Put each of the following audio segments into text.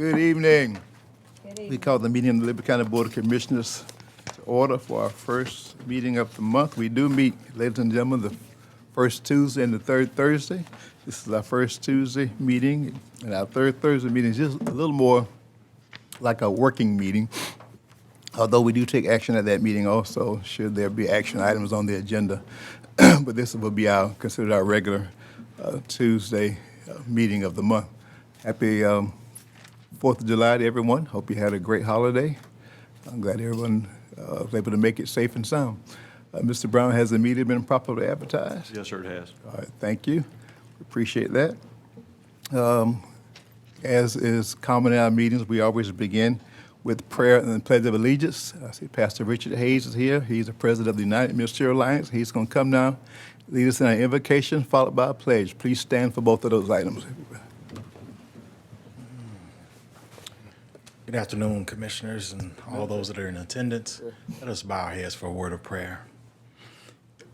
Good evening. We call the meeting of the Liberty County Board of Commissioners to order for our first meeting of the month. We do meet, ladies and gentlemen, the first Tuesday and the third Thursday. This is our first Tuesday meeting, and our third Thursday meeting is just a little more like a working meeting, although we do take action at that meeting also, should there be action items on the agenda. But this will be considered our regular Tuesday meeting of the month. Happy 4th of July to everyone. Hope you had a great holiday. I'm glad everyone was able to make it safe and sound. Mr. Brown, has the meeting been properly advertised? Yes, sir, it has. All right, thank you. Appreciate that. As is common in our meetings, we always begin with prayer and the Pledge of Allegiance. I see Pastor Richard Hayes is here. He's the president of the United Ministerial Alliance. He's going to come now, lead us in an invocation, followed by a pledge. Please stand for both of those items. Good afternoon, commissioners and all those that are in attendance. Let us bow our heads for a word of prayer.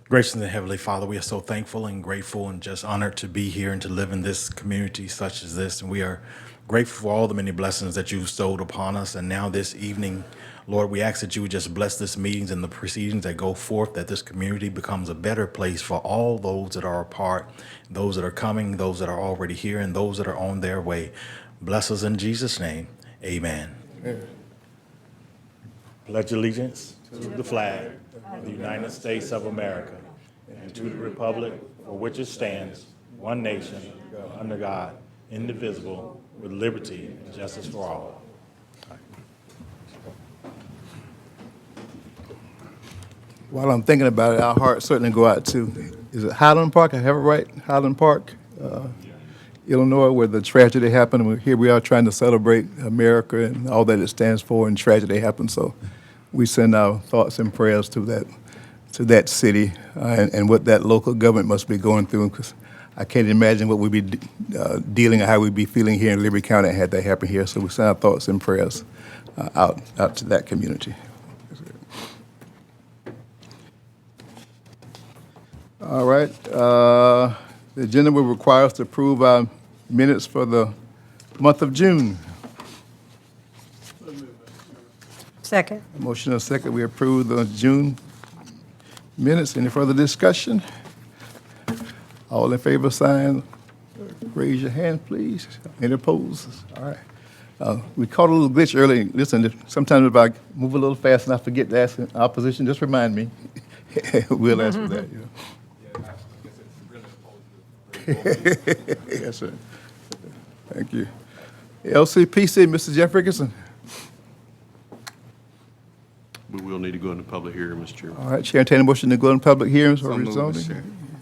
Gracious and Heavenly Father, we are so thankful and grateful and just honored to be here and to live in this community such as this. And we are grateful for all the many blessings that you've bestowed upon us. And now this evening, Lord, we ask that you would just bless this meetings and the proceedings that go forth, that this community becomes a better place for all those that are a part, those that are coming, those that are already here, and those that are on their way. Bless us in Jesus' name. Amen. Pledge allegiance to the flag of the United States of America and to the republic for which it stands, one nation, under God, indivisible, with liberty and justice for all. While I'm thinking about it, our hearts certainly go out to, is it Highland Park? I have it right? Highland Park, Illinois, where the tragedy happened. Here we are trying to celebrate America and all that it stands for, and tragedy happened. So we send our thoughts and prayers to that city and what that local government must be going through, because I can't imagine what we'd be dealing or how we'd be feeling here in Liberty County had that happen here. So we send our thoughts and prayers out to that community. All right. The agenda will require us to approve our minutes for the month of June. Second. Motion and second, we approve the June minutes. Any further discussion? All in favor, sign, raise your hand, please. Any opposed? All right. We caught a little glitch earlier. Listen, sometimes if I move a little fast and I forget to ask opposition, just remind me. We'll ask for that, you know. Yes, sir. Thank you. LCPC, Mr. Jeff Ricketson. We will need to go into public hearing, Mr. Chairman. All right, Chair, entertain a motion to go in public hearings or So moved, rezoning. Mr.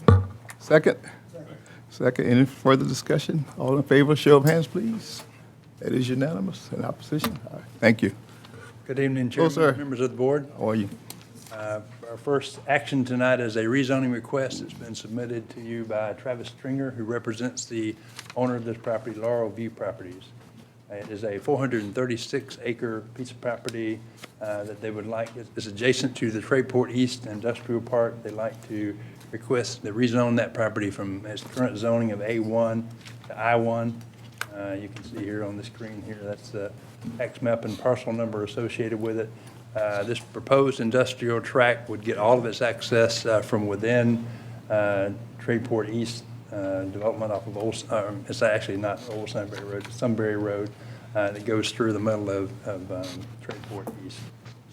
Chair. Second? Second. Any further discussion? All in favor, show of hands, please. That is unanimous. In opposition? All right, thank you. Good evening, Hello, Chairman, sir. members of the board. How are you? Our first action tonight is a rezoning request that's been submitted to you by Travis Stringer, who represents the owner of this property, Laurel View Properties. It is a 436-acre piece of property that they would like. It's adjacent to the Trayport East Industrial Park. They'd like to request to rezone that property from its current zoning of A1 to I1. You can see here on the screen here, that's the tax map and parcel number associated with it. This proposed industrial tract would get all of its access from within Trayport East development off of it's actually not Old Sunbury Road, it's Sunbury Road that goes through the middle of Trayport East.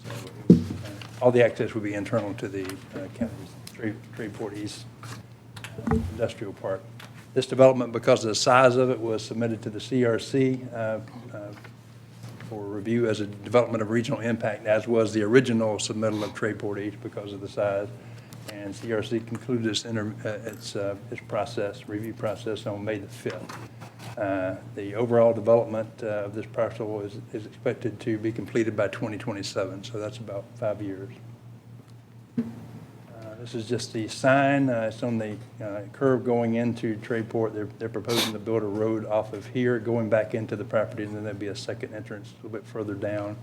So all the access would be internal to the county's Trayport East Industrial Park. This development, because of the size of it, was submitted to the CRC for review as a development of regional impact, as was the original submittal of Trayport East because of the size. And CRC concluded its process, review process on May the 5th. The overall development of this parcel is expected to be completed by 2027, so that's about 5 years. This is just the sign. It's on the curve going into Trayport. They're proposing to build a road off of here, going back into the property, and then there'll be a second entrance a little bit further down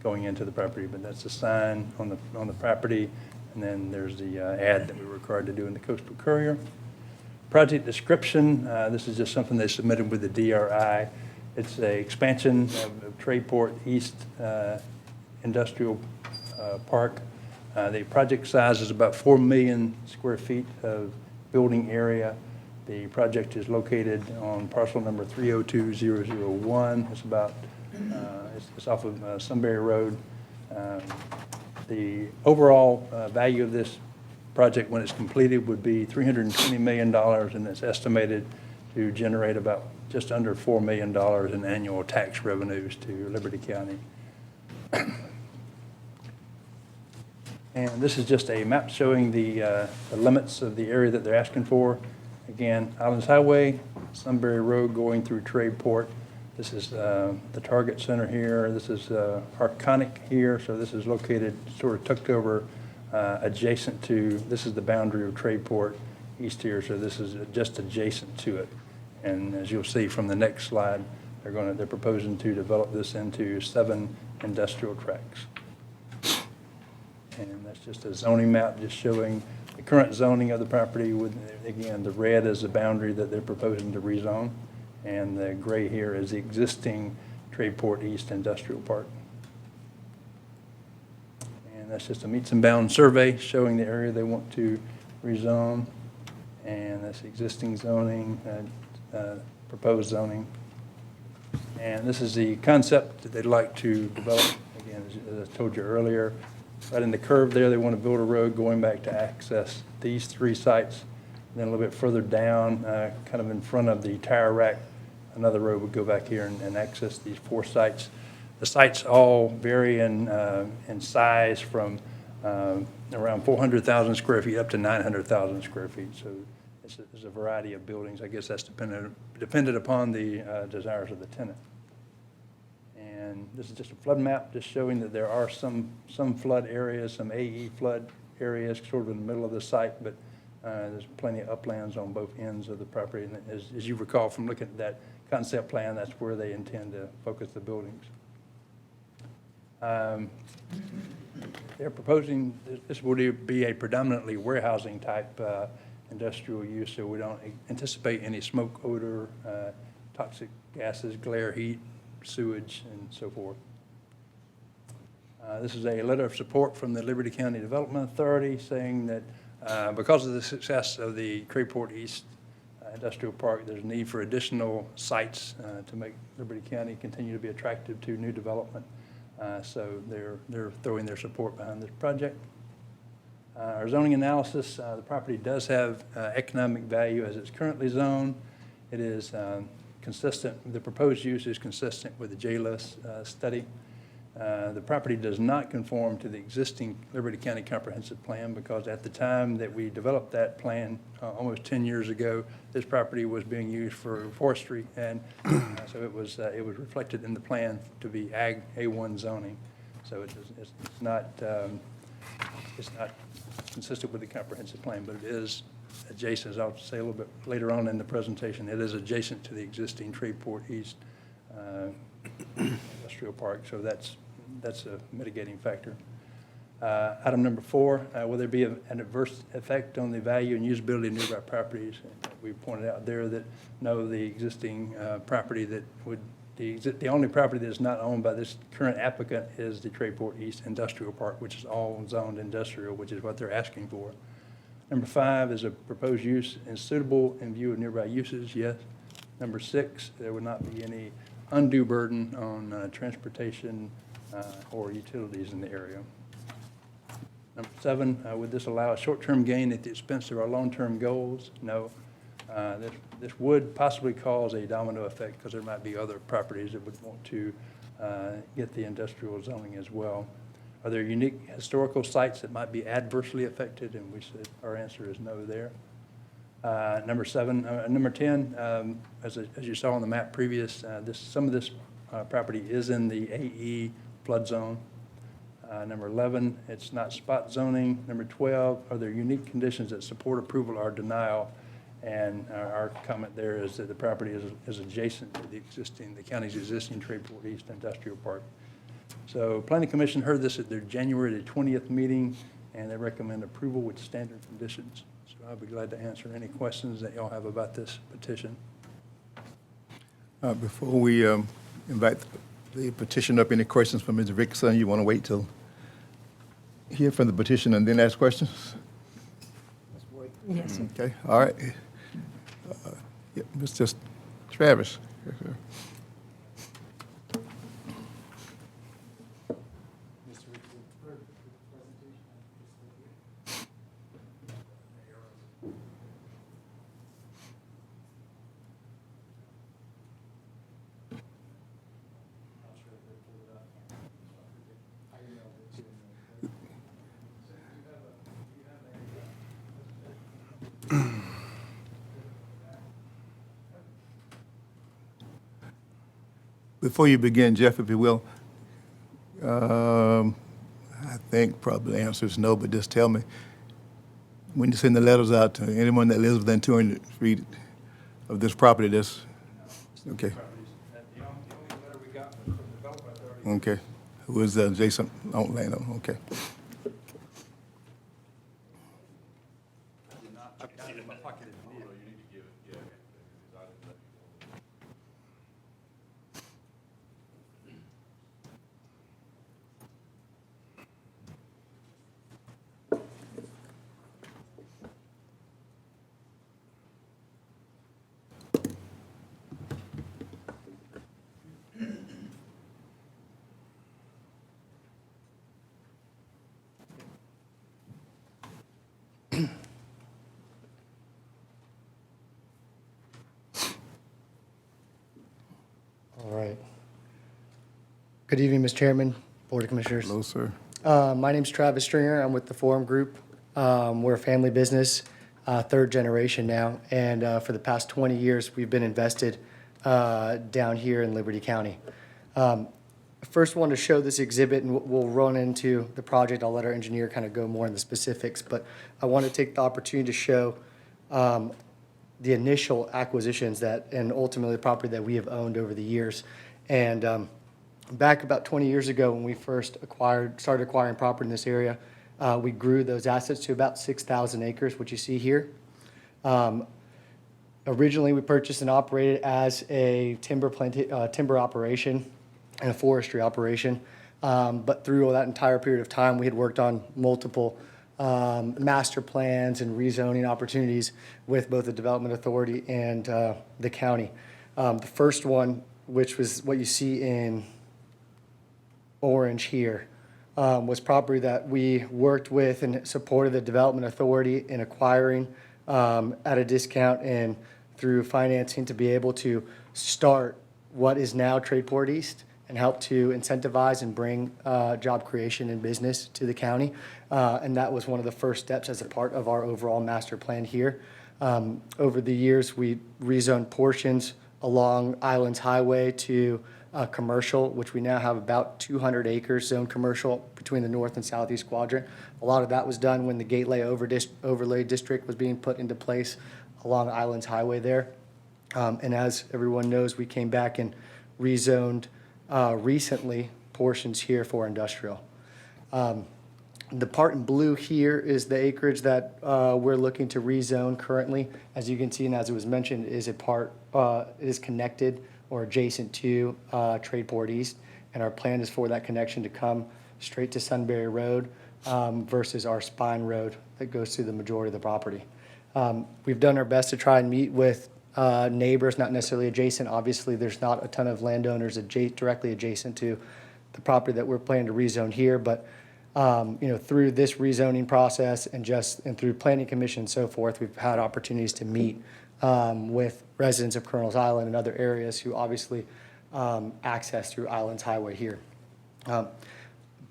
going into the property. But that's the sign on the property, and then there's the ad that we're required to do in the Coastal Courier. Project description. This is just something they submitted with the DRI. It's a expansion of Tradeport East Industrial Park. The project size is about 4 million square feet of building area. The project is located on parcel number 302001. It's about, it's off of Sunbury Road. The overall value of this project when it's completed would be $320 million, and it's estimated to generate about just under $4 million in annual tax revenues to Liberty County. And this is just a map showing the limits of the area that they're asking for. Again, Islands Highway, Sunbury Road going through Tradeport. This is the Target Center here. This is Arconic here. So this is located sort of tucked over adjacent to, this is the boundary of Tradeport East here. So this is just adjacent to it. And as you'll see from the next slide, they're proposing to develop this into 7 industrial tracts. And that's just a zoning map just showing the current zoning of the property with, again, the red is the boundary that they're proposing to rezone. And the gray here is the existing Tradeport East Industrial Park. And that's just a meets and bounds survey showing the area they want to rezone. And that's existing zoning, proposed zoning. And this is the concept that they'd like to develop. Again, as I told you earlier, right in the curve there, they want to build a road going back to access these 3 sites. And then a little bit further down, kind of in front of the tire rack, another road would go back here and access these 4 sites. The sites all vary in size from around 400,000 square feet up to 900,000 square feet. So it's a variety of buildings. I guess that's dependent upon the desires of the tenant. And this is just a flood map, just showing that there are some flood areas, some AE flood areas sort of in the middle of the site, but there's plenty of uplands on both ends of the property. And as you recall from looking at that concept plan, that's where they intend to focus the buildings. They're proposing this would be a predominantly warehousing type industrial use, so we don't anticipate any smoke, odor, toxic gases, glare, heat, sewage, and so forth. This is a letter of support from the Liberty County Development Authority saying that because of the success of the Tradeport East Industrial Park, there's a need for additional sites to make Liberty County continue to be attractive to new development. So they're throwing their support behind this project. Our zoning analysis, the property does have economic value as it's currently zoned. It is consistent, the proposed use is consistent with the JLIS study. The property does not conform to the existing Liberty County Comprehensive Plan because at the time that we developed that plan, almost 10 years ago, this property was being used for forestry, and so it was reflected in the plan to be Ag A1 zoning. So it's not consistent with the comprehensive plan, but it is adjacent, as I'll say a little bit later on in the presentation, it is adjacent to the existing Tradeport East Industrial Park, so that's a mitigating factor. Item number 4, will there be an adverse effect on the value and usability of nearby properties? We pointed out there that no, the existing property that would, the only property that is not owned by this current applicant is the Tradeport East Industrial Park, which is all zoned industrial, which is what they're asking for. Number 5 is a proposed use and suitable in view of nearby uses, yes. Number 6, there would not be any undue burden on transportation or utilities in the area. Number 7, would this allow a short-term gain at the expense of our long-term goals? No. This would possibly cause a domino effect because there might be other properties that would want to get the industrial zoning as well. Are there unique historical sites that might be adversely affected? And we said our answer is no there. Number 10, as you saw on the map previous, some of this property is in the AE flood zone. Number 11, it's not spot zoning. Number 12, are there unique conditions that support approval or denial? And our comment there is that the property is adjacent to the county's existing Tradeport East Industrial Park. So Planning Commission heard this at their January 20th meeting, and they recommend approval with standard conditions. So I'll be glad to answer any questions that y'all have about this petition. Before we invite the petition up, any questions from Mr. Rickson? You want to wait till hear from the petition and then ask questions? Yes. Okay, all right. Yeah, Mr. Travis. Yes, sir. Before you begin, Jeff, if you will, I think probably the answer is no, but just tell me, when you send the letters out to anyone that lives within 200 feet of this property, that's, okay, The only letter we got was from the Development Authority. okay. Who is Jason Landowner, okay. All right. Good evening, Mr. Chairman, Board of Commissioners. Hello, sir. My name's Travis Stringer. I'm with the Forum Group. We're a family business, third generation now, and for the past 20 years, we've been invested down here in Liberty County. First, want to show this exhibit, and we'll run into the project. I'll let our engineer kind of go more in the specifics, but I want to take the opportunity to show the initial acquisitions that, and ultimately the property that we have owned over the years. And back about 20 years ago, when we first started acquiring property in this area, we grew those assets to about 6,000 acres, which you see here. Originally, we purchased and operated as a timber operation and a forestry operation. But through that entire period of time, we had worked on multiple master plans and rezoning opportunities with both the Development Authority and the county. The first one, which was what you see in orange here, was property that we worked with and supported the Development Authority in acquiring at a discount and through financing to be able to start what is now Tradeport East and help to incentivize and bring job creation and business to the county. And that was one of the first steps as a part of our overall master plan here. Over the years, we rezoned portions along Islands Highway to commercial, which we now have about 200 acres zoned commercial between the north and southeast quadrant. A lot of that was done when the Gateway Overlay District was being put into place along Islands Highway there. And as everyone knows, we came back and rezoned recently portions here for industrial. The part in blue here is the acreage that we're looking to rezone currently. As you can see, and as it was mentioned, is it is connected or adjacent to Tradeport East, and our plan is for that connection to come straight to Sunbury Road versus our spine road that goes through the majority of the property. We've done our best to try and meet with neighbors, not necessarily adjacent. Obviously, there's not a ton of landowners directly adjacent to the property that we're planning to rezone here, but through this rezoning process and through planning commission and so forth, we've had opportunities to meet with residents of Colonel's Island and other areas who obviously access through Islands Highway here.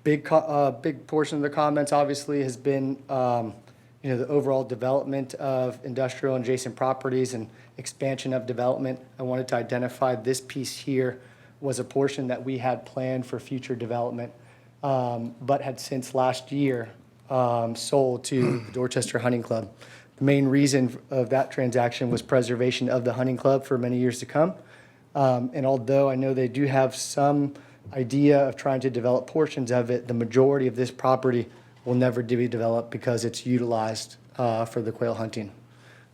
Big portion of the comments obviously has been the overall development of industrial and adjacent properties and expansion of development. I wanted to identify this piece here was a portion that we had planned for future development, but had since last year sold to the Dorchester Hunting Club. The main reason of that transaction was preservation of the hunting club for many years to come. And although I know they do have some idea of trying to develop portions of it, the majority of this property will never be developed because it's utilized for the quail hunting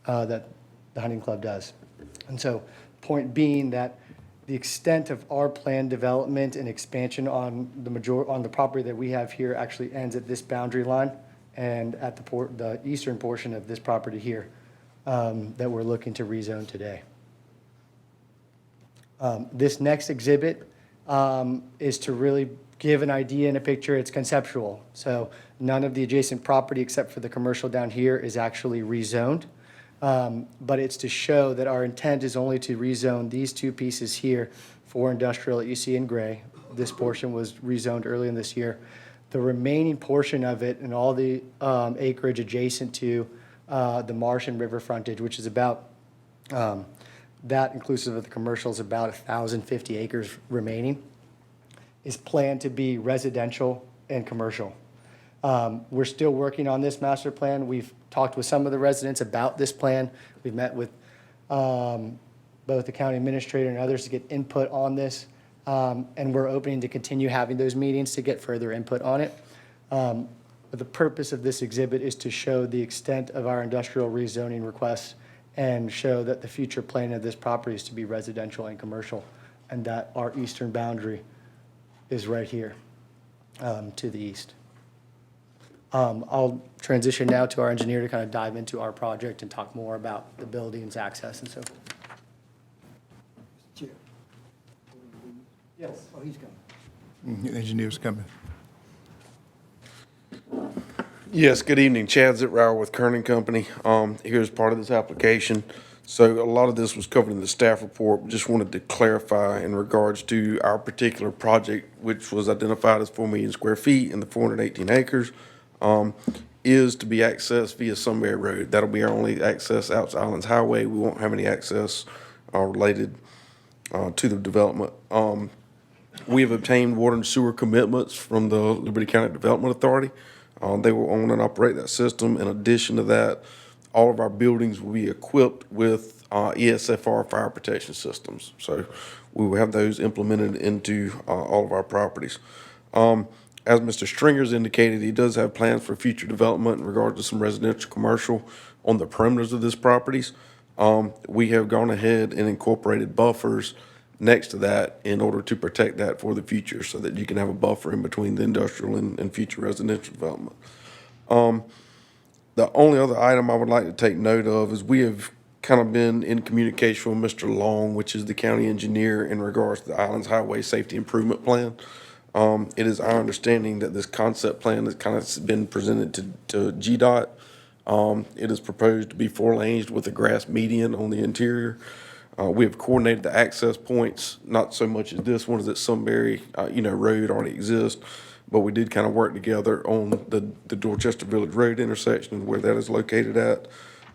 that the hunting club does. And so point being that The extent of our planned development and expansion on the property that we have here actually ends at this boundary line and at the eastern portion of this property here that we're looking to rezone today. This next exhibit is to really give an idea and a picture. It's conceptual. So none of the adjacent property except for the commercial down here is actually rezoned. But it's to show that our intent is only to rezone these two pieces here for industrial that you see in gray. This portion was rezoned early in this year. The remaining portion of it and all the acreage adjacent to the marsh and river frontage, which is about, that inclusive of the commercials, about 1,050 acres remaining, is planned to be residential and commercial. We're still working on this master plan. We've talked with some of the residents about this plan. We've met with both the county administrator and others to get input on this. And we're opening to continue having those meetings to get further input on it. But the purpose of this exhibit is to show the extent of our industrial rezoning requests and show that the future plan of this property is to be residential and commercial, and that our eastern boundary is right here to the east. I'll transition now to our engineer to kind of dive into our project and talk more about the buildings, access, and so forth. Chair. Yes. Oh, he's coming. The engineer's coming. Yes, good evening. Chad Zitrow with Kernan Company. Here's part of this application. So a lot of this was covered in the staff report. Just wanted to clarify in regards to our particular project, which was identified as 4 million square feet and the 418 acres, is to be accessed via Sunbury Road. That'll be our only access out to Islands Highway. We won't have any access related to the development. We have obtained water and sewer commitments from the Liberty County Development Authority. They will own and operate that system. In addition to that, all of our buildings will be equipped with ESFR fire protection systems. So we will have those implemented into all of our properties. As Mr. Stringer's indicated, he does have plans for future development in regard to some residential commercial on the perimeters of this properties. We have gone ahead and incorporated buffers next to that in order to protect that for the future so that you can have a buffer in between the industrial and future residential development. The only other item I would like to take note of is we have kind of been in communication with Mr. Long, which is the county engineer, in regards to the Islands Highway Safety Improvement Plan. It is our understanding that this concept plan has kind of been presented to GDOT. It is proposed to be 4 lanes with a grass median on the interior. We have coordinated the access points, not so much as this one, as that Sunbury, road already exists, but we did kind of work together on the Dorchester Village Road intersection and where that is located at.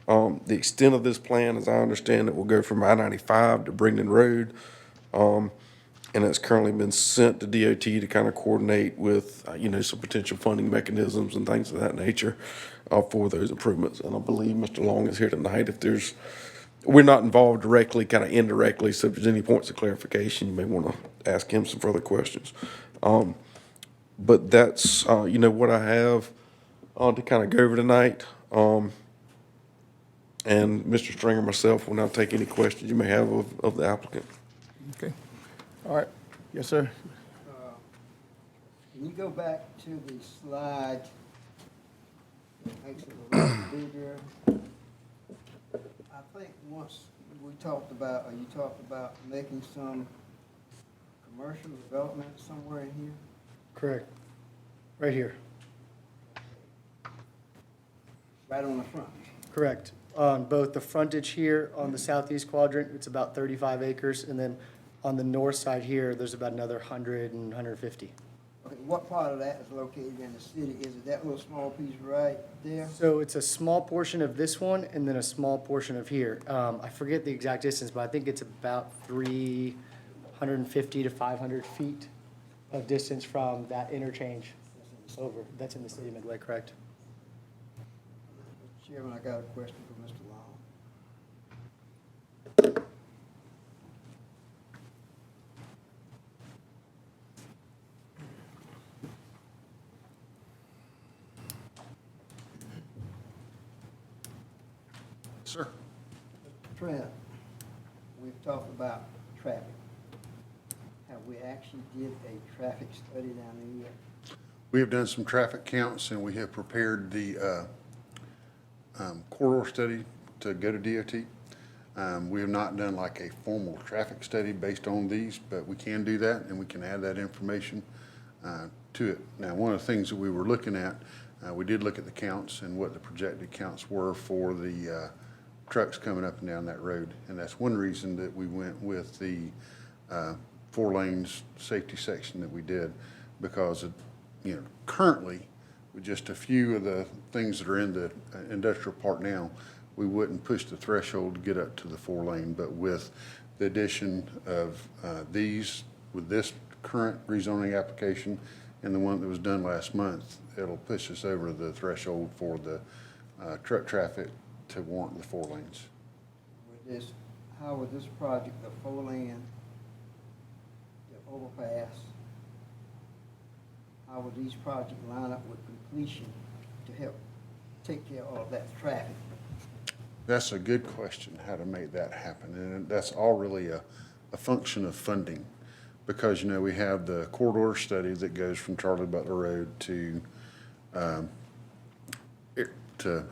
The extent of this plan, as I understand it, will go from I-95 to Brigden Road. And it's currently been sent to DOT to kind of coordinate with, some potential funding mechanisms and things of that nature for those improvements. And I believe Mr. Long is here tonight. We're not involved directly, kind of indirectly, so if there's any points of clarification, you may want to ask him some further questions. But that's, what I have to kind of go over tonight. And Mr. Stringer, myself, will now take any questions you may have of the applicant. Okay. All right. Yes, sir. Can you go back to the slide that makes it a little bigger? I think once you talked about making some commercial development somewhere in here? Correct. Right here. Right on the front? Correct. On both the frontage here on the southeast quadrant, it's about 35 acres, and then on the north side here, there's about another 100 and 150. Okay, what part of that is located in the city? Is it that little small piece right there? So it's a small portion of this one and then a small portion of here. I forget the exact distance, but I think it's about 350 to 500 feet of distance from that interchange over. That's in the city of Midway, correct? Mr. Chairman, I got a question for Mr. Long. Sir. Mr. Trent, we've talked about traffic. have we actually did a traffic study down there yet? We have done some traffic counts, and we have prepared the corridor study to go to DOT. We have not done like a formal traffic study based on these, but we can do that, and we can add that information to it. Now, one of the things that we were looking at, we did look at the counts and what the projected counts were for the trucks coming up and down that road. And that's one reason that we went with the 4 lanes safety section that we did, because currently, with just a few of the things that are in the industrial park now, we wouldn't push the threshold to get up to the 4 lane. But with the addition of these, with this current rezoning application and the one that was done last month, it'll push us over the threshold for the truck traffic to warrant the 4 lanes. With this, how would this project, the 4-lane, the overpass, how would these projects line up with completion to help take care of that traffic? That's a good question, how to make that happen. And that's all really a function of funding. Because, we have the corridor study that goes from Charlie Butler Road to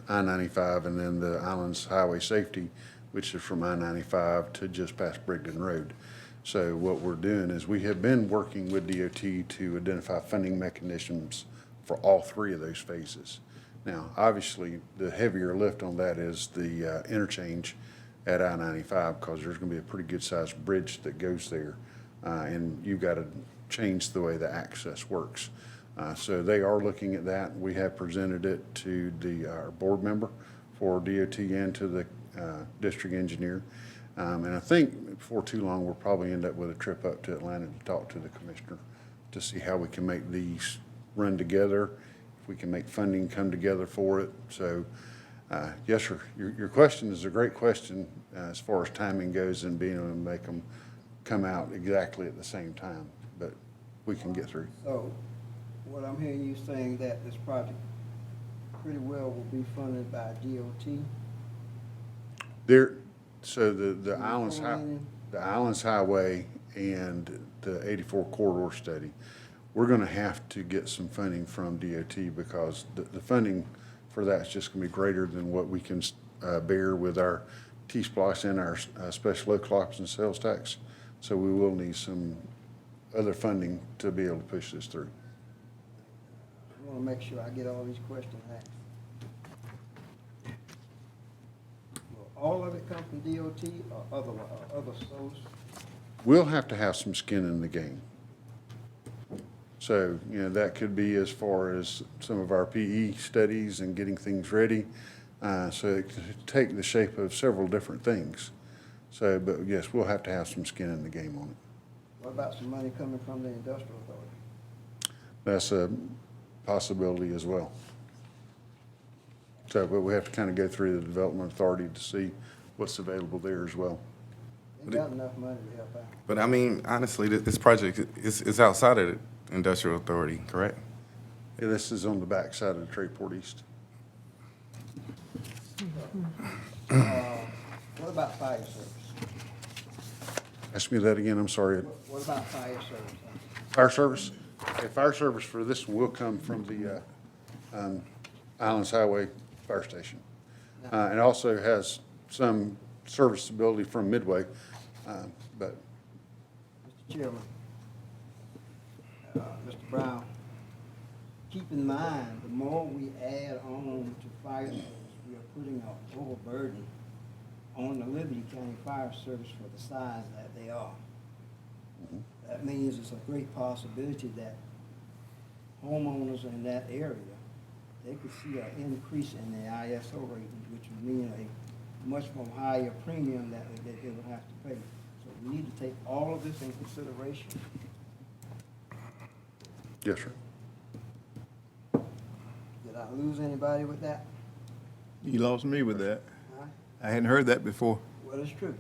I-95, and then the Islands Highway Safety, which is from I-95 to just past Brigden Road. So what we're doing is we have been working with DOT to identify funding mechanisms for all 3 of those phases. Now, obviously, the heavier lift on that is the interchange at I-95, because there's going to be a pretty good-sized bridge that goes there, and you've got to change the way the access works. So they are looking at that. We have presented it to our board member for DOT and to the district engineer. And I think before too long, we'll probably end up with a trip up to Atlanta to talk to the commissioner to see how we can make these run together, if we can make funding come together for it. So, yes, sir, your question is a great question as far as timing goes and being able to make them come out exactly at the same time, but we can get through. So, what I'm hearing you saying that this project pretty well will be funded by DOT? So the Islands Highway and the 84 corridor study, we're gonna have to get some funding from DOT, because the funding for that's just gonna be greater than what we can bear with our T-Splosh and our special local option and sales tax. So we will need some other funding to be able to push this through. I want to make sure I get all these questions asked. Will all of it come from DOT or other source? We'll have to have some skin in the game. So, that could be as far as some of our PE studies and getting things ready. So it could take the shape of several different things. So, but yes, we'll have to have some skin in the game on it. What about some money coming from the industrial authority? That's a possibility as well. So, but we have to kind of go through the development authority to see what's available there as well. They got enough money to help out. But I mean, honestly, this project is outside of the industrial authority, correct? Yeah, this is on the back side of the Trayport East. What about fire service? Ask me that again, I'm sorry. What about fire service? Fire service? Okay, fire service for this one will come from the Islands Highway Fire Station. And also has some serviceability from Midway, but Mr. Chairman, Mr. Brown, keep in mind, the more we add on to fire service, we are putting an overburden on the Liberty County Fire Service for the size that they are. That means it's a great possibility that homeowners in that area, they could see an increase in the ISO rating, which would mean a much more higher premium that they would have to pay. So we need to take all of this in consideration. yes, sir. Did I lose anybody with that? You lost me with that. Huh? I hadn't heard that before. Well, it's true.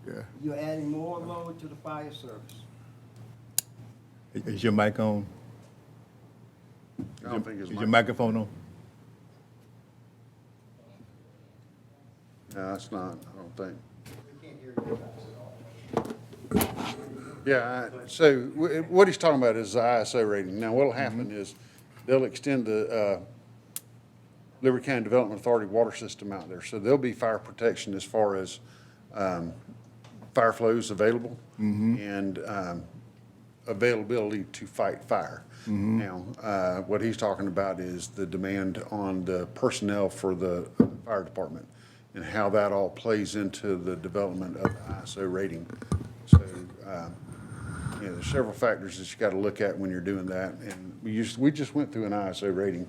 Yeah. You're adding more load to the fire service. Is your mic on? I don't think it's Is your microphone on? No, it's not, I don't think. Yeah, so what he's talking about is the ISO rating. Now, what'll happen is they'll extend the Liberty County Development Authority water system out there. So there'll be fire protection as far as fire flows available and availability to fight fire. Now, what he's talking about is the demand on the personnel for the fire department and how that all plays into the development of the ISO rating. So, there's several factors that you got to look at when you're doing that. And we just went through an ISO rating,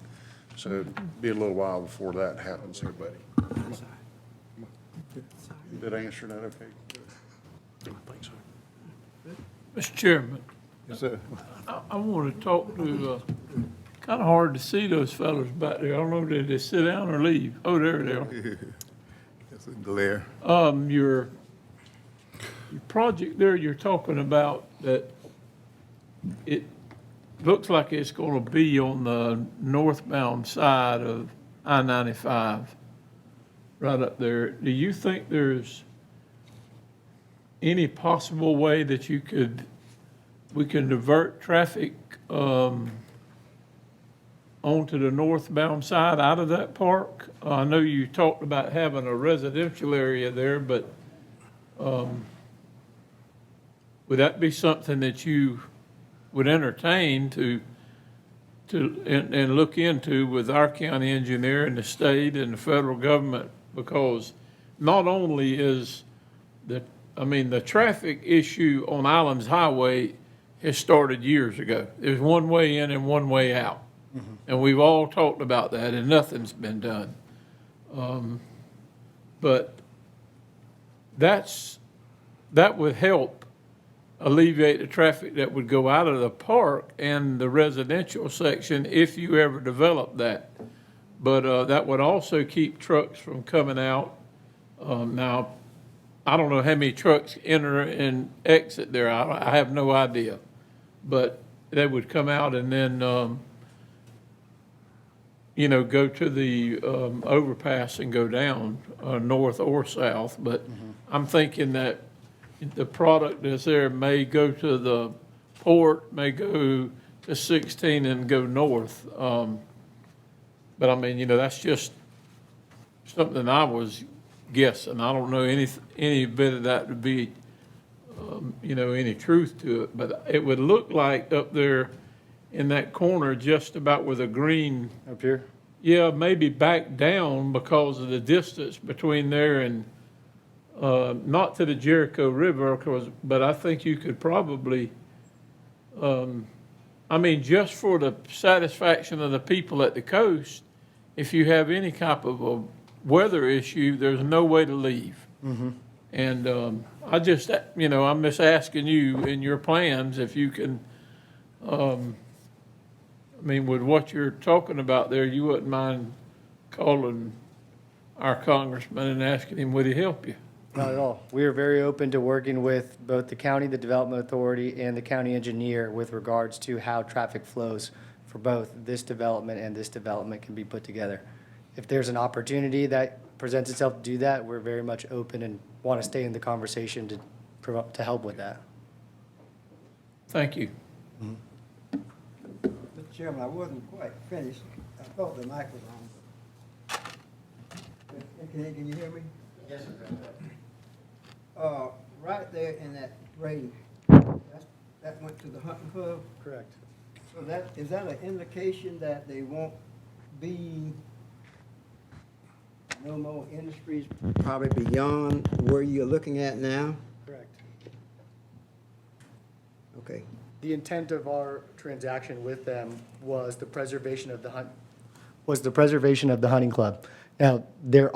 so it'd be a little while before that happens, everybody. Did I answer that okay? I think so. Mr. Chairman, Yes, sir. I want to talk to, kind of hard to see those fellows back there. I don't know, did they sit down or leave? Oh, there they are. It's a glare. Your project there you're talking about, that it looks like it's going to be on the northbound side of I-95, right up there. Do you think there's any possible way that we can divert traffic onto the northbound side out of that park? I know you talked about having a residential area there, but would that be something that you would entertain and look into with our county engineer and the state and the federal government? Because not only is the traffic issue on Islands Highway has started years ago. There's one way in and one way out. And we've all talked about that, and nothing's been done. But that would help alleviate the traffic that would go out of the park and the residential section if you ever develop that. But that would also keep trucks from coming out. Now, I don't know how many trucks enter and exit there. I have no idea. But they would come out and then, go to the overpass and go down north or south. But I'm thinking that the product that's there may go to the port, may go to 16 and go north. But I mean, that's just something I was guessing. I don't know any bit of that to be, any truth to it. But it would look like up there in that corner, just about where the green. Up here? Yeah, maybe back down because of the distance between there and, not to the Jericho River, but I think you could probably, just for the satisfaction of the people at the coast, if you have any type of a weather issue, there's no way to leave. And I'm just asking you in your plans if you can, with what you're talking about there, you wouldn't mind calling our congressman and asking him, would he help you? Not at all. We are very open to working with both the county, the development authority, and the county engineer with regards to how traffic flows for both this development and this development can be put together. If there's an opportunity that presents itself to do that, we're very much open and want to stay in the conversation to help with that. Thank you. Mr. Chairman, I wasn't quite finished. I thought the mic was on. Can you hear me? Yes, sir. Right there in that grade, that went to the hunting club? Correct. So is that an indication that they won't be no more industries probably beyond where you're looking at now? Correct. Okay. The intent of our transaction with them was the preservation of the hunting club. Now, there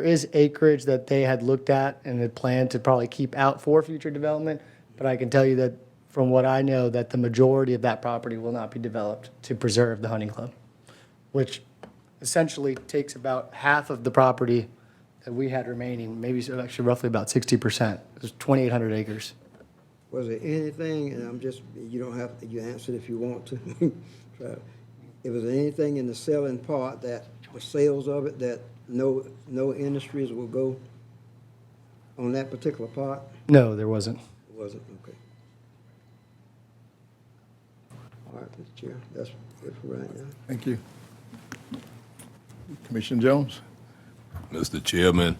is acreage that they had looked at and had planned to probably keep out for future development, but I can tell you that from what I know, that the majority of that property will not be developed to preserve the hunting club, which essentially takes about half of the property that we had remaining, maybe actually roughly about 60%. There's 2,800 acres. Was there anything, and you don't have to, you answer it if you want to. Was there anything in the selling part that the sales of it that no industries will go on that particular part? No, there wasn't. It wasn't, okay. All right, Mr. Chair, that's it for right now. Thank you. Commissioner Jones? Mr. Chairman,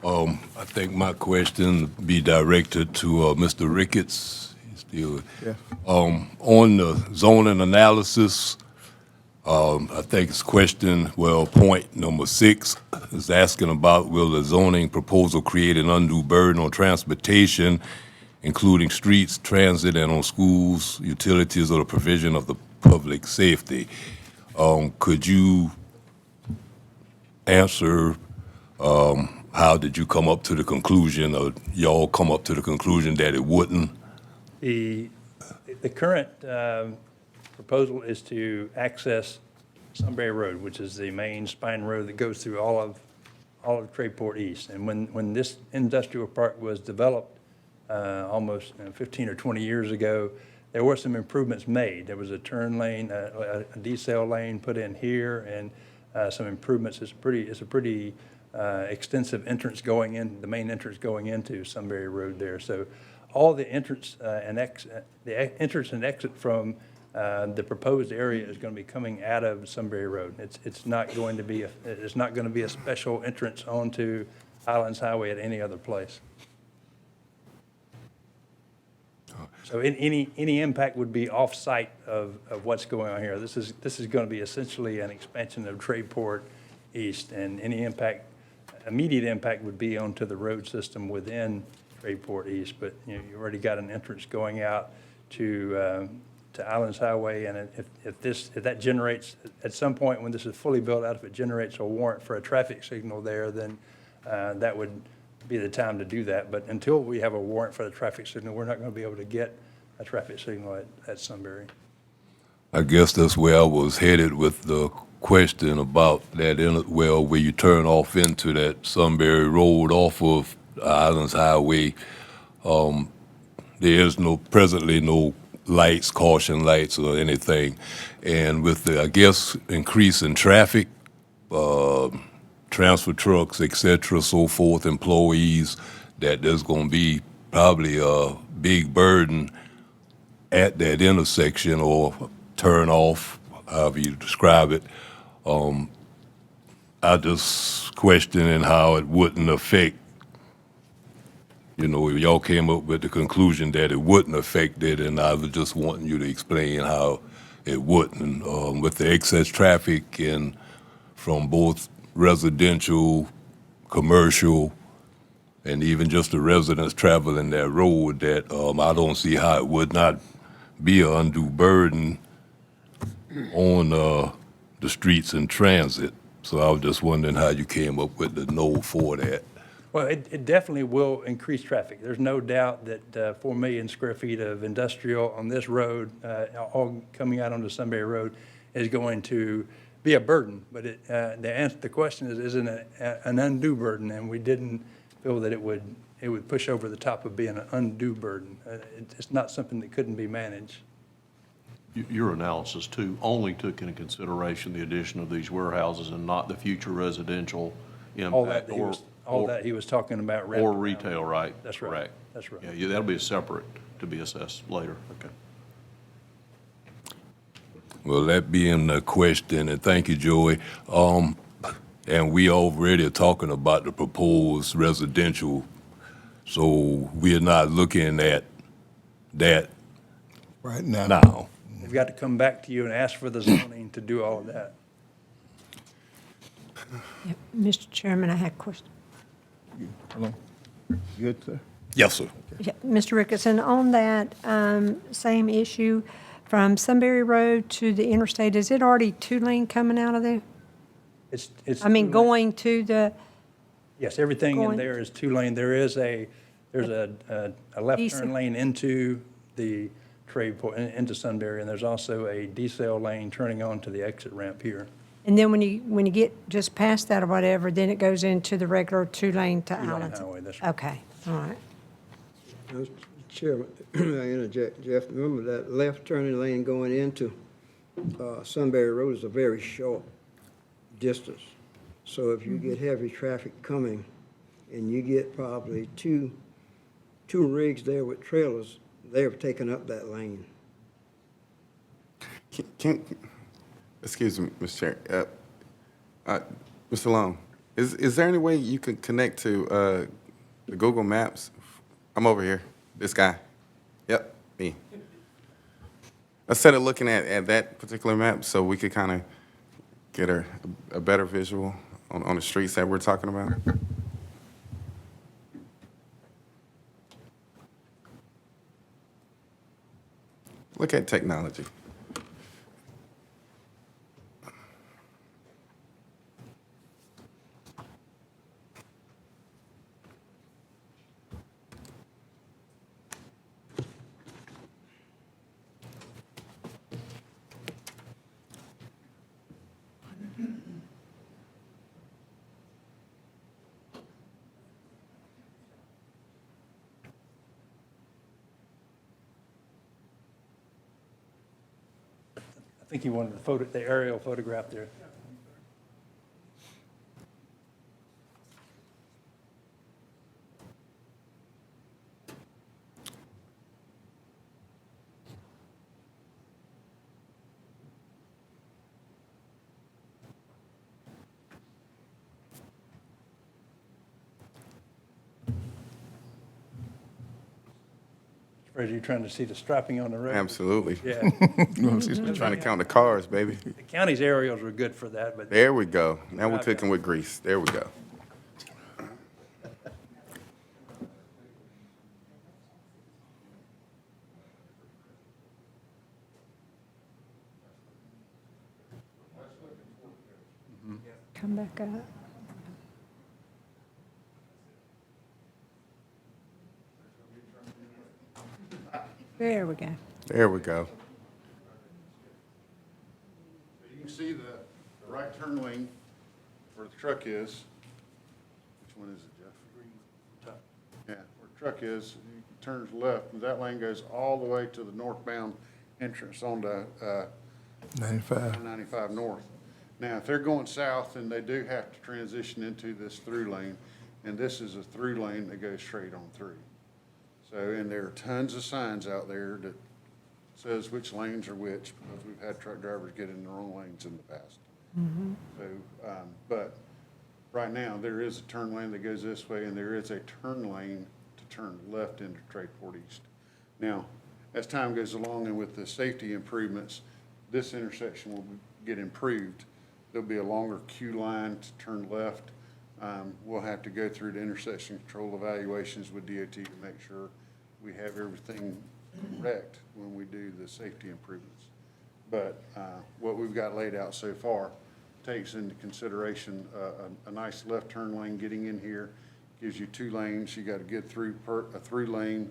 I think my question be directed to Mr. Ricketts. He's still, Yeah. on the zoning analysis, I think it's point number 6 is asking about will the zoning proposal create an undue burden on transportation, including streets, transit, and on schools, utilities, or the provision of the public safety. Could you answer how did you come up to the conclusion, or y'all come up to the conclusion that it wouldn't? The current proposal is to access Sunbury Road, which is the main spine road that goes through all of Tradeport East. And when this industrial park was developed almost 15 or 20 years ago, there were some improvements made. There was a turn lane, a decel lane put in here, and some improvements. It's a pretty extensive entrance going in, the main entrance going into Sunbury Road there. So all the entrance and entrance and exit from the proposed area is going to be coming out of Sunbury Road. It's not going to be a special entrance onto Highlands Highway at any other place. So any impact would be off-site of what's going on here. This is going to be essentially an expansion of Tradeport East, and any immediate impact would be onto the road system within Tradeport East. But you already got an entrance going out to Islands Highway, and if that generates at some point when this is fully built out, if it generates a warrant for a traffic signal there, then that would be the time to do that. But until we have a warrant for the traffic signal, we're not going to be able to get a traffic signal at Sunbury. I guess that's where I was headed with the question about that, where you turn off into that Sunbury Road off of Islands Highway. There is presently no lights, caution lights or anything. And with the, I guess, increase in traffic, transfer trucks, et cetera, so forth, employees, that there's going to be probably a big burden at that intersection or turn off, however you describe it. I just questioning how it wouldn't affect, y'all came up with the conclusion that it wouldn't affect it, and I was just wanting you to explain how it wouldn't, with the excess traffic and from both residential, commercial, and even just the residents traveling that road, that I don't see how it would not be an undue burden on the streets and transit. So I was just wondering how you came up with the no for that. Well, it definitely will increase traffic. There's no doubt that 4 million square feet of industrial on this road, all coming out onto Sunbury Road, is going to be a burden. But the question is it an undue burden? And we didn't feel that it would push over the top of being an undue burden. It's not something that couldn't be managed. Your analysis, too, only took into consideration the addition of these warehouses and not the future residential impact All that he was talking about. or retail, right? That's right. Correct. That's right. Yeah, that'll be a separate to be assessed later. Okay. Well, that being the question, and thank you, Joey. And we already are talking about the proposed residential, so we're not looking at that Right now. now. They've got to come back to you and ask for the zoning to do all of that. Yep. Mr. Chairman, I had a question. Hello? Good, sir? Yes, sir. Yeah, Mr. Ricketson, on that same issue, from Sunbury Road to the interstate, is it already two-lane coming out of there? It's Going to the, Yes, everything in going- there is two-lane. There's a left Decel. turn lane into the Tradeport, into Sunbury, and there's also a decel lane turning onto the exit ramp here. and then when you get just past that or whatever, then it goes into the regular two-lane to Two-lane Islands? highway, that's right. Okay, all right. Mr. Chairman, I interject, Jeff, remember that left turning lane going into Sunbury Road is a very short distance. So if you get heavy traffic coming and you get probably two rigs there with trailers, they're taking up that lane. excuse me, Mr. Chair, Mr. Long, is there any way you could connect to the Google Maps? I'm over here, this guy. Yep, me. Instead of looking at that particular map, so we could kind of get a better visual on the streets that we're talking about? Look at technology. I think you wanted the aerial photograph there. Fred, you trying to see the striping on the road? Absolutely. Yeah. Trying to count the cars, baby. The county's aerials were good for that, but There we go. Now we're cooking with grease. There we go. Come back up. There we go. There we go. You can see the right turn lane where the truck is. Which one is it, Jeff? Yeah, where the truck is, he turns left, and that lane goes all the way to the northbound entrance onto 95. 95 north. Now, if they're going south, then they do have to transition into this through lane, and this is a through lane that goes straight on through. So, and there are tons of signs out there that says which lanes are which, because we've had truck drivers get in the wrong lanes in the past. So, but right now, there is a turn lane that goes this way, and there is a turn lane to turn left into Tradeport East. Now, as time goes along and with the safety improvements, this intersection will get improved. There'll be a longer queue line to turn left. We'll have to go through the intersection control evaluations with DOT to make sure we have everything correct when we do the safety improvements. But what we've got laid out so far takes into consideration a nice left turn lane getting in here, gives you 2 lanes. You got a good a through lane,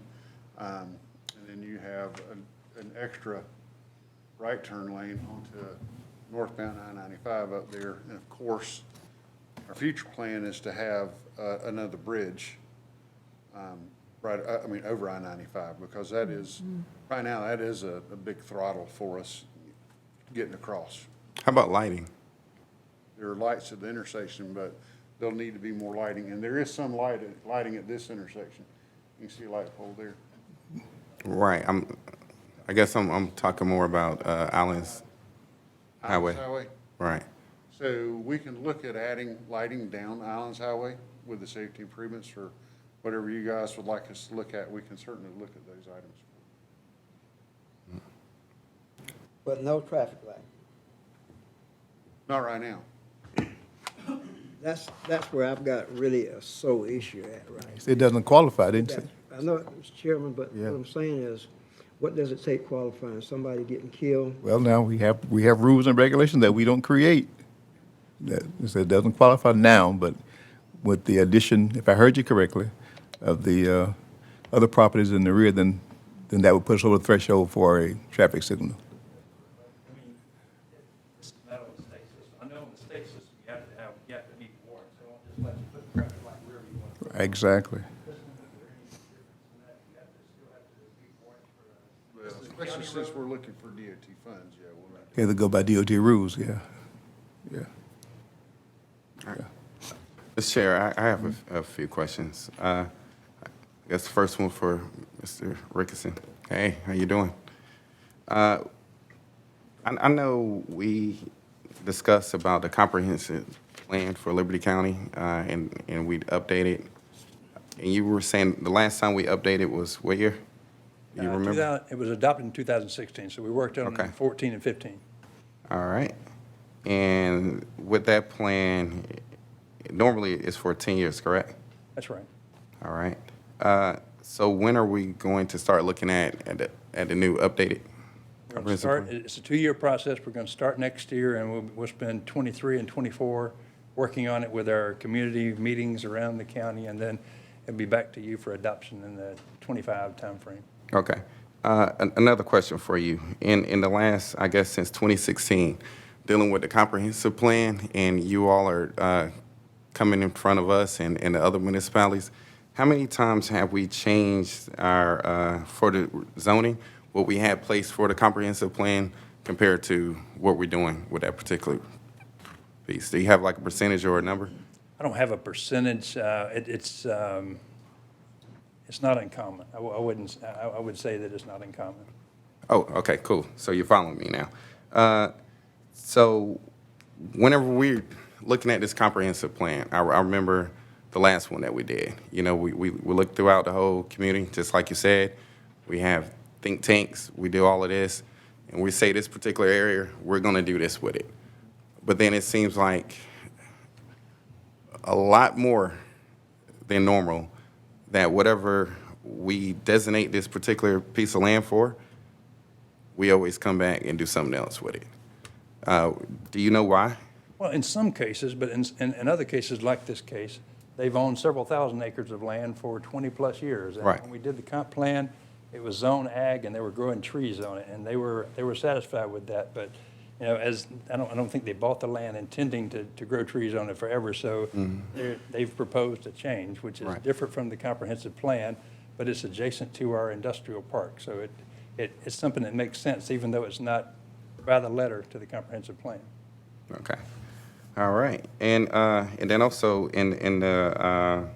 and then you have an extra right turn lane onto northbound I-95 up there. And of course, our future plan is to have another bridge, over I-95, because that is, right now, that is a big throttle for us getting across. How about lighting? There are lights at the intersection, but there'll need to be more lighting, and there is some lighting at this intersection. You can see a light pole there. Right. I guess I'm talking more about Allen's Highway. Highway. Right. So we can look at adding lighting down Islands Highway with the safety improvements, or whatever you guys would like us to look at. We can certainly look at those items. But no traffic light. Not right now. That's where I've got really a sore issue at, right? It doesn't qualify, didn't it? I know, Mr. Chairman, but Yeah. what I'm saying is, what does it take qualifying? Somebody getting killed? Well, now we have rules and regulations that we don't create. That it doesn't qualify now, but with the addition, if I heard you correctly, of the other properties in the rear, then that would put us over the threshold for a traffic signal. it's not on the state system. I know in the state system, you have to meet warrants, so I'll just let you put the traffic light wherever you want. Exactly. Well, especially since we're looking for DOT funds, yeah, we'll have to. They have to go by DOT rules, yeah. Yeah. Mr. Chair, I have a few questions. I guess the first one for Mr. Ricketson. Hey, how you doing? I know we discussed about the comprehensive plan for Liberty County, and we'd updated. And you were saying the last time we updated was what year? You remember? It was adopted in 2016, so we worked on Okay. 14 and 15. All right. And with that plan, normally it's for 10 years, correct? That's right. All right. So when are we going to start looking at the new updated? We're going to start, it's a 2-year process. We're going to start next year, and we'll spend 23 and 24 working on it with our community meetings around the county, and then it'll be back to you for adoption in the 25 timeframe. Okay. Another question for you. In the last, I guess, since 2016, dealing with the comprehensive plan, and you all are coming in front of us and the other municipalities, how many times have we changed our, for the zoning, what we had placed for the comprehensive plan compared to what we're doing with that particular piece? Do you have like a percentage or a number? I don't have a percentage. It's not uncommon. I would say that it's not uncommon. Oh, okay, cool. So you're following me now. So whenever we're looking at this comprehensive plan, I remember the last one that we did. You know, we looked throughout the whole community, just like you said. We have think tanks, we do all of this, and we say this particular area, we're gonna do this with it. But then it seems like a lot more than normal that whatever we designate this particular piece of land for, we always come back and do something else with it. Do you know why? Well, in some cases, but in other cases, like this case, they've owned several thousand acres of land for 20-plus years. And Right. when we did the comp plan, it was zone ag, and they were growing trees on it, and they were satisfied with that. But, you know, I don't think they bought the land intending to grow trees on it forever. So they've proposed a change, which is Right. different from the comprehensive plan, but it's adjacent to our industrial park. So it's something that makes sense, even though it's not by the letter to the comprehensive plan. Okay. All right. And then also in the,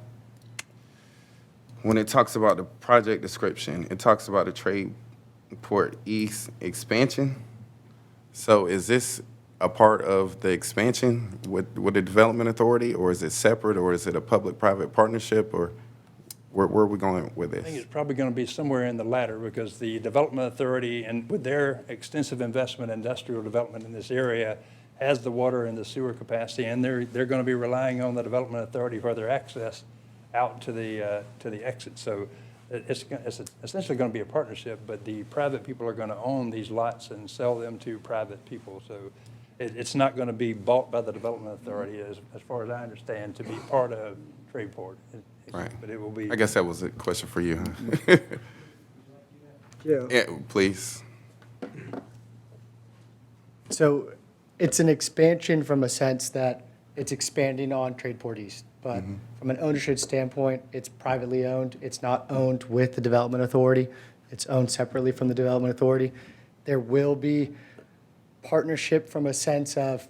when it talks about the project description, it talks about the Tradeport East expansion. So is this a part of the expansion with the Development Authority, or is it separate, or is it a public-private partnership, or where are we going with I think this? it's probably going to be somewhere in the latter, because the Development Authority, and with their extensive investment in industrial development in this area, has the water and the sewer capacity, and they're going to be relying on the Development Authority for their access out to the exit. So it's essentially going to be a partnership, but the private people are going to own these lots and sell them to private people. So it's not going to be bought by the Development Authority, as far as I understand, to be part of Tradeport. Right. But it will be. I guess that was a question for you, huh? Yeah, please. So it's an expansion from a sense that it's expanding on Tradeport East. But from an ownership standpoint, it's privately owned. It's not owned with the Development Authority. It's owned separately from the Development Authority. There will be partnership from a sense of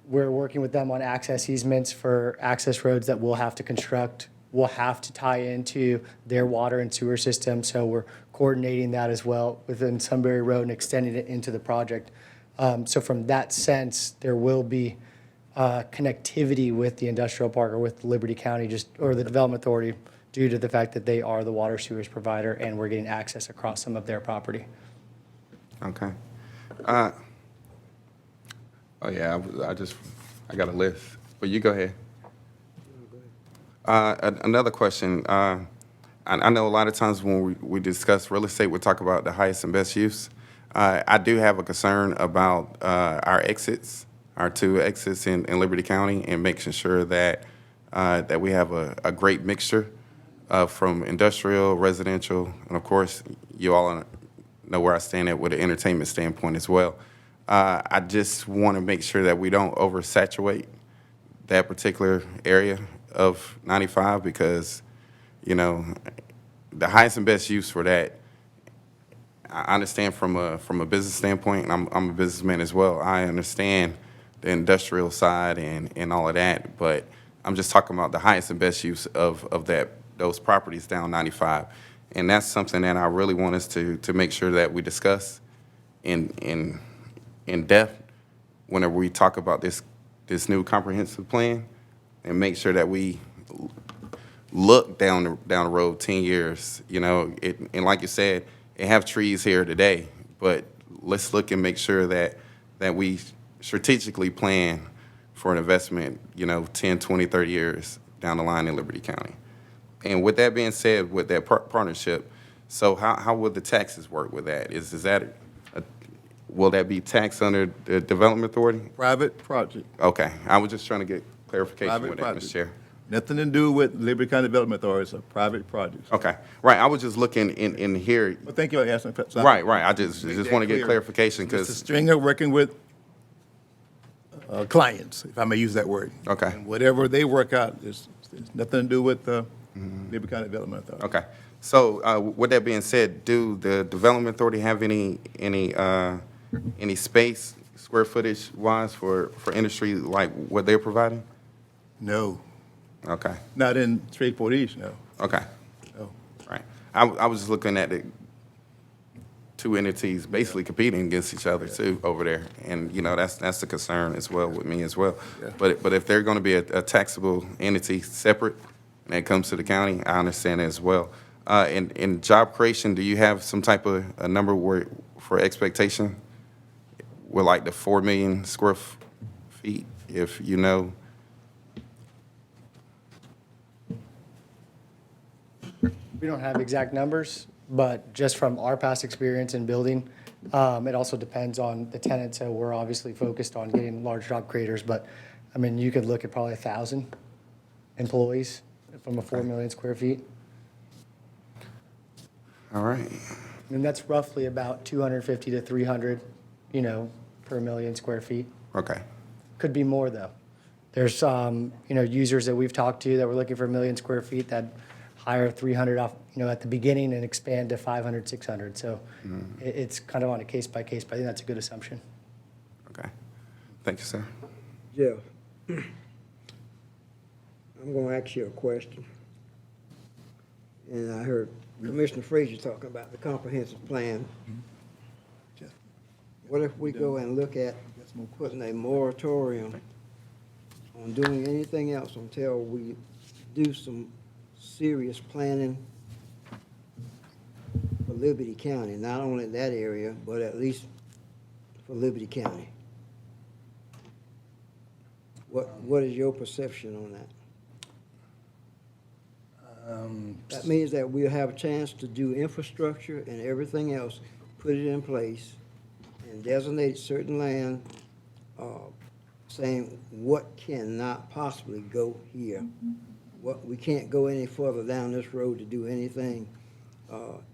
we're working with them on access easements for access roads that we'll have to construct. We'll have to tie into their water and sewer system. So we're coordinating that as well within Sunbury Road and extending it into the project. So from that sense, there will be connectivity with the industrial park or with Liberty County, or the Development Authority, due to the fact that they are the water sewers provider and we're getting access across some of their property. Okay. Oh, yeah, I got a list, but you go ahead. Another question. I know a lot of times when we discuss real estate, we talk about the highest and best use. I do have a concern about our exits, our 2 exits in Liberty County, and making sure that that we have a great mixture from industrial, residential, and of course, you all know where I stand at with an entertainment standpoint as well. I just want to make sure that we don't oversaturate that particular area of 95, because, you know, the highest and best use for that, I understand from a business standpoint, and I'm a businessman as well. I understand the industrial side and all of that, but I'm just talking about the highest and best use of those properties down 95. And that's something that I really want us to make sure that we discuss and in depth whenever we talk about this new comprehensive plan, and make sure that we look down the road 10 years. You know, and like you said, it have trees here today, but let's look and make sure that we strategically plan for an investment, 10, 20, 30 years down the line in Liberty County. And with that being said, with that partnership, so how would the taxes work with that? Will that be taxed under the Development Authority? Private project, Okay, I was just trying to get clarification Private with that, project. Mr. Chair. nothing to do with Liberty County Development Authority, it's a private project. Okay, right, I was just looking in here. Well, thank you for asking. so I Right, can I just make want that to get clear. clarification, Mr. because, Stringer working with clients, if I may use that word. Okay. And whatever they work out, there's nothing to do with Liberty County Development Authority. okay. So, with that being said, do the Development Authority have any space, square footage wise for industry like what they're providing? No, Okay, not in Shreveport East, no. okay, No. right. I was just looking at the two entities basically competing against each other too over there, and that's the concern as well with me as well. Yeah. But if they're going to be a taxable entity separate, and it comes to the county, I understand as well. In job creation, do you have some type of a number for expectation with like the 4 million square feet, if you know? We don't have exact numbers, but just from our past experience in building, it also depends on the tenant. So we're obviously focused on getting large job creators, but I mean, you could look at probably 1,000 employees from a 4 million square feet. All right. And that's roughly about 250 to 300, per million square feet. Okay. Could be more, though. There's, users that we've talked to that were looking for 1 million square feet that hire 300 off, at the beginning and expand to 500, 600. So it's kind of on a case by case, but I think that's a good assumption. Okay. Thank you, sir. Jeff, I'm gonna ask you a question. And I heard Commissioner Frazier talking about the comprehensive plan. What if we go and look at putting a moratorium on doing anything else until we do some serious planning for Liberty County, not only that area, but at least for Liberty County? What is your perception on that? That means that we'll have a chance to do infrastructure and everything else, put it in place, and designate certain land, saying what cannot possibly go here. We can't go any further down this road to do anything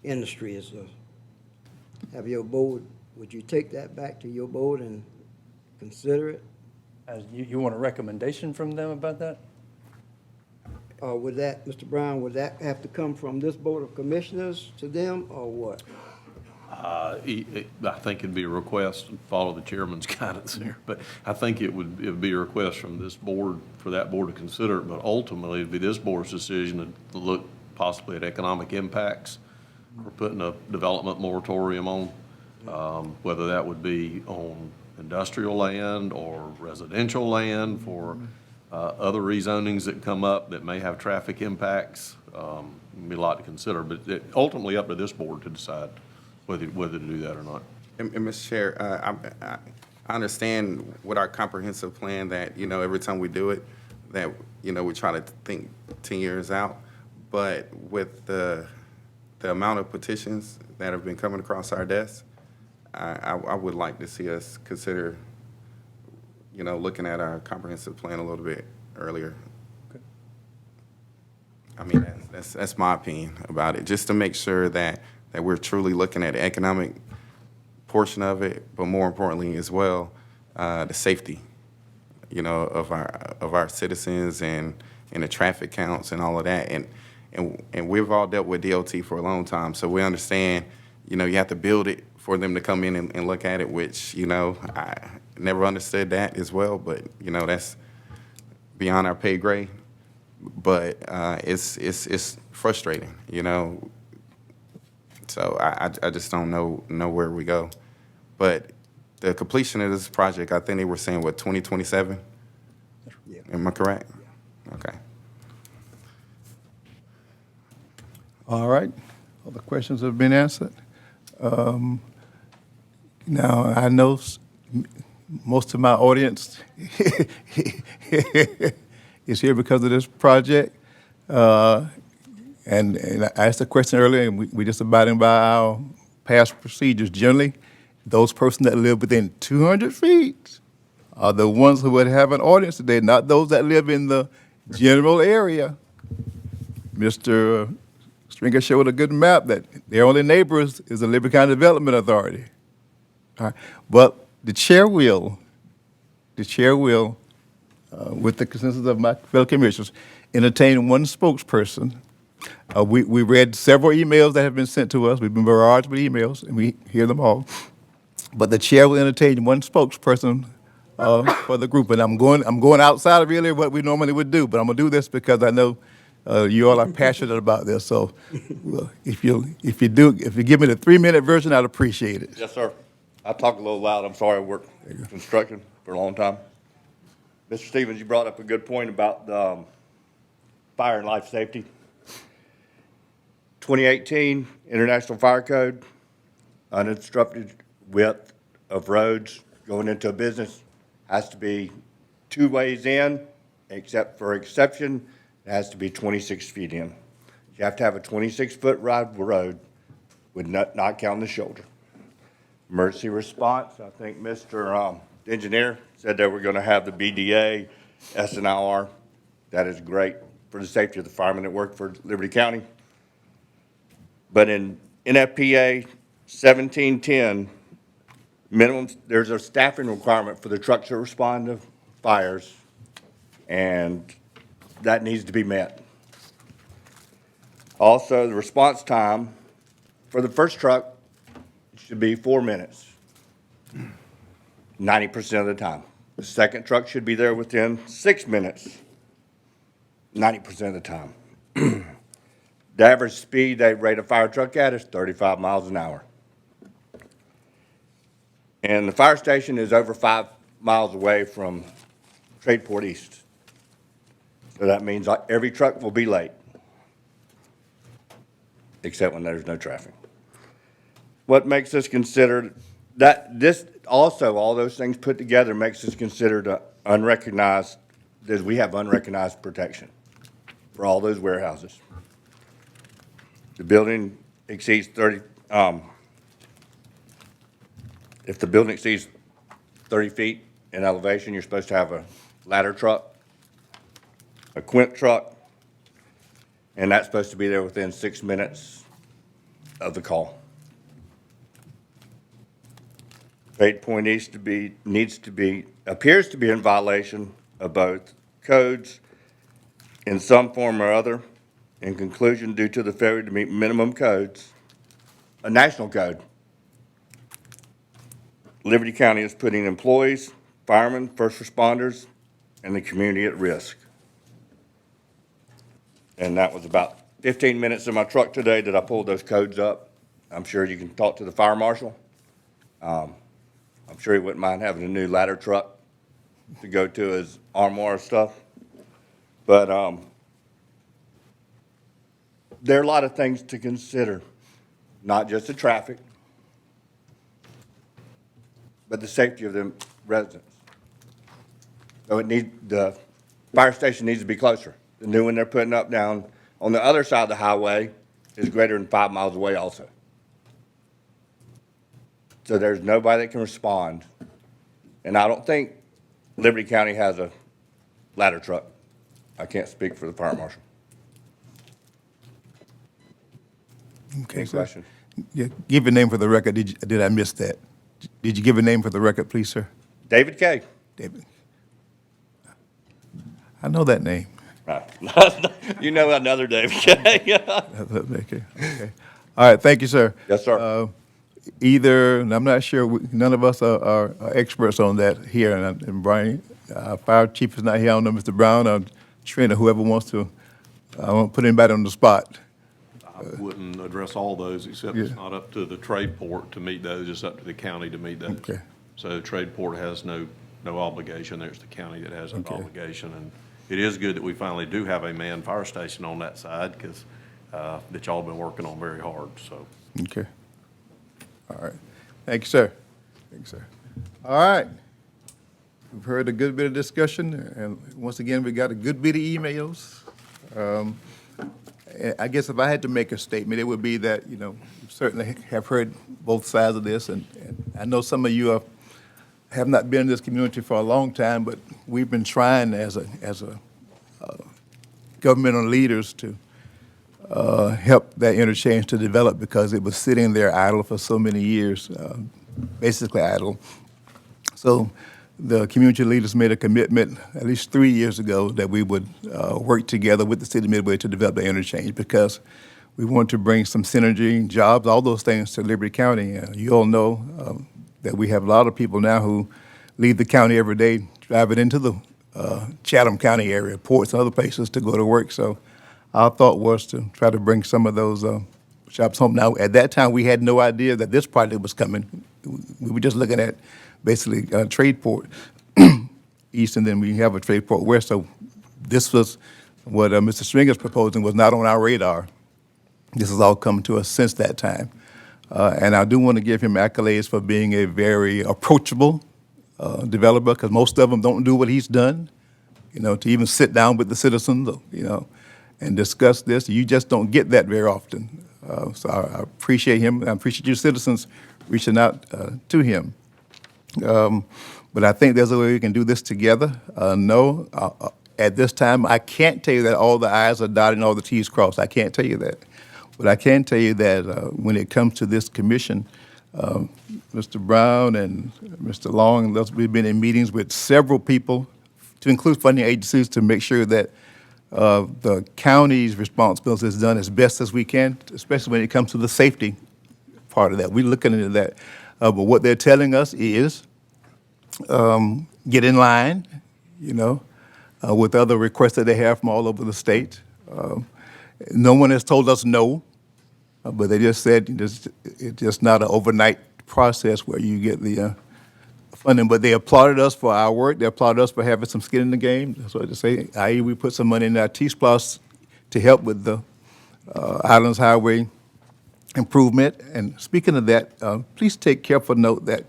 industry is. Have your board, would you take that back to your board and consider it? You want a recommendation from them about that? Or would that, Mr. Brown, would that have to come from this Board of Commissioners to them, or what? I think it'd be a request, and follow the chairman's guidance here, but I think it would be a request from this board, for that board to consider it, but ultimately it'd be this board's decision to look possibly at economic impacts for putting a development moratorium on, whether that would be on industrial land or residential land for other rezonings that come up that may have traffic impacts. Be a lot to consider, but ultimately up to this board to decide whether to do that or not. And Mr. Chair, I understand with our comprehensive plan that, every time we do it, that, we try to think 10 years out. But with the amount of petitions that have been coming across our desk, I would like to see us consider, looking at our comprehensive plan a little bit earlier. Okay. I mean, that's my opinion about it, just to make sure that we're truly looking at the economic portion of it, but more importantly as well, the safety, of our citizens and the traffic counts and all of that. And we've all dealt with DOT for a long time, so we understand, you have to build it for them to come in and look at it, which, I never understood that as well, but, that's beyond our pay grade. But it's frustrating, So I just don't know where we go. But the completion of this project, I think they were saying, what, 2027? Am I correct? Okay. All right. All the questions have been answered. Now, I know most of my audience is here because of this project. And I asked a question earlier, and we just abiding by our past procedures. Generally, those persons that live within 200 feet are the ones who would have an audience today, not those that live in the general area. Mr. Stringer showed a good map that their only neighbors is the Liberty County Development Authority. All right. But the chair will, with the consensus of my fellow commissioners, entertain one spokesperson. We read several emails that have been sent to us. We've been barraged with emails, and we hear them all. But the chair will entertain one spokesperson for the group. And I'm going outside of really what we normally would do, but I'm gonna do this because I know you all are passionate about this. So well, if you give me the 3-minute version, I'd appreciate it. Yes, sir. I talk a little loud. I'm sorry. I worked construction for a long time. Mr. Stevens, you brought up a good point about fire and life safety. 2018 International Fire Code, uninterrupted width of roads going into a business has to be 2 ways in, except for exception, it has to be 26 feet in. You have to have a 26-foot wide road with not counting the shoulder. Emergency response, I think Mr. Engineer said that we're going to have the BDA, SNIR. That is great for the safety of the firemen that work for Liberty County. But in NFPA 1710, minimum, there's a staffing requirement for the trucks that respond to fires, and that needs to be met. Also, the response time for the first truck should be 4 minutes, 90% of the time. The second truck should be there within 6 minutes, 90% of the time. The average speed they rate a fire truck at is 35 miles an hour. And the fire station is over 5 miles away from Tradeport East. So that means every truck will be late, except when there's no traffic. What makes us considered that this also, all those things put together makes us considered unrecognized, that we have unrecognized protection for all those warehouses. The building exceeds 30, if the building exceeds 30 feet in elevation, you're supposed to have a ladder truck, a quint truck, and that's supposed to be there within 6 minutes of the call. Tradeport appears to be in violation of both codes in some form or other. In conclusion, due to the failure to meet minimum codes, a national code, Liberty County is putting employees, firemen, first responders, and the community at risk. And that was about 15 minutes in my truck today that I pulled those codes up. I'm sure you can talk to the fire marshal. I'm sure he wouldn't mind having a new ladder truck to go to his armoire stuff. But there are a lot of things to consider, not just the traffic, but the safety of the residents. So the fire station needs to be closer. The new one they're putting up down on the other side of the highway is greater than 5 miles away also. So there's nobody that can respond. And I don't think Liberty County has a ladder truck. I can't speak for the fire marshal. Okay, Any sir. questions? Yeah, give your name for the record. Did I miss that? Did you give a name for the record, please, sir? David Kay. David. I know that name. Right. You know another David Kay. Okay. All right, thank you, sir. Yes, sir. Either, and I'm not sure, none of us are experts on that here, and Brian, our fire chief is not here. I don't know, Mr. Brown or Trina, whoever wants to, I won't put anybody on the spot. I wouldn't address all those, except it's Yeah. not up to the trade port to meet those, it's up to the county to meet those. Okay. So Tradeport has no obligation there. It's the county that has an obligation. And it is good that we finally do have a manned fire station on that side, because that y'all been working on very hard, so. Okay. All right. Thank you, sir. Thank you, sir. All right. We've heard a good bit of discussion, and once again, we got a good bit of emails. I guess if I had to make a statement, it would be that, you know, you certainly have heard both sides of this, and I know some of you have not been in this community for a long time, but we've been trying as a governmental leaders to help that interchange to develop, because it was sitting there idle for so many years, basically idle. So the community leaders made a commitment at least 3 years ago that we would work together with the city of Midway to develop the interchange, because we want to bring some synergy, jobs, all those things to Liberty County. You all know that we have a lot of people now who leave the county every day, driving into the Chatham County area, ports and other places to go to work. So our thought was to try to bring some of those shops home. Now, at that time, we had no idea that this project was coming. We were just looking at basically Tradeport East, and then we have a Tradeport West. So this was what Mr. Stringer's proposing was not on our radar. This has all come to us since that time. And I do want to give him accolades for being a very approachable developer, because most of them don't do what he's done, you know, to even sit down with the citizens, you know, and discuss this. You just don't get that very often. So I appreciate him. I appreciate you citizens reaching out to him. But I think there's a way we can do this together. At this time, I can't tell you that all the I's are dotted and all the T's crossed. I can't tell you that. But I can tell you that when it comes to this commission, Mr. Brown and Mr. Long, we've been in meetings with several people, to include funding agencies, to make sure that the county's responsibility is done as best as we can, especially when it comes to the safety part of that. We're looking into that. But what they're telling us is get in line, you know, with other requests that they have from all over the state. No one has told us no, but they just said it's just not an overnight process where you get the funding. But they applauded us for our work. They applauded us for having some skin in the game. That's what they say. I.e., we put some money in our T-Splosh to help with the Islands Highway improvement. And speaking of that, please take careful note that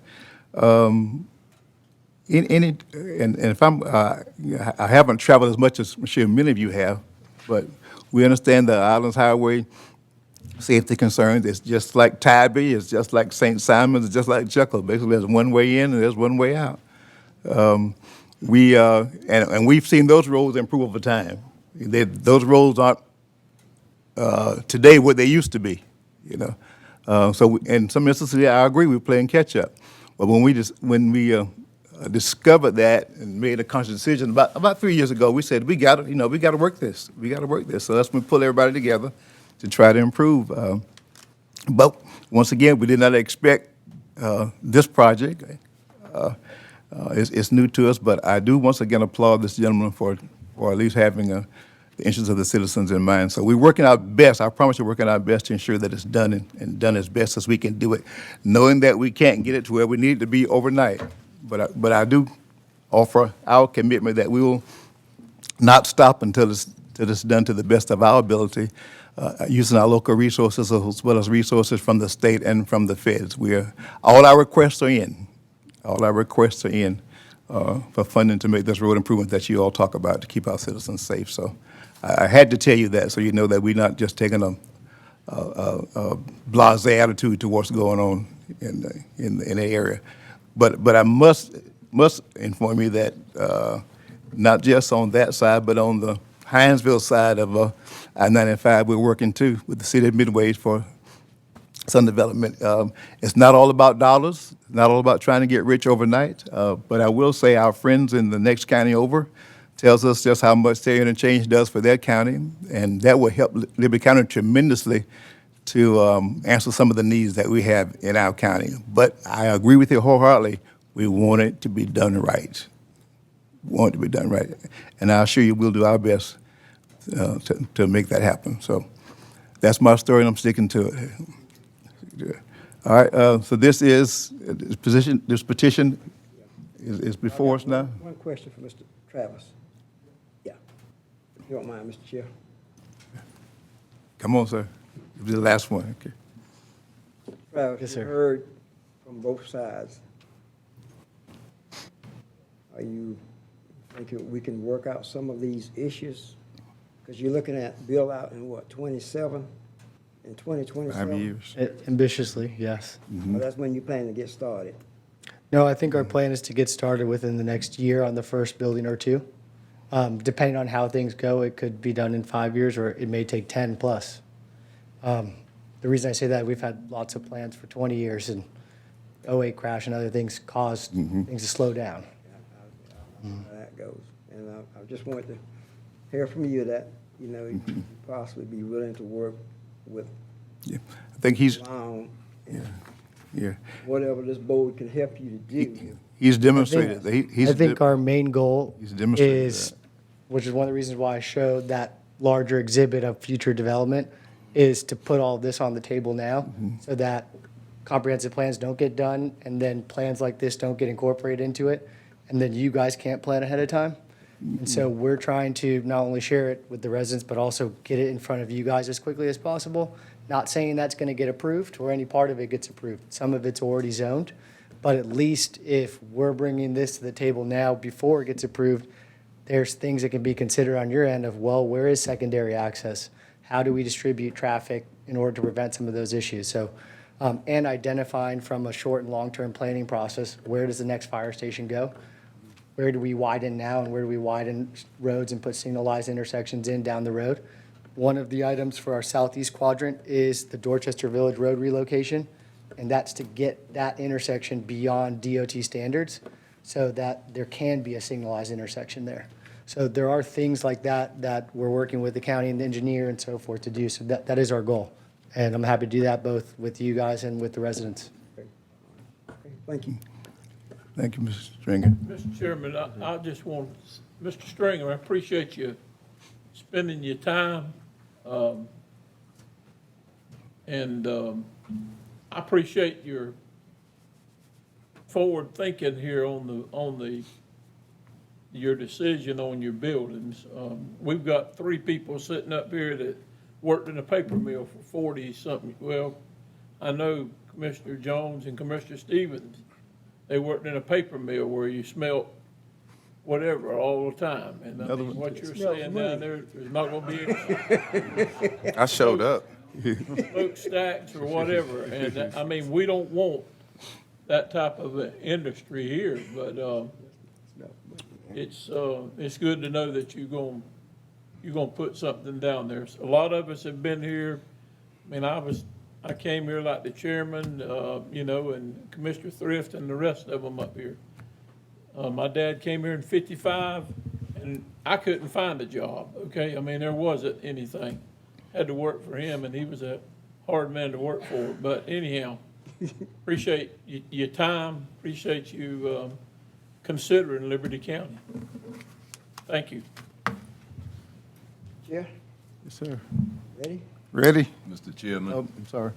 if I haven't traveled as much as I'm sure many of you have, but we understand the Islands Highway safety concerns. It's just like Tybee, it's just like St. Simons, it's just like Jekyll. Basically, there's one way in and there's one way out. And we've seen those roads improve over time. Those roads aren't today what they used to be, you know. So in some instances, I agree, we're playing catch up. But when we discovered that and made a conscious decision about 3 years ago, we said we got to work this. We got to work this. So that's when we pull everybody together to try to improve. But once again, we did not expect this project. It's new to us, but I do once again applaud this gentleman for at least having the interests of the citizens in mind. So we're working our best. I promise we're working our best to ensure that it's done and done as best as we can do it, knowing that we can't get it to where we need it to be overnight. But I do offer our commitment that we will not stop until it's done to the best of our ability, using our local resources as well as resources from the state and from the feds. All our requests are in. All our requests are in for funding to make this road improvement that you all talk about to keep our citizens safe. So I had to tell you that so you know that we're not just taking a blasé attitude towards what's going on in the area. But I must inform you that not just on that side, but on the Hinesville side of I-95, we're working too with the city of Midway for some development. It's not all about dollars, not all about trying to get rich overnight, but I will say our friends in the next county over tells us just how much their interchange does for their county, and that will help Liberty County tremendously to answer some of the needs that we have in our county. But I agree with you wholeheartedly. We want it to be done right. We want it to be done right. And I assure you we'll do our best to make that happen. So that's my story, and I'm sticking to it. All right, so this petition is before us now? One question for Mr. Travis. Yeah, if you don't mind, Mr. Chair. Come on, sir. It'll be the last one, okay. Travis, Yes, you sir. heard from both sides. Are you thinking we can work out some of these issues? Because you're looking at build out in what, 27, in 2027? 5 years. Ambitiously, yes. Well, that's when you plan to get started. No, I think our plan is to get started within the next year on the first building or two. Depending on how things go, it could be done in 5 years, or it may take 10 plus. The reason I say that, we've had lots of plans for 20 years, and 08 crash and other things caused things to slow down. I know how that goes. And I just wanted to hear from you that, you know, you possibly be willing to work with Yeah, I think he's, Long and yeah, whatever this board can help you to do. he's demonstrated, that he's. I think our main goal He's demonstrated is, that. which is one of the reasons why I showed that larger exhibit of future development, is to put all this on the table now so that comprehensive plans don't get done and then plans like this don't get incorporated into it, and then you guys can't plan ahead of time. And so we're trying to not only share it with the residents, but also get it in front of you guys as quickly as possible. Not saying that's going to get approved or any part of it gets approved. Some of it's already zoned. But at least if we're bringing this to the table now before it gets approved, there's things that can be considered on your end of, well, where is secondary access? How do we distribute traffic in order to prevent some of those issues? So, and identifying from a short and long-term planning process, where does the next fire station go? Where do we widen now, and where do we widen roads and put signalized intersections in down the road? One of the items for our southeast quadrant is the Dorchester Village Road relocation, and that's to get that intersection beyond DOT standards so that there can be a signalized intersection there. So there are things like that that we're working with the county and the engineer and so forth to do. So that is our goal. And I'm happy to do that both with you guys and with the residents. Okay, thank you. Thank you, Mr. Stringer. Mr. Chairman, I just want, Mr. Stringer, I appreciate you spending your time. I appreciate your forward thinking here on your decision on your buildings. We've got 3 people sitting up here that worked in a paper mill for 40-something. Well, I know Commissioner Jones and Commissioner Stevens, they worked in a paper mill where you smelt whatever all the time. And I mean, what you're saying down there, there's not gonna be any I showed up. smokestacks or whatever. And I mean, we don't want that type of an industry here, but, it's good to know that you're gonna put something down there. A lot of us have been here. I mean, I came here like the chairman, and Commissioner Thrift and the rest of them up here. My dad came here in '55, and I couldn't find a job, okay? I mean, there wasn't anything. Had to work for him, and he was a hard man to work for. But anyhow, appreciate your time, appreciate you considering Liberty County. Thank you. Chair, Yes, sir. ready? Ready? Mr. Chairman. Oh, I'm sorry.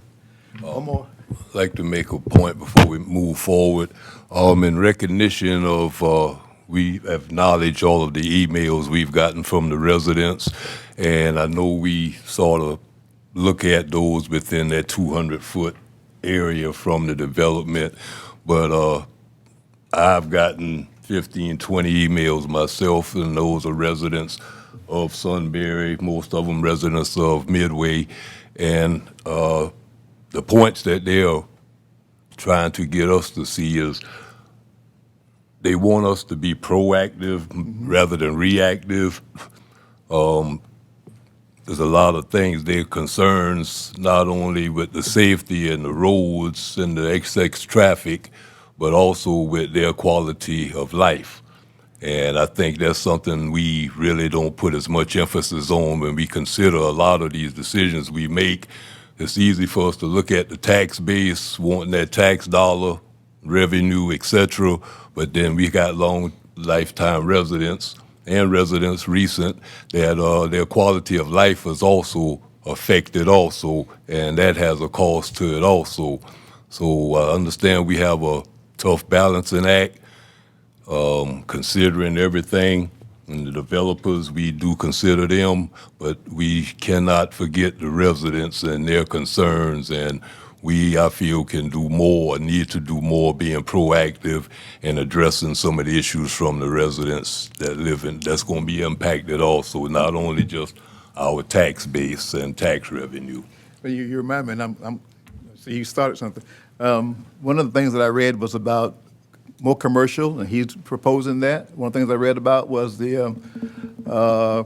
One more. I'd like to make a point before we move forward. In recognition of, we acknowledge all of the emails we've gotten from the residents, and I know we sort of look at those within that 200-foot area from the development, but I've gotten 15, 20 emails myself, and those are residents of Sunbury, most of them residents of Midway, and the points that they're trying to get us to see is they want us to be proactive rather than reactive. There's a lot of things, their concerns, not only with the safety and the roads and the excess traffic, but also with their quality of life. And I think that's something we really don't put as much emphasis on when we consider a lot of these decisions we make. It's easy for us to look at the tax base, wanting that tax dollar, revenue, et cetera, but then we got long lifetime residents and residents recent that their quality of life is also affected also, and that has a cost to it also. So I understand we have a tough balancing act, considering everything. And the developers, we do consider them, but we cannot forget the residents and their concerns. And we, I feel, can do more, need to do more, being proactive and addressing some of the issues from the residents that live in, that's going to be impacted also, not only just our tax base and tax revenue. Well, you remind me, and so you started something. One of the things that I read was about more commercial, and he's proposing that. One of the things I read about was the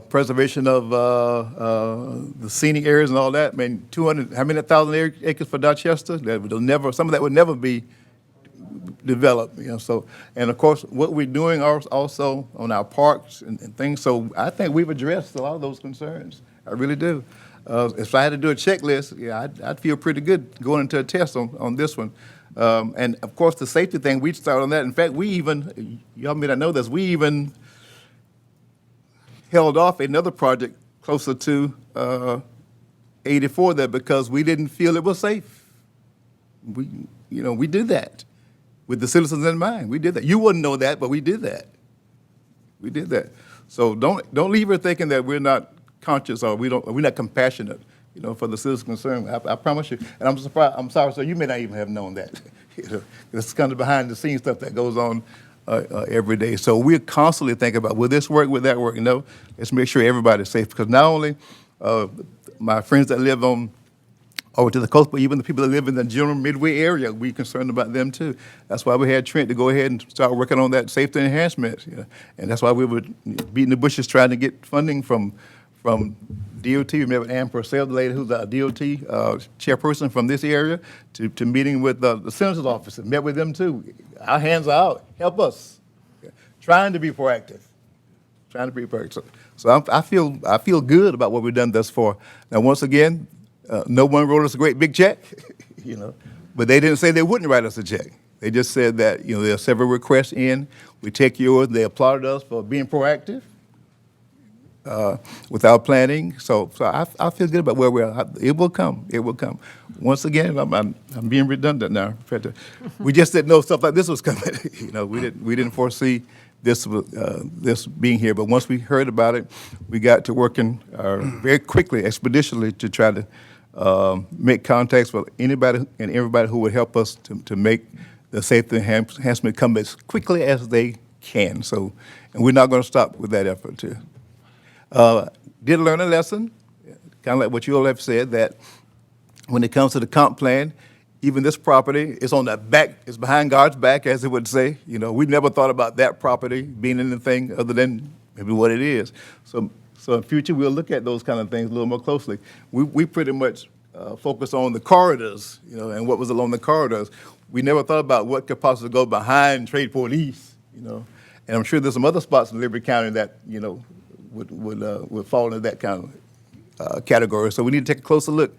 preservation of the scenic areas and all that. I mean, 200, how many 1,000 acres for Dorchester? That will never, some of that would never be developed, you know. So, and of course, what we're doing also on our parks and things. So I think we've addressed a lot of those concerns. I really do. If I had to do a checklist, yeah, I'd feel pretty good going into a test on this one. And of course, the safety thing, we started on that. In fact, we even, y'all may not know this, we even held off another project closer to 84 there because we didn't feel it was safe. We did that with the citizens in mind. We did that. You wouldn't know that, but we did that. We did that. So don't leave here thinking that we're not conscious or we're not compassionate, you know, for the citizens concerned. I promise you. And I'm surprised. I'm sorry, sir. You may not even have known that. You know, it's kind of behind the scenes stuff that goes on every day. So we're constantly thinking about, will this work? Will that work? You know, let's make sure everybody's safe because not only my friends that live on over to the coast, but even the people that live in the general Midway area, we're concerned about them too. That's why we had Trent to go ahead and start working on that safety enhancement. You know? And that's why we were beating the bushes trying to get funding from DOT. We met with Ann Purcell, the lady who's our DOT chairperson from this area, to meeting with the senator's office and met with them too. Our hands are out. Help us. Trying to be proactive. Trying to be proactive. So I feel good about what we've done thus far. Now, once again, no one wrote us a great big check, you know, but they didn't say they wouldn't write us a check. They just said that, you know, there are several requests in. We take yours. They applauded us for being proactive with our planning. So I feel good about where we are. It will come. It will come. Once again, I'm being redundant now. We just didn't know stuff like this was coming. You know, we didn't foresee this being here. But once we heard about it, we got to working very quickly, expeditiously, to try to make contacts with anybody and everybody who would help us to make the safety enhancement come as quickly as they can. So, and we're not going to stop with that effort too. Did learn a lesson, kind of like what you all have said, that when it comes to the comp plan, even this property is on the back, it's behind God's back, as it would say. You know, we never thought about that property being anything other than maybe what it is. So in future, we'll look at those kind of things a little more closely. We pretty much focus on the corridors, you know, and what was along the corridors. We never thought about what could possibly go behind Tradeport East, you know. And I'm sure there's some other spots in Liberty County that, you know, would fall into that kind of category. So we need to take a closer look,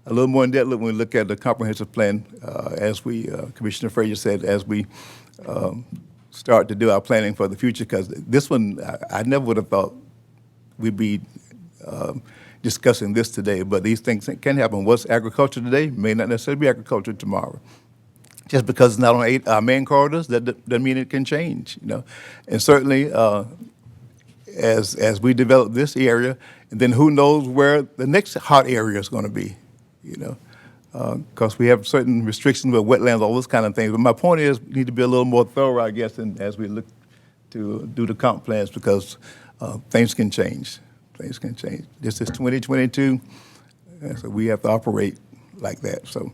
a little more in-depth look when we look at the comprehensive plan, as we, Commissioner Frazier said, as we start to do our planning for the future. Because this one, I never would have thought we'd be discussing this today. But these things can happen. What's agriculture today may not necessarily be agriculture tomorrow. Just because it's not on our main corridors, that doesn't mean it can change, you know. And certainly, as we develop this area, and then who knows where the next hot area is going to be, you know, because we have certain restrictions with wetlands, all those kind of things. But my point is, we need to be a little more thorough, I guess, as we look to do the comp plans, because things can change. Things can change. This is 2022, so we have to operate like that. So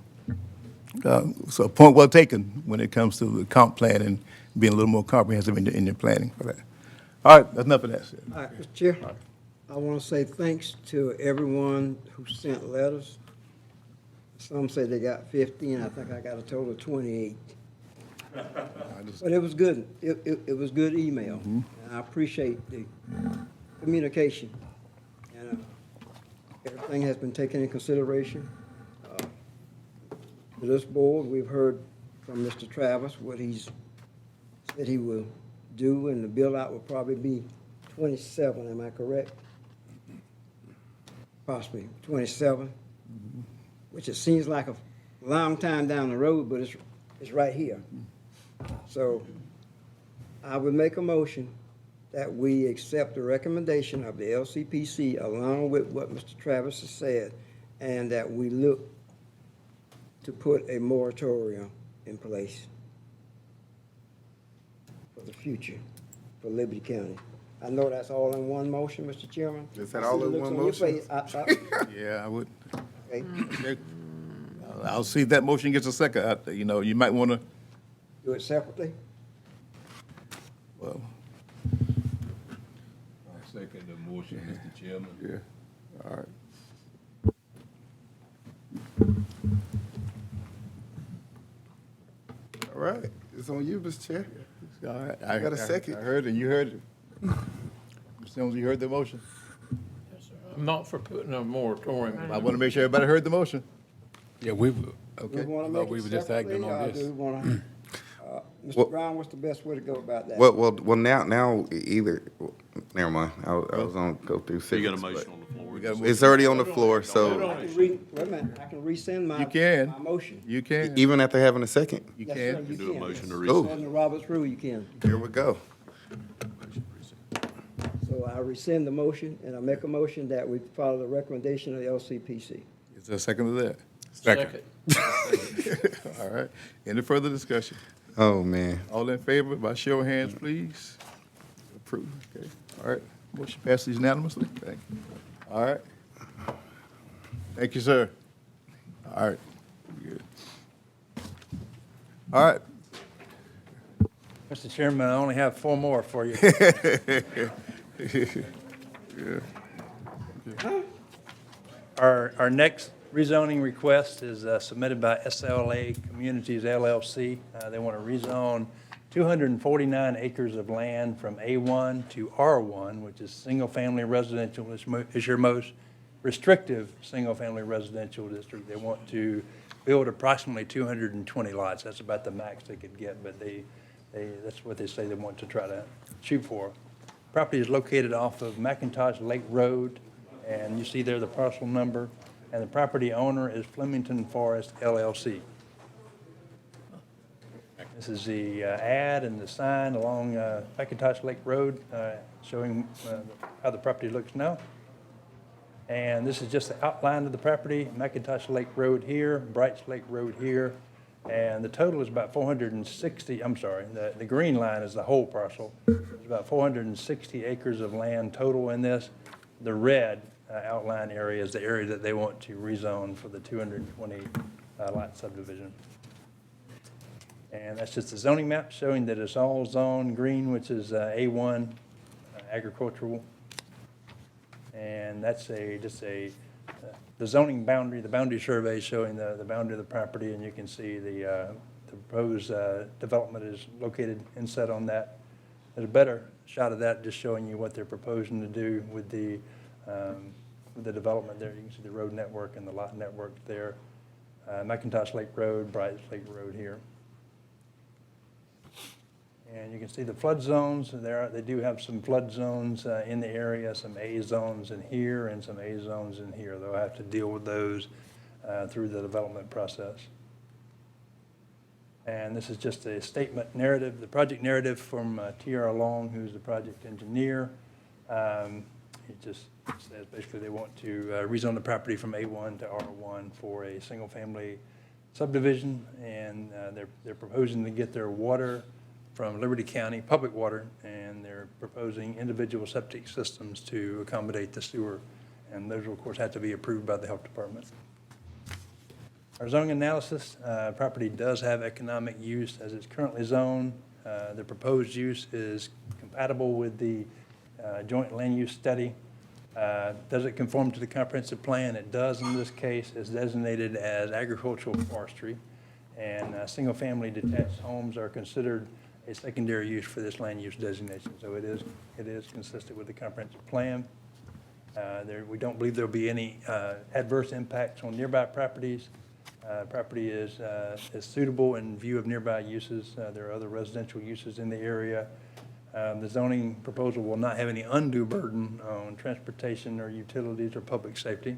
point well taken when it comes to the comp plan and being a little more comprehensive in your planning for that. All right, that's enough of that. All right, Mr. Chair, I want to say thanks to everyone who sent letters. Some say they got 50, and I think I got a total of 28. But it was good. It was good email, and I appreciate the communication. And everything has been taken in consideration. For this board, we've heard from Mr. Travis what he's said he will do, and the build-out will probably be 27, am I correct? Possibly 27, which it seems like a long time down the road, but it's right here. So I would make a motion that we accept the recommendation of the LCPC along with what Mr. Travis has said, and that we look to put a moratorium in place for the future for Liberty County. I know that's all in one motion, Mr. Chairman. Is that all in Looks one on your motion? face. Yeah, I would. Okay. Okay. I'll see if that motion gets a second. You know, you might want to, Do it separately? well, I second the motion, Mr. Chairman. yeah, all right. All right, it's on you, Mr. Chair. All right. I got a second. I heard it, you heard it. As soon as you heard the motion. I'm not for putting a moratorium. I want to make sure everybody heard the motion. Yeah, we, Do Okay. we want to thought make we it were just acting separately, on or this. do we want to, Well- Mr. Brown, what's the best way to go about that? Well, now either, never mind, I was on, go through So you got a six. motion on the floor. We got a It's already on the floor, so I can wait a minute, I can rescind my. You can. My motion. You can, even after having a second, you Yes, sir, can. you Do a can. motion to Oh. rescind. Under Robert's rule, you can. here we go. So I rescind the motion, and I make a motion that we follow the recommendation of the LCPC. Is there a second to that? Second. All right. Any further discussion? Oh, man. All in favor, by show of hands, please. Approved, okay. All right, motion passes unanimously. Thank you. All right. Thank you, sir. All right. Good. All right. Mr. Chairman, I only have 4 more for you. Our next rezoning request is submitted by SLA Communities LLC. They want to rezone 249 acres of land from A1 to R1, which is single-family residential, is your most restrictive single-family residential district. They want to build approximately 220 lots. That's about the max they could get, but that's what they say they want to try to shoot for. Property is located off of McIntosh Lake Road, and you see there the parcel number, and the property owner is Flemington Forest LLC. This is the ad and the sign along McIntosh Lake Road, showing how the property looks now. And this is just the outline of the property, McIntosh Lake Road here, Brights Lake Road here, and the total is about 460, I'm sorry, the green line is the whole parcel. There's about 460 acres of land total in this. The red outline area is the area that they want to rezone for the 220 lot subdivision. And that's just a zoning map showing that it's all zone green, which is A1 agricultural. And that's the zoning boundary, the boundary survey showing the boundary of the property, and you can see the proposed development is located inset on that. There's a better shot of that, just showing you what they're proposing to do with the development there. You can see the road network and the lot network there. McIntosh Lake Road, Bright Lake Road here. And you can see the flood zones there. They do have some flood zones in the area, some A zones in here and some A zones in here. They'll have to deal with those through the development process. And this is just a statement narrative, the project narrative from T.R. Long, who's the project engineer. It just says basically they want to rezone the property from A1 to R1 for a single-family subdivision, and they're proposing to get their water from Liberty County, public water, and they're proposing individual septic systems to accommodate the sewer. And those will, of course, have to be approved by the health department. Our zoning analysis, property does have economic use as it's currently zoned. The proposed use is compatible with the joint land use study. Does it conform to the comprehensive plan? It does in this case. It's designated as agricultural forestry, and single-family detached homes are considered a secondary use for this land use designation. So it is consistent with the comprehensive plan. We don't believe there'll be any adverse impacts on nearby properties. Property is suitable in view of nearby uses. There are other residential uses in the area. The zoning proposal will not have any undue burden on transportation or utilities or public safety.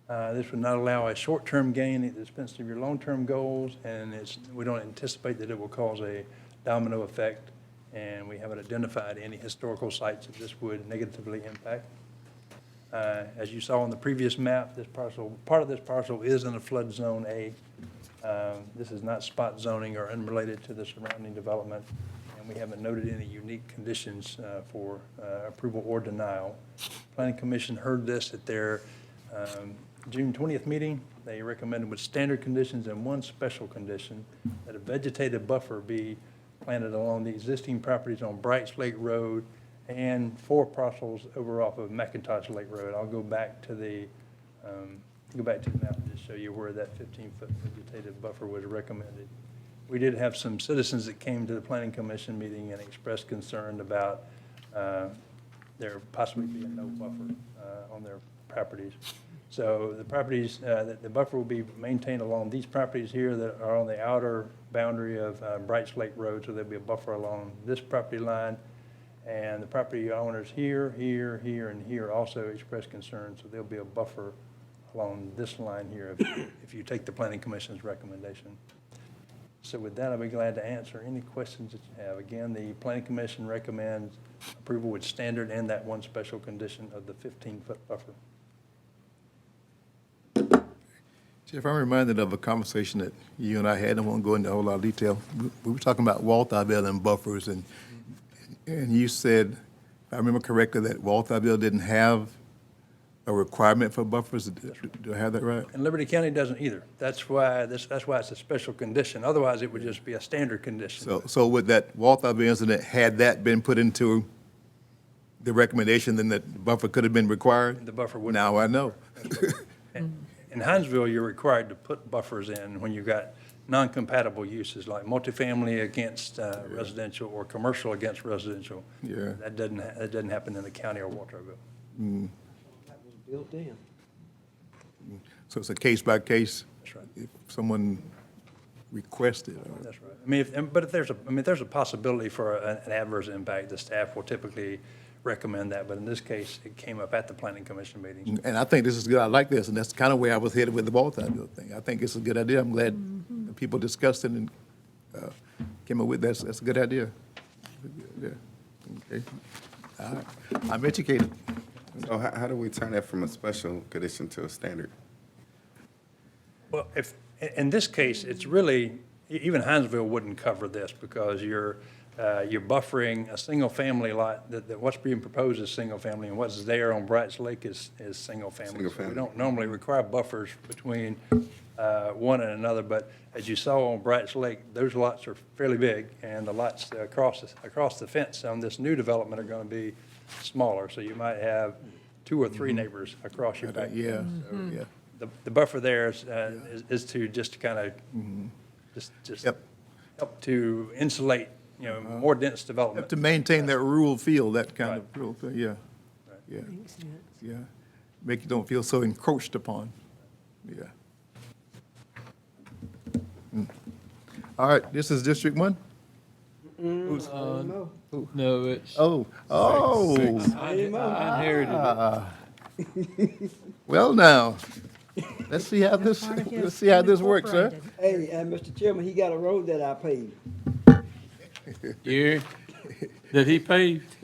This would not allow a short-term gain at the expense of your long-term goals, and we don't anticipate that it will cause a domino effect, and we haven't identified any historical sites that this would negatively impact. As you saw on the previous map, part of this parcel is in a flood zone A. This is not spot zoning or unrelated to the surrounding development, and we haven't noted any unique conditions for approval or denial. Planning Commission heard this at their June 20th meeting. They recommended with standard conditions and one special condition that a vegetative buffer be planted along the existing properties on Brights Lake Road and 4 parcels over off of McIntosh Lake Road. I'll go back to the map to show you where that 15-foot vegetative buffer was recommended. We did have some citizens that came to the Planning Commission meeting and expressed concern about there possibly being no buffer on their properties. So the properties, the buffer will be maintained along these properties here that are on the outer boundary of Brights Lake Road, so there'll be a buffer along this property line. And the property owners here, here, here, and here also expressed concern, so there'll be a buffer along this line here if you take the Planning Commission's recommendation. So with that, I'll be glad to answer any questions that you have. Again, the Planning Commission recommends approval with standard and that one special condition of the 15-foot buffer. Jeff, I'm reminded of a conversation that you and I had. I won't go into a whole lot of detail. We were talking about Walthamville and buffers, and you said, if I remember correctly, that Walthamville didn't have a requirement for buffers. Do I have that right? And Liberty County doesn't either. That's why it's a special condition. Otherwise, it would just be a standard condition. So with that Walthamville incident, had that been put into the recommendation, then that buffer could have been required? The buffer would. Now I know. In Hinesville, you're required to put buffers in when you've got non-compatible uses, like multifamily against residential or commercial against residential. Yeah. That doesn't happen in the county or Walterville. That was built in. So it's a case by case? That's right. If someone requested? That's right. But if there's a possibility for an adverse impact, the staff will typically recommend that. But in this case, it came up at the Planning Commission meeting. And I think this is good. I like this, and that's kind of where I was headed with the Walthamville thing. I think it's a good idea. I'm glad people discussed it and came up with that. That's a good idea. Yeah. Okay. All right. I'm educated. So how do we turn that from a special condition to a standard? Well, in this case, it's really, even Hinesville wouldn't cover this because you're buffering a single-family lot, that what's being proposed is single-family, and what's there on Brights Lake is single-family. Single-family. So we don't normally require buffers between one and another, but as you saw on Brights Lake, those lots are fairly big, and the lots across the fence on this new development are going to be smaller, so you might have 2 or 3 neighbors across your back. Yeah, yeah. The buffer there is to just kind of, just Yep. help to insulate, more dense Have development. to maintain that rural feel, that kind of rural feel, yeah. Right. Yeah, yeah. Make you don't feel so encroached upon, yeah. All right, this is District 1? No, it's, Oh, I inherited it. well now, let's see how this works, sir. Hey, Mr. Chairman, he got a road that I paved. Gary, that he paved?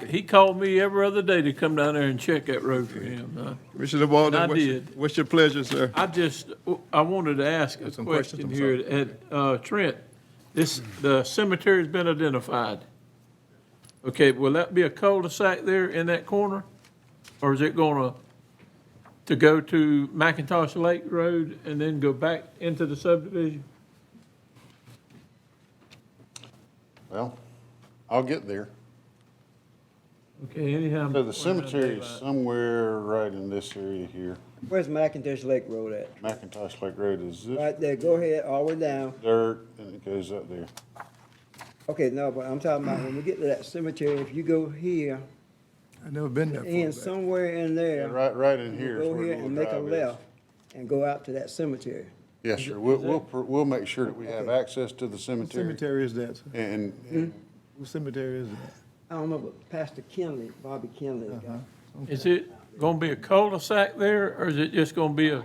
He called me every other day to come down there and check that road for him. Commissioner Walden, I did. what's your pleasure, sir? I wanted to ask a Some question questions, I'm here. Trent, the cemetery's been identified. Okay, will that be a cul-de-sac there in that corner? Or is it gonna go to McIntosh Lake Road and then go back into the subdivision? Well, I'll get there. Okay, anyhow. So the cemetery is somewhere right in this area here. Where's McIntosh Lake Road at? McIntosh Lake Road is this Right there, go ahead, all the way down. dirt, and it goes up there. Okay, no, but I'm talking about when we get to that cemetery, if you go here, I've never been there. and somewhere in Yeah, there, right in here is go where the here and little make a drive is. left and go out to that cemetery. Yes, sir. We'll make sure that we have access to the What cemetery. cemetery is that, sir? And What cemetery is that? I don't know, but Pastor Kinley, Bobby Kinley, Uh-huh. Is it, gonna be a cul-de-sac there, or is it just gonna be a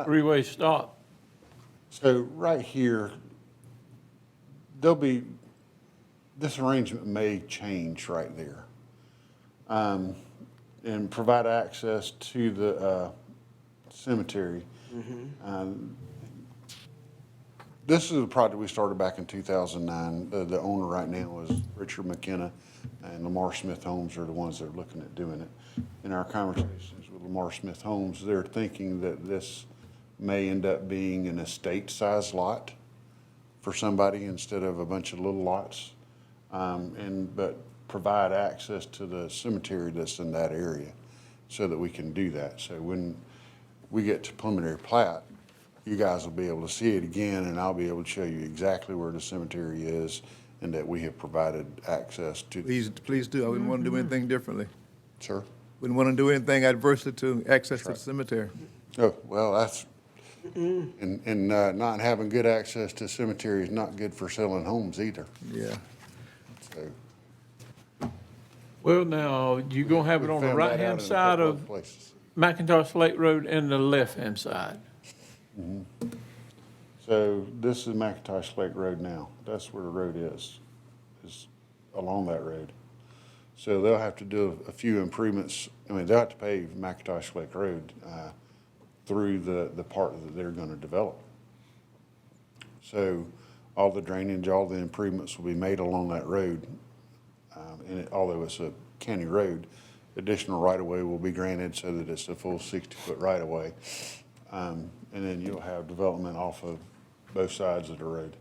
three-way stop? So right here, this arrangement may change right there. And provide access to the cemetery. This is a project we started back in 2009. The owner right now is Richard McKenna, and Lamar Smith Homes are the ones that are looking at doing it. In our conversations with Lamar Smith Homes, they're thinking that this may end up being an estate-sized lot for somebody instead of a bunch of little lots, but provide access to the cemetery that's in that area so that we can do that. So when we get to preliminary plat, you guys will be able to see it again, and I'll be able to show you exactly where the cemetery is and that we have provided access to. Please do. I wouldn't want to do anything differently. Sir? Wouldn't want to do anything adversely to access to the cemetery. Oh, well, that's, and not having good access to cemetery is not good for selling homes either. Yeah. So Well, now, you gonna have it we on the found that out right-hand in a side couple of other places. McIntosh Lake Road and the left-hand side? So this is McIntosh Lake Road now. That's where the road is along that road. So they'll have to do a few improvements. I mean, they'll have to pave McIntosh Lake Road through the part that they're going to develop. So all the drainage, all the improvements will be made along that road. Although it's a county road, additional right-of-way will be granted so that it's a full 60-foot right-of-way. And then you'll have development off of both sides of the road.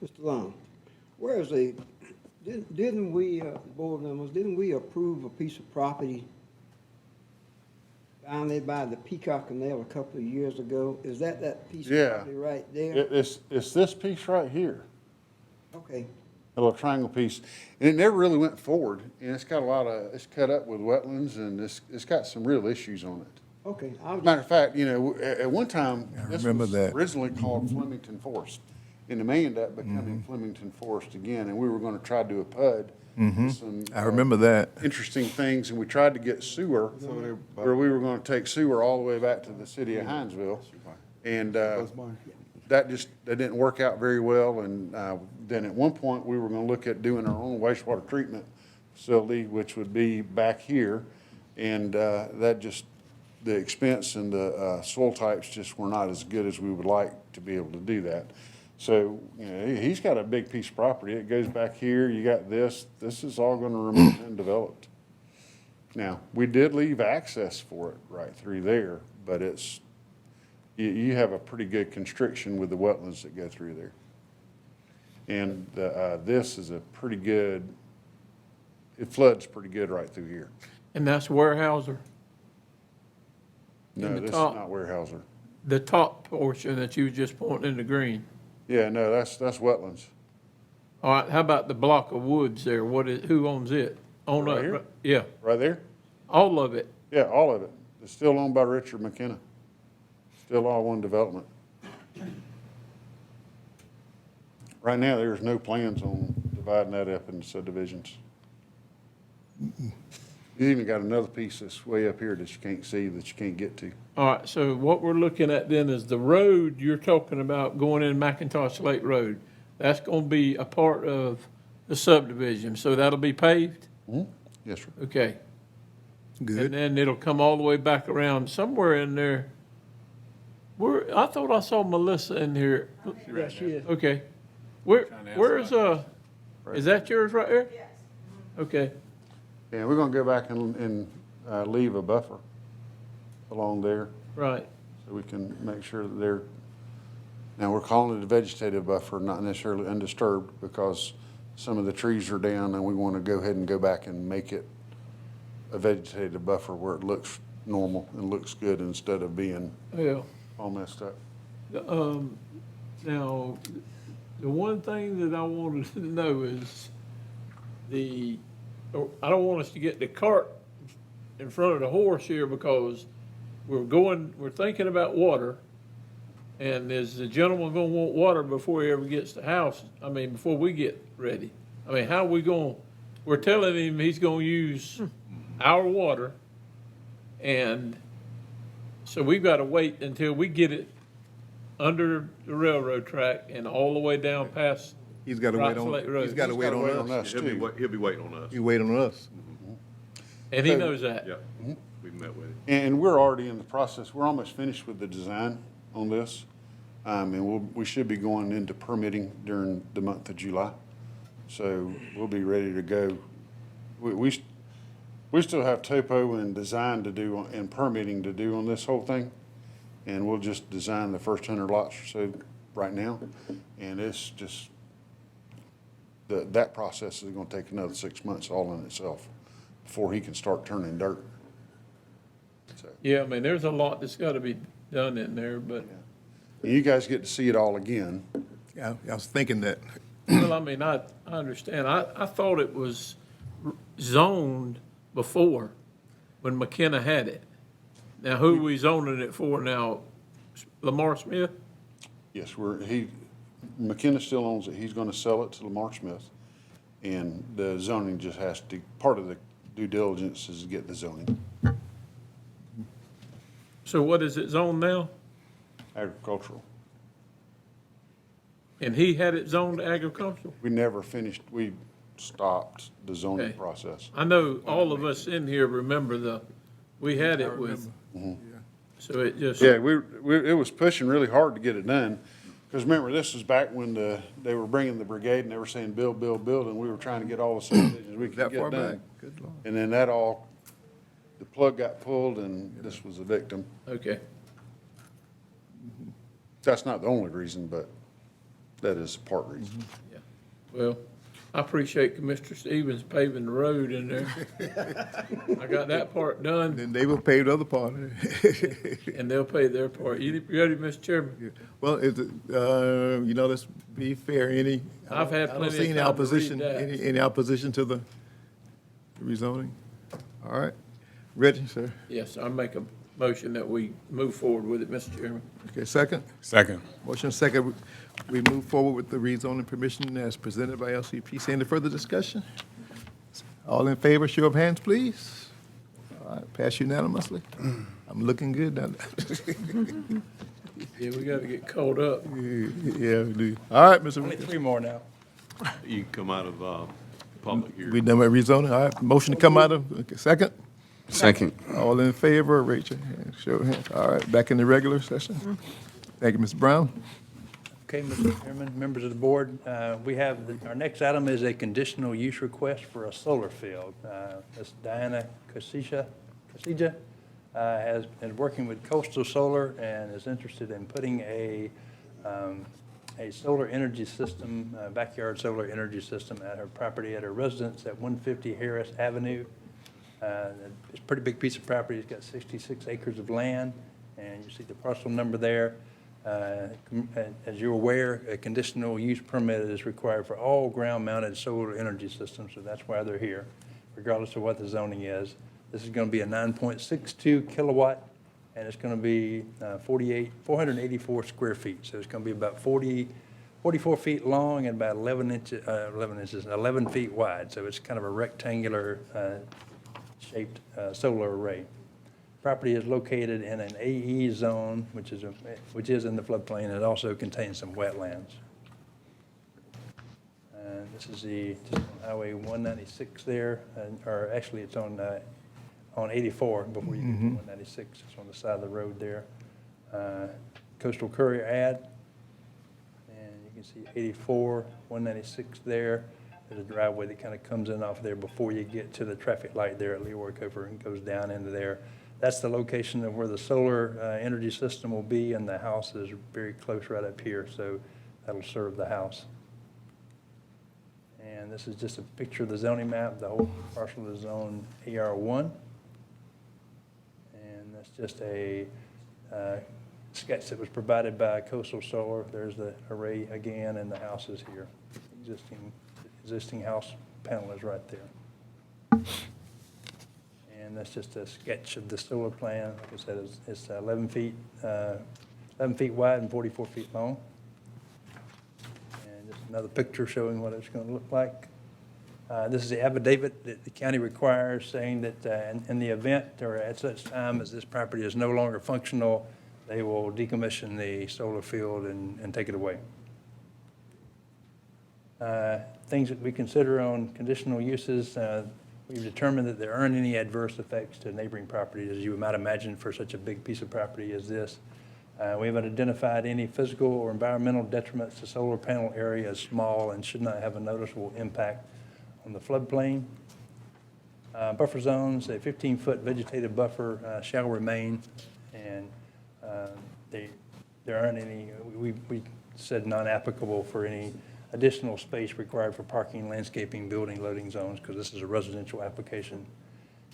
Mr. Long, where's didn't we, board members, didn't we approve a piece of property down there by the Peacock Canal a couple of years ago? Is that piece of Yeah. property right there? It's this piece right here, Okay, a little triangle piece, and it never really went forward. And it's got it's cut up with wetlands, and it's got some real issues on it. okay. Matter of fact, at one time, this remember was that. originally called Flemington Forest. And it may end up becoming Flemington Forest again, and we were gonna try to do a PUD. Some, I remember that. interesting things, and we tried to get sewer, where we were gonna take sewer all the way back to the city of Hinesville. And, that didn't work out very well, and, then at one point, we were gonna look at doing our own wastewater treatment facility, which would be back here. And, the expense and the soil types just were not as good as we would like to be able to do that. So, he's got a big piece of property. It goes back here. You got this. This is all going to remain undeveloped. Now, we did leave access for it right through there, but you have a pretty good constriction with the wetlands that go through there. And this is a pretty good, it floods pretty good right through here. And that's Warehouser, No, the this is top. not Warehouser. the top portion that you was just pointing in the green. Yeah, no, that's wetlands. All right, how about the block of woods there? Who owns it? Own Right up, here? yeah, Right there? all of it. Yeah, all of it. It's still owned by Richard McKenna. Still all one development. Right now, there's no plans on dividing that up into subdivisions. You even got another piece that's way up here that you can't see, that you can't get to. All right, so what we're looking at then is the road you're talking about going in McIntosh Lake Road. That's gonna be a part of the subdivision, so that'll be paved? Yes, sir. Okay. Good. And then it'll come all the way back around somewhere in there. I thought I saw Melissa in here. Yes, she is. Okay. Where's, is that yours right there? Yes. Okay. Yeah, we're gonna go back and leave a buffer along there, Right. so we can make sure that they're, now we're calling it a vegetative buffer, not necessarily undisturbed, because some of the trees are down, and we want to go ahead and go back and make it a vegetative buffer where it looks normal and looks good instead of being Yeah. all messed up. Now, the one thing that I wanted to know is I don't want us to get the cart in front of the horse here, because we're thinking about water. And is the gentleman gonna want water before he ever gets to the house? I mean, before we get ready? I mean, how we we're telling him he's gonna use our water, and so we've got to wait until we get it under the railroad track and all the way down past He's got to wait Rock Lake on, Road. he's got to wait on us. He'll be waiting on us. He wait on us. And he knows that. Yeah, we've met with him. And we're already in the process, we're almost finished with the design on this. And we should be going into permitting during the month of July. So we'll be ready to go. We still have topo and design to do and permitting to do on this whole thing. And we'll just design the first 100 lots or so right now. And it's just, that process is gonna take another 6 months all in itself before he can start turning dirt. So, Yeah, I mean, there's a lot that's got to be done in there, but, and you guys get to see it all again. Yeah, I was thinking that. well, I mean, I understand. I thought it was zoned before, when McKenna had it. Now, who we zoning it for now? Lamar Smith? Yes, McKenna still owns it. He's gonna sell it to Lamar Smith. And the zoning just has to, part of the due diligence is to get the zoning. So what is it zoned now? Agricultural. And he had it zoned agricultural? We never finished, we stopped the zoning Okay. process. I know all of us in here remember we had it with, so it just. Yeah, it was pushing really hard to get it done. Because remember, this was back when they were bringing the brigade and they were saying build, build, build, and we were trying to get all the subdivisions we could That get far done. back? Good Lord. And then the plug got pulled and this was a victim. Okay. That's not the only reason, but that is part reason. Yeah. Well, I appreciate Commissioner Stevens paving the road in there. I got that part done, Then they will pay the other part. and they'll pay their part. You ready, Mr. Chairman? Well, let's be fair, I've had I don't plenty see of any time to opposition, read that. any opposition to the rezoning? All right. Reggie, sir. Yes, I make a motion that we move forward with it, Mr. Chairman. Okay, second? Second. Motion second, we move forward with the rezoning permission as presented by LCP. Any further discussion? All in favor, show of hands, please. All right, pass unanimously. I'm looking good now. Yeah, we gotta get caught up. Yeah, we do. All right, Mr. Only 3 more now. You can come out of, public hearing. We done with rezoning? All right, motion to come out of, okay, second? Second. All in favor, raise your hand, show of hands. All right, back in the regular session. Thank you, Ms. Brown. Okay, Mr. Chairman, members of the board, we have, our next item is a conditional use request for a solar field. Ms. Diana Casija is working with Coastal Solar and is interested in putting a solar energy system, backyard solar energy system at her property, at her residence at 150 Harris Avenue. It's a pretty big piece of property. It's got 66 acres of land, and you see the parcel number there. As you're aware, a conditional use permit is required for all ground-mounted solar energy systems, so that's why they're here, regardless of what the zoning is. This is going to be a 9.62 kilowatt, and it's going to be 484 square feet. So it's going to be about 44 feet long and about 11 feet wide. So it's kind of a rectangular shaped solar array. Property is located in an AE zone, which is in the floodplain. It also contains some wetlands. This is just on Highway 196 there, or actually it's on 84 before you get to 196. It's on the side of the road there. Coastal Courier ad, and you can see 84, 196 there. There's a driveway that kind of comes in off there before you get to the traffic light there at Leroy Cofer and goes down into there. That's the location of where the solar energy system will be, and the house is very close right up here, so that'll serve the house. And this is just a picture of the zoning map. The whole parcel is zone AR1. And that's just a sketch that was provided by Coastal Solar. There's the array again, and the house is here. Existing house panel is right there. And that's just a sketch of the solar plan. Like I said, it's 11 feet wide and 44 feet long. And just another picture showing what it's going to look like. This is the affidavit that the county requires saying that in the event or at such time as this property is no longer functional, they will decommission the solar field and take it away. Things that we consider on conditional uses, we've determined that there aren't any adverse effects to neighboring properties, as you might imagine for such a big piece of property as this. We haven't identified any physical or environmental detriments. The solar panel area is small and should not have a noticeable impact on the floodplain. Buffer zones, a 15-foot vegetative buffer shall remain, and there aren't any, we said non-applicable for any additional space required for parking, landscaping, building, loading zones, because this is a residential application.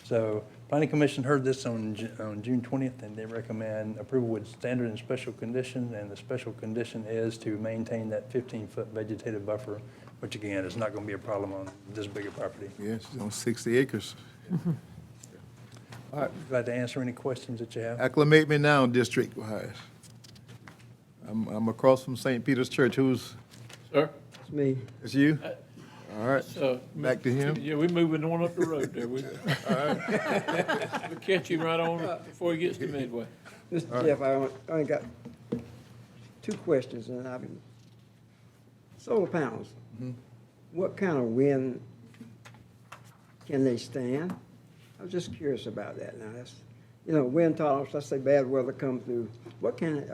So Planning Commission heard this on June 20th, and they recommend approval with standard and special condition, and the special condition is to maintain that 15-foot vegetative buffer, which again, is not going to be a problem on this bigger property. Yes, it's on 60 acres. All right, glad to answer any questions that you have. Acclimate me now, District Wise. I'm across from St. Peter's Church. Who's, Sir? It's me. it's you? All right, So, back to him. Yeah, we're moving on up the road there. We'll catch him right on before he gets to Midway. Mr. Jeff, I only got two questions, and I've been, solar panels, what kind of wind can they stand? I was just curious about that. Now, that's, wind tolerance, let's say bad weather come through, what can,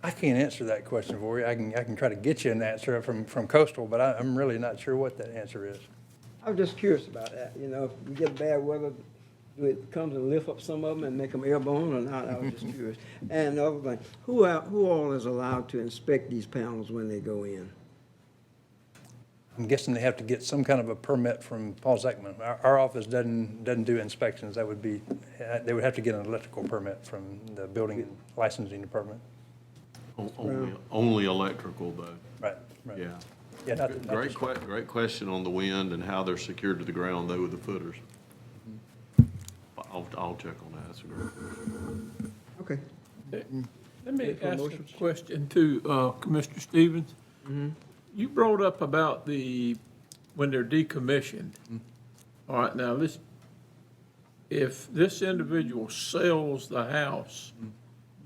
I can't answer that question for you. I can try to get you an answer from Coastal, but I'm really not sure what that answer is. I was just curious about that, if we get bad weather, do it comes and lift up some of them and make them airborne or not? I was just curious. And the other thing, who all is allowed to inspect these panels when they go in? I'm guessing they have to get some kind of a permit from Paul Zeckman. Our office doesn't do inspections. That would be, they would have to get an electrical permit from the building and licensing department. Only electrical, though. Right. Yeah. Yeah, not Great question on the wind and how they're secured to the ground, though, with the footers. I'll check on that. That's a great question. Okay. Let me ask a question to Commissioner Stevens. You brought up about when they're decommissioned. All right, now if this individual sells the house,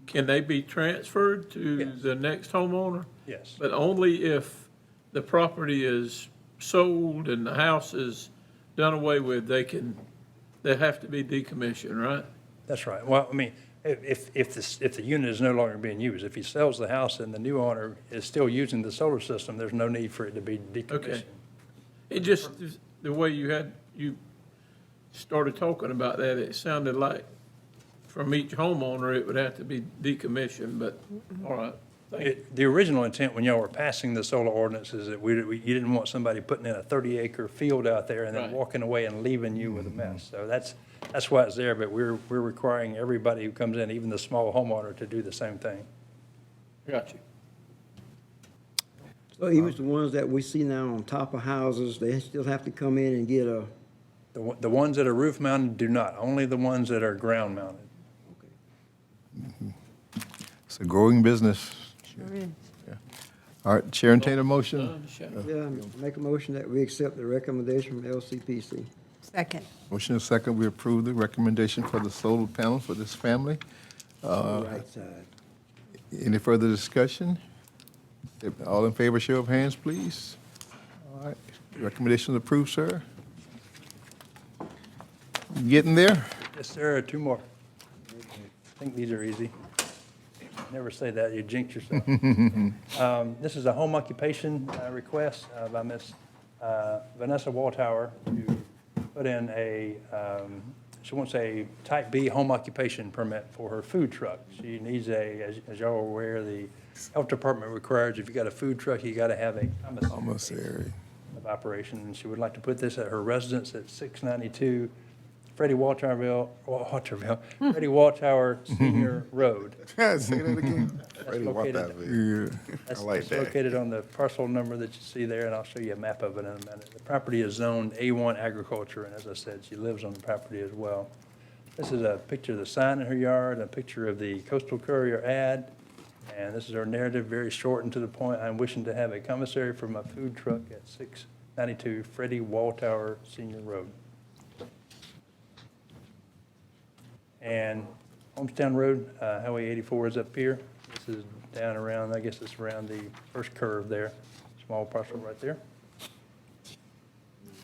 can they be transferred to Yes. the next homeowner? Yes. But only if the property is sold and the house is done away with, they have to be decommissioned, right? That's right. Well, I mean, if the unit is no longer being used, if he sells the house and the new owner is still using the solar system, there's no need for it to be decommissioned. Okay. It just, the way you started talking about that, it sounded like from each homeowner, it would have to be decommissioned, but, all right. Thank you. The original intent when y'all were passing the solar ordinance is that you didn't want somebody putting in a 30-acre field out there and then Right. walking away and leaving you with a mess. So that's why it's there, but we're requiring everybody who comes in, even the small homeowner, to do the same thing. Got you. So even the ones that we see now on top of houses, they still have to come in and get a, The ones that are roof mounted do not, only the ones that are ground mounted. It's a growing business. All right, Chair, entertain a motion. make a motion that we accept the recommendation from LCPC. Second. Motion is second, we approve the recommendation for the solar panel for this family. Right side. Any further discussion? If all in favor, show of hands, please. All right, recommendation approved, sir. You getting there? Yes, sir, two more. I think these are easy. Never say that, you jinx yourself. This is a home occupation request by Miss Vanessa Waltower to put in she wants a type B home occupation permit for her food truck. She needs as y'all are aware, the health department requires if you got a food truck, you got to have a Commissary. of operation. And she would like to put this at her residence at 692 Freddie Waltower Senior Road. Say that again. Freddie located- Yeah. That's I like that's that. located on the parcel number that you see there, and I'll show you a map of it in a minute. The property is zoned A1 agriculture, and as I said, she lives on the property as well. This is a picture of the sign in her yard, a picture of the Coastal Courier ad, and this is her narrative, very short and to the point. I'm wishing to have a commissary for my food truck at 92 Freddie Walltower Senior Road. And Homestown Road, Highway 84 is up here. This is down around, I guess it's around the first curve there, small parcel right there.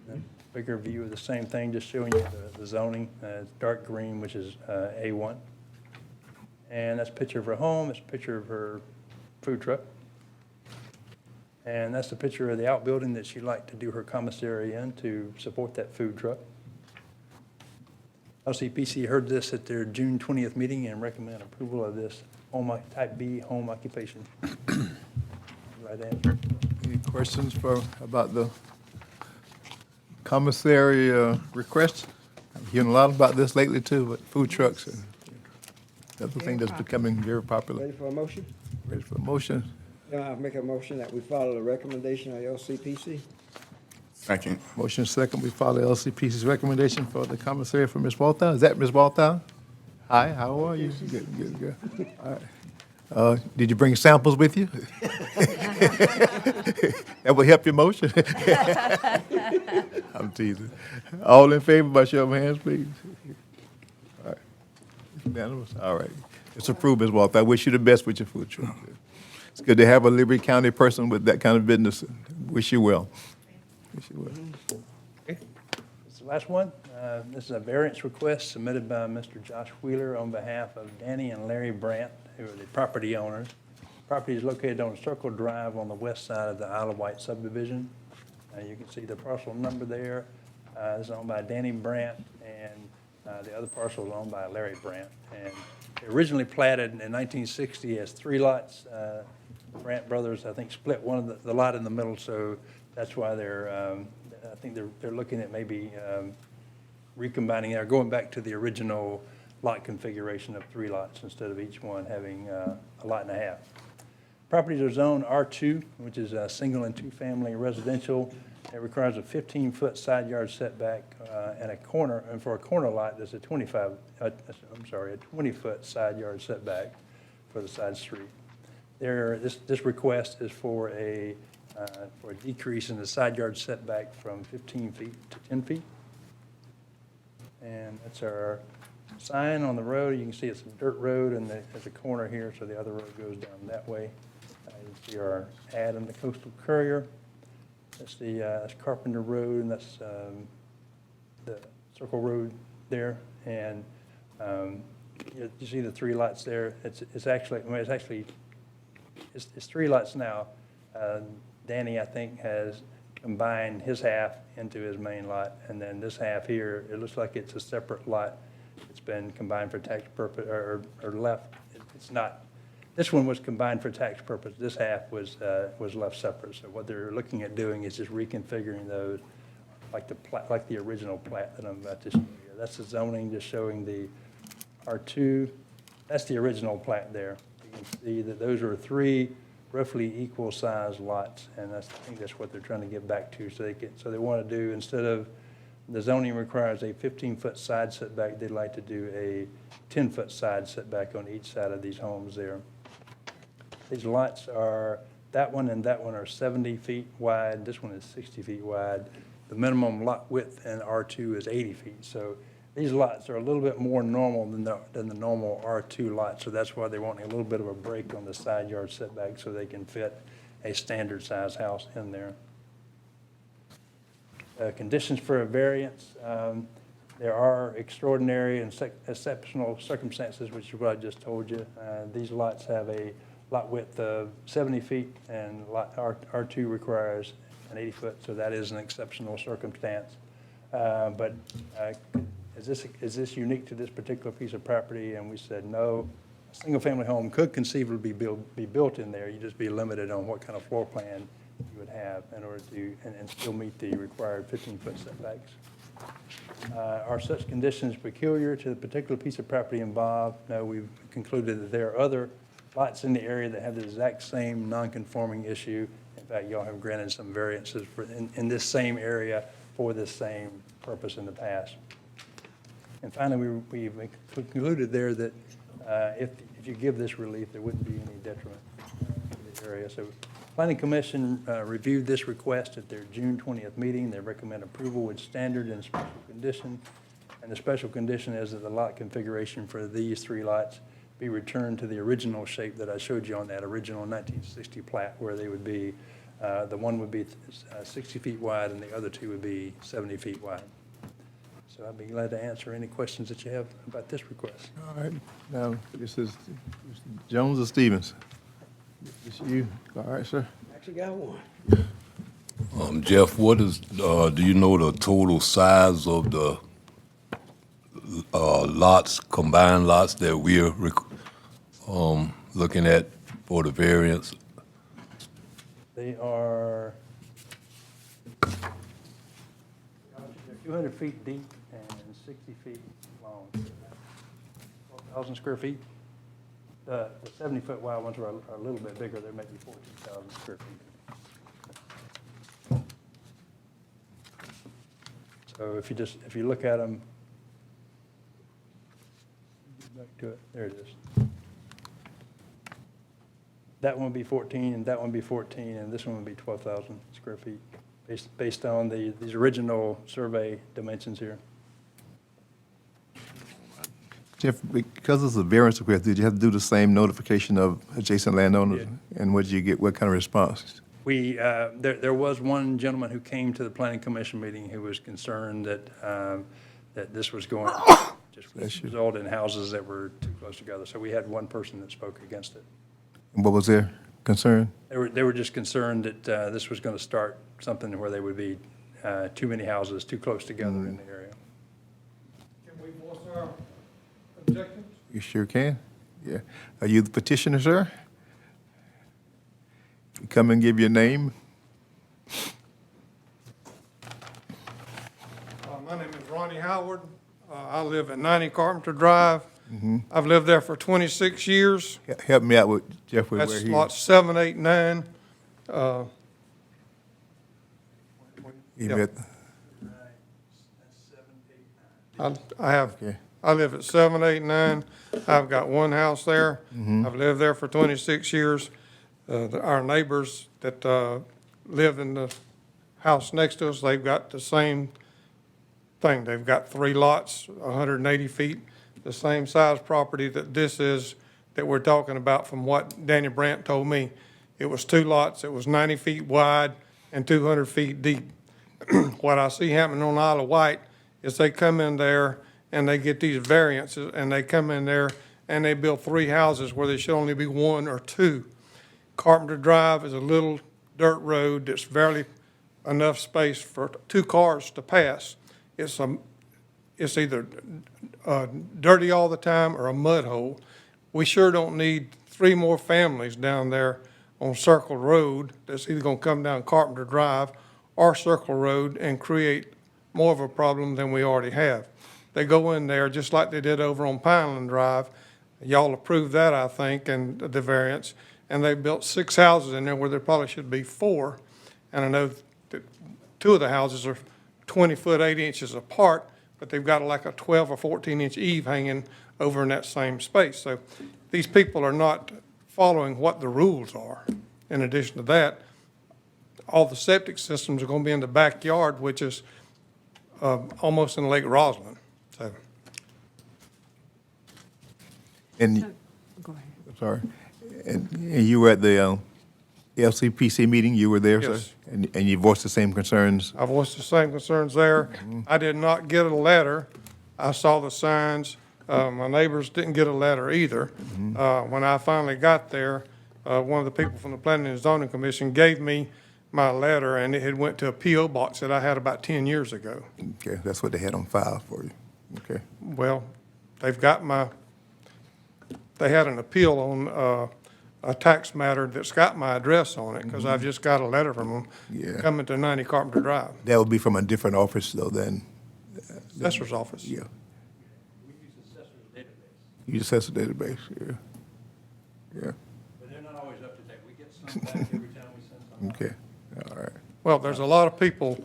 And bigger view of the same thing, just showing you the zoning. It's dark green, which is A1. And that's a picture of her home, it's a picture of her food truck. And that's the picture of the outbuilding that she'd like to do her commissary in to support that food truck. LCPC heard this at their June 20th meeting and recommend approval of this type B home occupation. Right answer. Any questions about the commissary request? I'm hearing a lot about this lately too, but food trucks and that's the thing that's becoming very popular. Ready for a motion? Ready for a motion? I make a motion that we follow the recommendation of LCPC. Second. Motion second, we follow LCPC's recommendation for the commissary for Ms. Walthour. Is that Ms. Walthour? Hi, how are you? Good. All right. Did you bring samples with you? That will help your motion. I'm teasing. All in favor by show of hands, please. All right. Unanimous? All right. It's approved, Ms. Walthour. I wish you the best with your food truck. It's good to have a Liberty County person with that kind of business. Wish you well. Wish you well. This is the last one. This is a variance request submitted by Mr. Josh Wheeler on behalf of Danny and Larry Brandt, who are the property owners. Property is located on Circle Drive on the west side of the Isle of Wight subdivision. You can see the parcel number there. This is owned by Danny Brandt, and the other parcel is owned by Larry Brandt. And originally platted in 1960 as 3 lots. Brandt brothers, I think, split one of the lot in the middle, so that's why I think they're looking at maybe recombining or going back to the original lot configuration of 3 lots instead of each one having a lot and a half. Properties are zoned R2, which is a single and 2-family residential. It requires a 15-foot side yard setback and for a corner lot, there's a 20-foot side yard setback for the side street. This request is for a decrease in the side yard setback from 15 feet to 10 feet. And that's our sign on the road. You can see it's a dirt road, and there's a corner here, so the other road goes down that way. You can see our ad in the Coastal Courier. That's that's Carpenter Road, and that's the Circle Road there. And you see the 3 lots there. It's 3 lots now. Danny, I think, has combined his half into his main lot, and then this half here, it looks like it's a separate lot. It's been combined for tax purpose, or left. It's not. This one was combined for tax purpose. This half was left separate. So what they're looking at doing is just reconfiguring those, like the original plat that I'm about to show you. That's the zoning, just showing the R2. That's the original plat there. You can see that those are 3 roughly equal size lots, and I think that's what they're trying to get back to. So they want to do, instead of the zoning requires a 15-foot side setback, they'd like to do a 10-foot side setback on each side of these homes there. These lots are, that one and that one are 70 feet wide. This one is 60 feet wide. The minimum lot width in R2 is 80 feet. So these lots are a little bit more normal than the normal R2 lot. So that's why they want a little bit of a break on the side yard setback so they can fit a standard size house in there. Conditions for a variance. There are extraordinary and exceptional circumstances, which is what I just told you. These lots have a lot width of 70 feet, and lot R2 requires an 80 foot, so that is an exceptional circumstance. But is this unique to this particular piece of property? And we said no. A single-family home could conceivably be built in there. You just be limited on what kind of floor plan you would have in order to and still meet the required 15-foot setbacks. Are such conditions peculiar to the particular piece of property involved? No, we've concluded that there are other lots in the area that have the exact same non-conforming issue. In fact, y'all have granted some variances in this same area for this same purpose in the past. And finally, we've concluded there that if you give this relief, there wouldn't be any detriment to the area. So Planning Commission reviewed this request at their June 20th meeting. They recommend approval with standard and special condition. And the special condition is that the lot configuration for these 3 lots be returned to the original shape that I showed you on that original 1960 plat, where they would be, the one would be 60 feet wide and the other 2 would be 70 feet wide. So I'd be glad to answer any questions that you have about this request. All right, now, this is Mr. Jones or Stevens? It's you. All right, sir. Actually got one. Jeff, what is, do you know the total size of the lots, combined lots that we're looking at for the variance? They are 200 feet deep and 60 feet long. 12,000 square feet. The 70-foot wide ones are a little bit bigger. They may be 14,000 square feet. So if you look at them, back to it, there it is. That one would be 14, and that one would be 14, and this one would be 12,000 square feet, based on these original survey dimensions here. Jeff, because it's a variance request, did you have to do the same notification of adjacent landowners? And what did you get, what kind of response? There was one gentleman who came to the Planning Commission meeting who was concerned that, that this was going to just result in houses that were too close together. So we had one person that spoke against it. And what was their concern? They were just concerned that this was going to start something where they would be too many houses too close together in the area. Can we voice our objections? You sure can. Yeah. Are you the petitioner, sir? Come and give your name. My name is Ronnie Howard. I live at 90 Carpenter Drive. I've lived there for 26 years. Help me out with Jeff with where That's he lots is. 7, 8, 9. You yeah. bet- Okay. I live at 7, 8, 9. I've got one house there. I've lived there for 26 years. Our neighbors that live in the house next to us, they've got the same thing. They've got 3 lots, 180 feet, the same size property that this is that we're talking about from what Daniel Brandt told me. It was 2 lots, it was 90 feet wide and 200 feet deep. What I see happening on Isle of Wight is they come in there and they get these variances, and they come in there and they build 3 houses where there should only be 1 or 2. Carpenter Drive is a little dirt road that's barely enough space for 2 cars to pass. It's either dirty all the time or a mud hole. We sure don't need 3 more families down there on Circle Road that's either gonna come down Carpenter Drive or Circle Road and create more of a problem than we already have. They go in there just like they did over on Pineland Drive. Y'all approved that, I think, and the variance. And they built 6 houses in there where there probably should be 4. And I know that 2 of the houses are 20 foot, 8 inches apart, but they've got like a 12 or 14-inch eave hanging over in that same space. So these people are not following what the rules are. In addition to that, all the septic systems are going to be in the backyard, which is almost in Lake Roslyn. So And, Go ahead. I'm sorry, and you were at the LCPC meeting, you were there, sir? Yes. And you voiced the same concerns? I voiced the same concerns there. I did not get a letter. I saw the signs. My neighbors didn't get a letter either. When I finally got there, one of the people from the Planning and Zoning Commission gave me my letter, and it had went to a P.O. box that I had about 10 years ago. Okay, that's what they had on file for you. Okay. Well, they've got they had an appeal on a tax matter that's got my address on it, because I've just got a letter from them Yeah. coming to 90 Carpenter Drive, That would be from a different office, though, than, assessor's office. yeah. We use assessor's database, You just have a database, yeah. Yeah, but they're not always up to date. We get some back every time we send something. okay, all right. Well, there's a lot of people.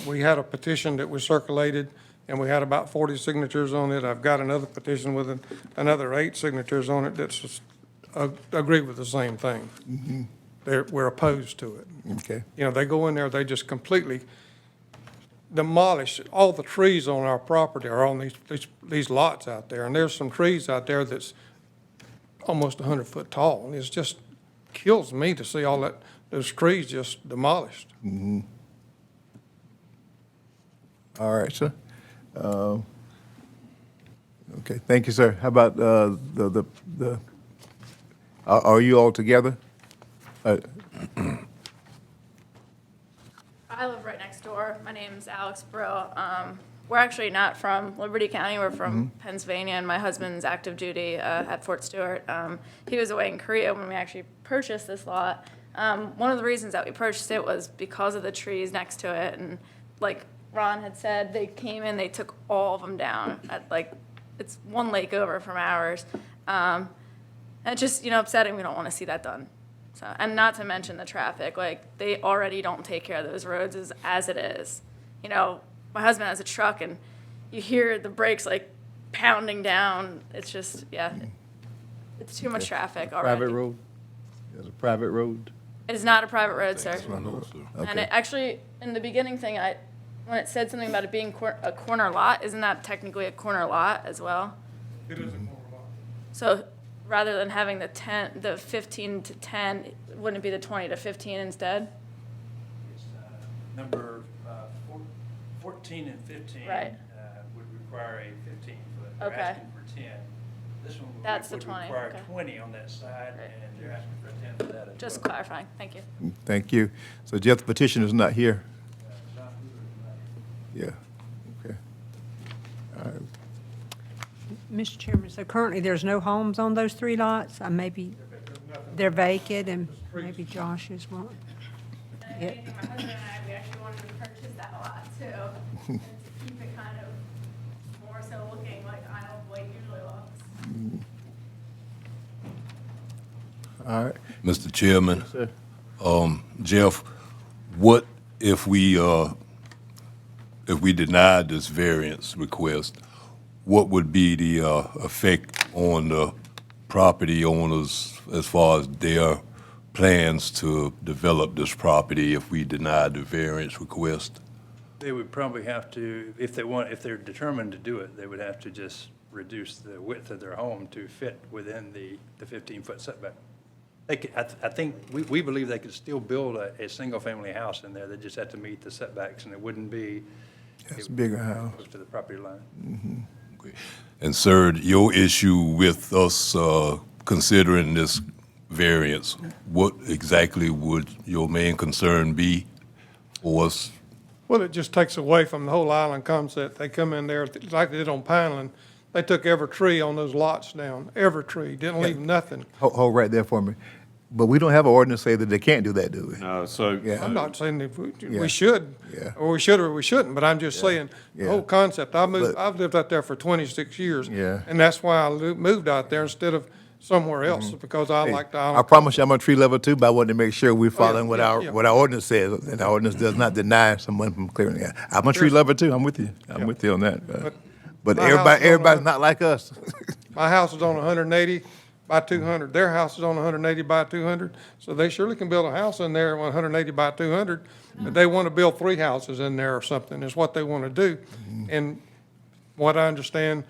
We had a petition that was circulated, and we had about 40 signatures on it. I've got another petition with another 8 signatures on it that's agree with the same thing. we're opposed to it. Okay. You know, they go in there, they just completely demolish all the trees on our property or on these lots out there. And there's some trees out there that's almost 100 foot tall. And it just kills me to see all those trees just demolished. All right, sir. Okay, thank you, sir. How about are you all together? I live right next door. My name's Alex Brill. We're actually not from Liberty County. We're from Pennsylvania, and my husband's active duty at Fort Stewart. He was away in Korea when we actually purchased this lot. One of the reasons that we purchased it was because of the trees next to it, and like Ron had said, they came in, they took all of them down. It's one lake over from ours. And it's just, upsetting. We don't want to see that done. So, and not to mention the traffic. Like, they already don't take care of those roads as it is. My husband has a truck, and you hear the brakes, pounding down. It's just, it's too much traffic already. Private road? It's a private road? It is not a private road, sir. Okay. And it actually, in the beginning thing, when it said something about it being a corner lot, isn't that technically a corner lot as well? It is a corner lot. So rather than having the 15 to 10, wouldn't it be the 20 to 15 instead? It's number 14 and 15 Right. Would require a 15-foot. They're Okay. asking for 10. This one That's the would 20, require okay. 20 on that side, Right. and they're asking for a 10 for that as Just well. clarifying. Thank you. Thank you. So Jeff, the petitioner's not here? John Hoover is not here. Yeah, okay. All right. Mr. Chairman, so currently there's no homes on those 3 lots? Maybe they're vacant and maybe Josh is one. My husband and I, we actually wanted to purchase that lot too, and to keep it kind of more so looking like Isle of Wight usually looks. All right. Mr. Chairman, Sir. Jeff, what if we denied this variance request? What would be the effect on the property owners as far as their plans to develop this property if we denied the variance request? They would probably have to, if they're determined to do it, they would have to just reduce the width of their home to fit within the 15-foot setback. They could, I think, we believe they could still build a single-family house in there. They just have to meet the setbacks, and it wouldn't be. It's a bigger house. Close to the property line. Okay. And sir, your issue with us considering this variance, what exactly would your main concern be for us? Well, it just takes away from the whole island concept. They come in there, like they did on Pineland, they took every tree on those lots down, every tree, didn't leave nothing. Hold right there for me. But we don't have an ordinance say that they can't do that, do we? No, so. Yeah. I'm not saying that Yeah. we should, Yeah. or we should or we shouldn't, but I'm just saying, the Yeah. whole concept, I've But- lived out there for 26 years. Yeah. And that's why I moved out there instead of somewhere else, because I Hey, like the I island. promise you I'm on tree level too, but I wanted to make sure we're following what yeah, our, yeah. what our ordinance says. And our ordinance does not deny someone from clearing it. I'm on tree There's- level too, I'm with you. I'm Yeah. with you on that. But my house is on everybody's a- not like us. My house is on 180 by 200. Their house is on 180 by 200. So they surely can build a house in there 180 by 200. But they want to build 3 houses in there or something, is what they want to do. And what I understand,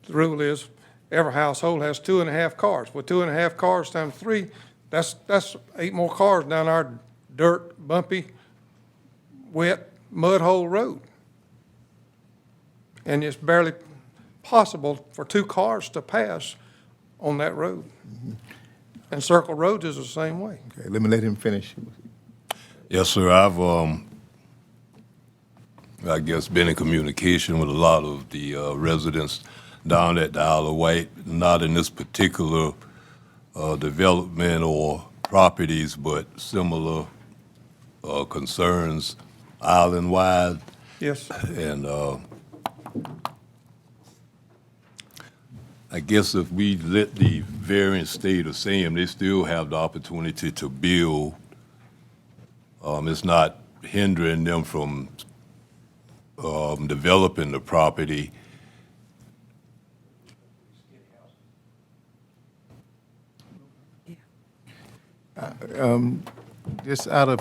the rule is every household has 2.5 cars. Well, 2.5 cars times 3, that's 8 more cars down our dirt, bumpy, wet, mud hole road. And it's barely possible for 2 cars to pass on that road. And Circle Road is the same way. Okay, let me let him finish. Yes, sir. I've, I guess, been in communication with a lot of the residents down at the Isle of Wight, not in this particular development or properties, but similar concerns island-wide. Yes. And I guess if we let the variance stay the same, they still have the opportunity to build. It's not hindering them from developing the property. Just out of,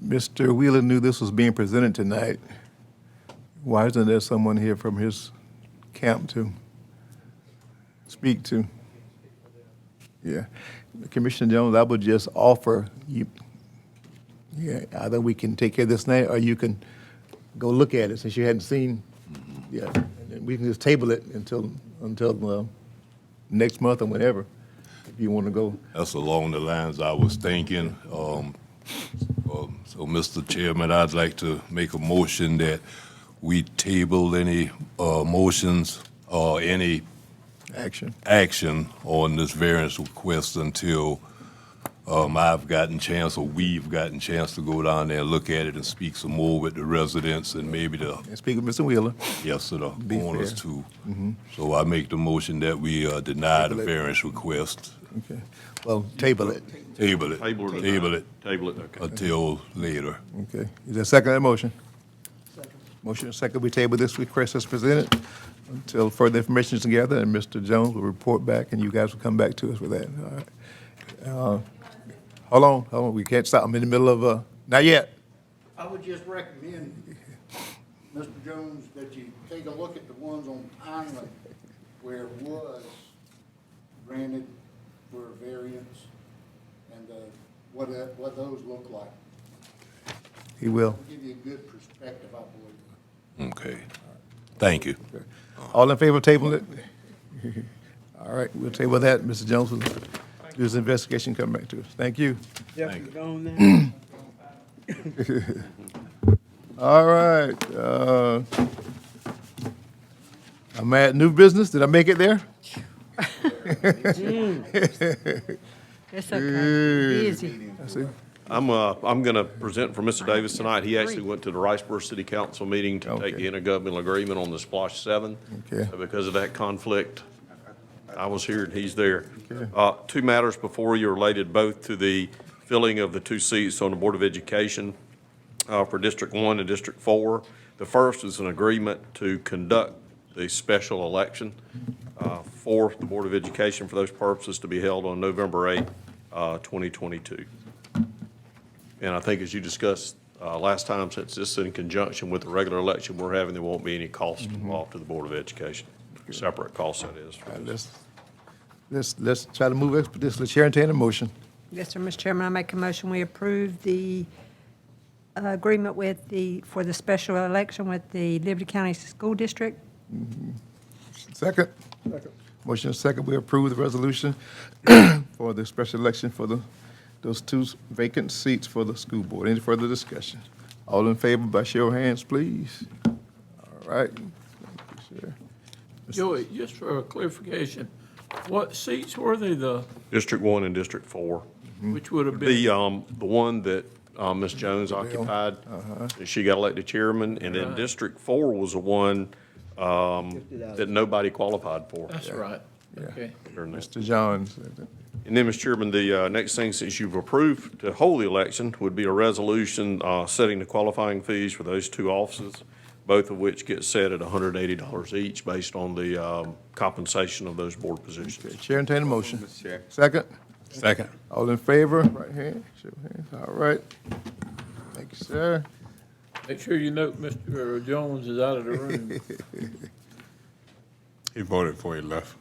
Mr. Wheeler knew this was being presented tonight. Why isn't there someone here from his camp to speak to? Yeah. Commissioner Jones, I would just offer you, yeah, either we can take care of this now, or you can go look at it since you hadn't seen, yeah. And then we can just table it until next month or whenever, if you want to go. That's along the lines I was thinking. So, Mr. Chairman, I'd like to make a motion that we table any motions or any action on this variance request until I've gotten chance, or we've gotten chance to go down there and look at it and speak some more with the residents and maybe the. And speak with Mr. Wheeler. Yes, to the Be owners fair. too. Mm-hmm. So I make the motion that we deny the Table it. variance request. Okay. Well, table it. Table it. Table it. Table it Table it, okay. until later. Okay. Is there a second to that motion? Motion and second, we table this request as presented until further information is gathered, and Mr. Jones will report back, and you guys will come back to us with that. All right. Hold on, we can't stop. I'm in the middle of, not yet. I would just recommend, Mr. Jones, that you take a look at the ones on Pineland where it was granted for a variance and what those look like. He will. It'll give you a good perspective, I believe. Okay. Thank you. All in favor of tabling it? All right, we'll table that. Mr. Jones will do his investigation, come back to us. Thank you. Jeffrey gone now? All right, I'm at new business. Did I make it there? It's okay. Busy. I see. I'm going to present for Mr. Davis tonight. He actually went to the Riceboro City Council meeting to take the intergovernmental agreement on the Splosh 7. Okay. So because of that conflict, I was here and he's there. Okay. Two matters before you related both to the filling of the two seats on the Board of Education for District 1 and District 4. The first is an agreement to conduct the special election for the Board of Education for those purposes to be held on November 8, 2022. And I think as you discussed last time, since this is in conjunction with the regular election we're having, there won't be any cost involved to the Board of Education. Separate cost, that is. All right, let's try to move expeditiously. Chair, entertain a motion. Yes, sir, Mr. Chairman, I make a motion, we approve the agreement for the special election with the Liberty County School District. Second? Second. Motion is second, we approve the resolution for the special election for those two vacant seats for the school board. Any further discussion? All in favor by show of hands, please. All right. Thank you, sir. Joey, just for clarification, what seats were they, District 1 and District 4. which would have been? The one that Ms. Jones occupied, she got elected chairman, and then District 4 was the one that nobody qualified for. That's right. Yeah. Okay. Mr. Johns. And then, Mr. Chairman, the next thing, since you've approved to hold the election, would be a resolution setting the qualifying fees for those two offices, both of which get set at $180 each based on the compensation of those board positions. Okay, Chair, entertain a motion. Mr. Chair. Second? Second. All in favor? Right hand, show of hands. All right. Thank you, sir. Make sure you note Mr. Jones is out of the room. He voted before he left.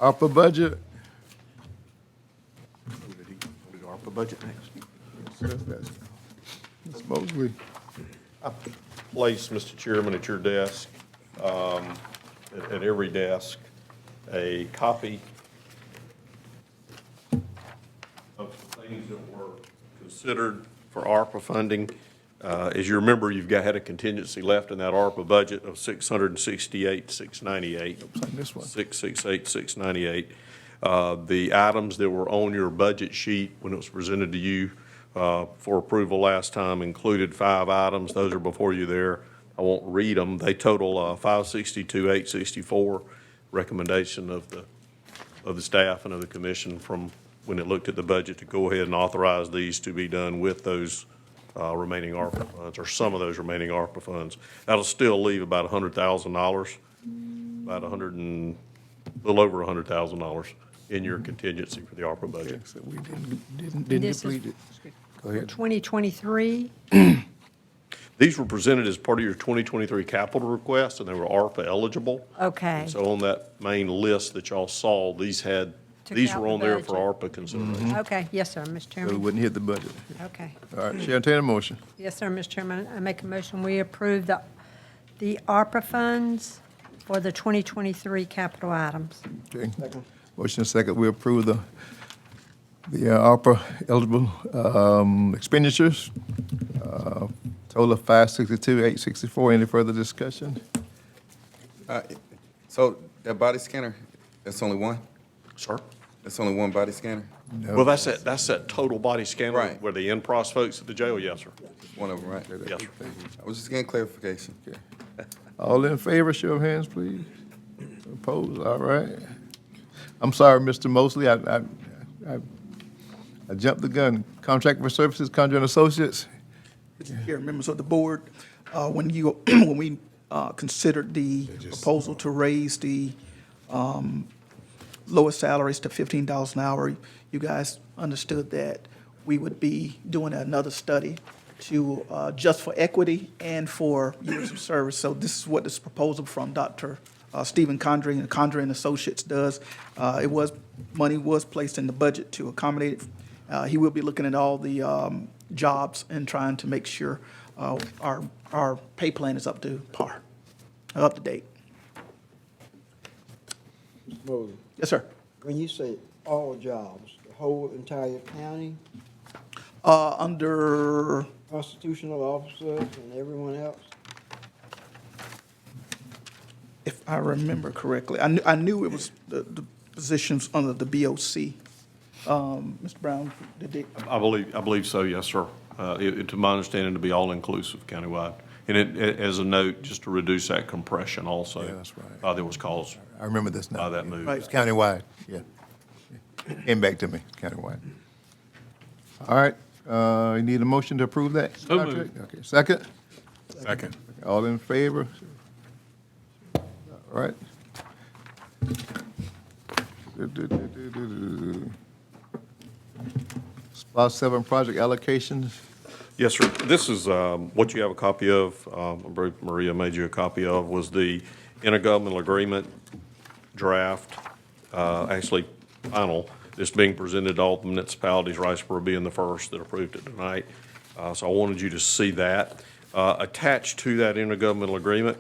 ARPA budget. ARPA budget next. Ms. Mosley. Place, Mr. Chairman, at your desk, at every desk, a copy of the things that were considered for ARPA funding. As you remember, had a contingency left in that ARPA budget of $668,698. This one. $668,698. The items that were on your budget sheet when it was presented to you for approval last time included 5 items. Those are before you there. I won't read them. They total $562,864. Recommendation of the staff and of the commission from when it looked at the budget to go ahead and authorize these to be done with those remaining ARPA funds, or some of those remaining ARPA funds. That'll still leave about $100,000, about a little over $100,000 in your contingency for the ARPA budget. So we didn't This is- deplete it. Go ahead. 2023, These were presented as part of your 2023 capital request, and they were ARPA eligible. okay. And so on that main list that y'all saw, these Took out were the on there for budget. ARPA consideration. Okay, yes, sir, Mr. So we Chairman. wouldn't hit the budget. Okay. All right, Chair, entertain a motion. Yes, sir, Mr. Chairman. I make a motion, we approve the ARPA funds for the 2023 capital items. Okay. Motion and second, we approve the ARPA eligible expenditures. Total of 562, 864. Any further discussion? So that body scanner, that's only one? Sir? That's only one body scanner? Well, that's that total body scanner Right. where the in-pros folks at the jail, yes, sir. One of them, right? Yes, sir. I was just getting clarification. All in favor, show of hands, please. Opposed, all right. I'm sorry, Mr. Mosley, I jumped the gun. Contract for services, Conjure and Associates. Mr. Chair, members of the board, when we considered the proposal to raise the lowest salaries to $15 an hour, you guys understood that we would be doing another study to, just for equity and for years of service. So this is what this proposal from Dr. Stephen Condrey and Condrey and Associates does. Money was placed in the budget to accommodate it. He will be looking at all the jobs and trying to make sure our pay plan is up to par, up to date. Mosley, Yes, sir. when you say all jobs, the whole entire county, Under, constitutional officers and everyone else? if I remember correctly, I knew it was the positions under the BOC. Mr. Brown, did they? I believe so, yes, sir. To my understanding, to be all-inclusive countywide. And as a note, just to reduce that compression also. Yeah, that's right. That was caused I remember this now. by that move. Right. It's countywide, yeah. Came back to me, countywide. All right, you need a motion to approve that? So moved. contract? Okay, second? Second. All in favor? All right. SPOS 7 project allocations. Yes, sir. This is what you have a copy of, I believe Maria made you a copy of, was the intergovernmental agreement draft, actually final. This being presented to all the municipalities, Riceboro being the first that approved it tonight. So I wanted you to see that. Attached to that intergovernmental agreement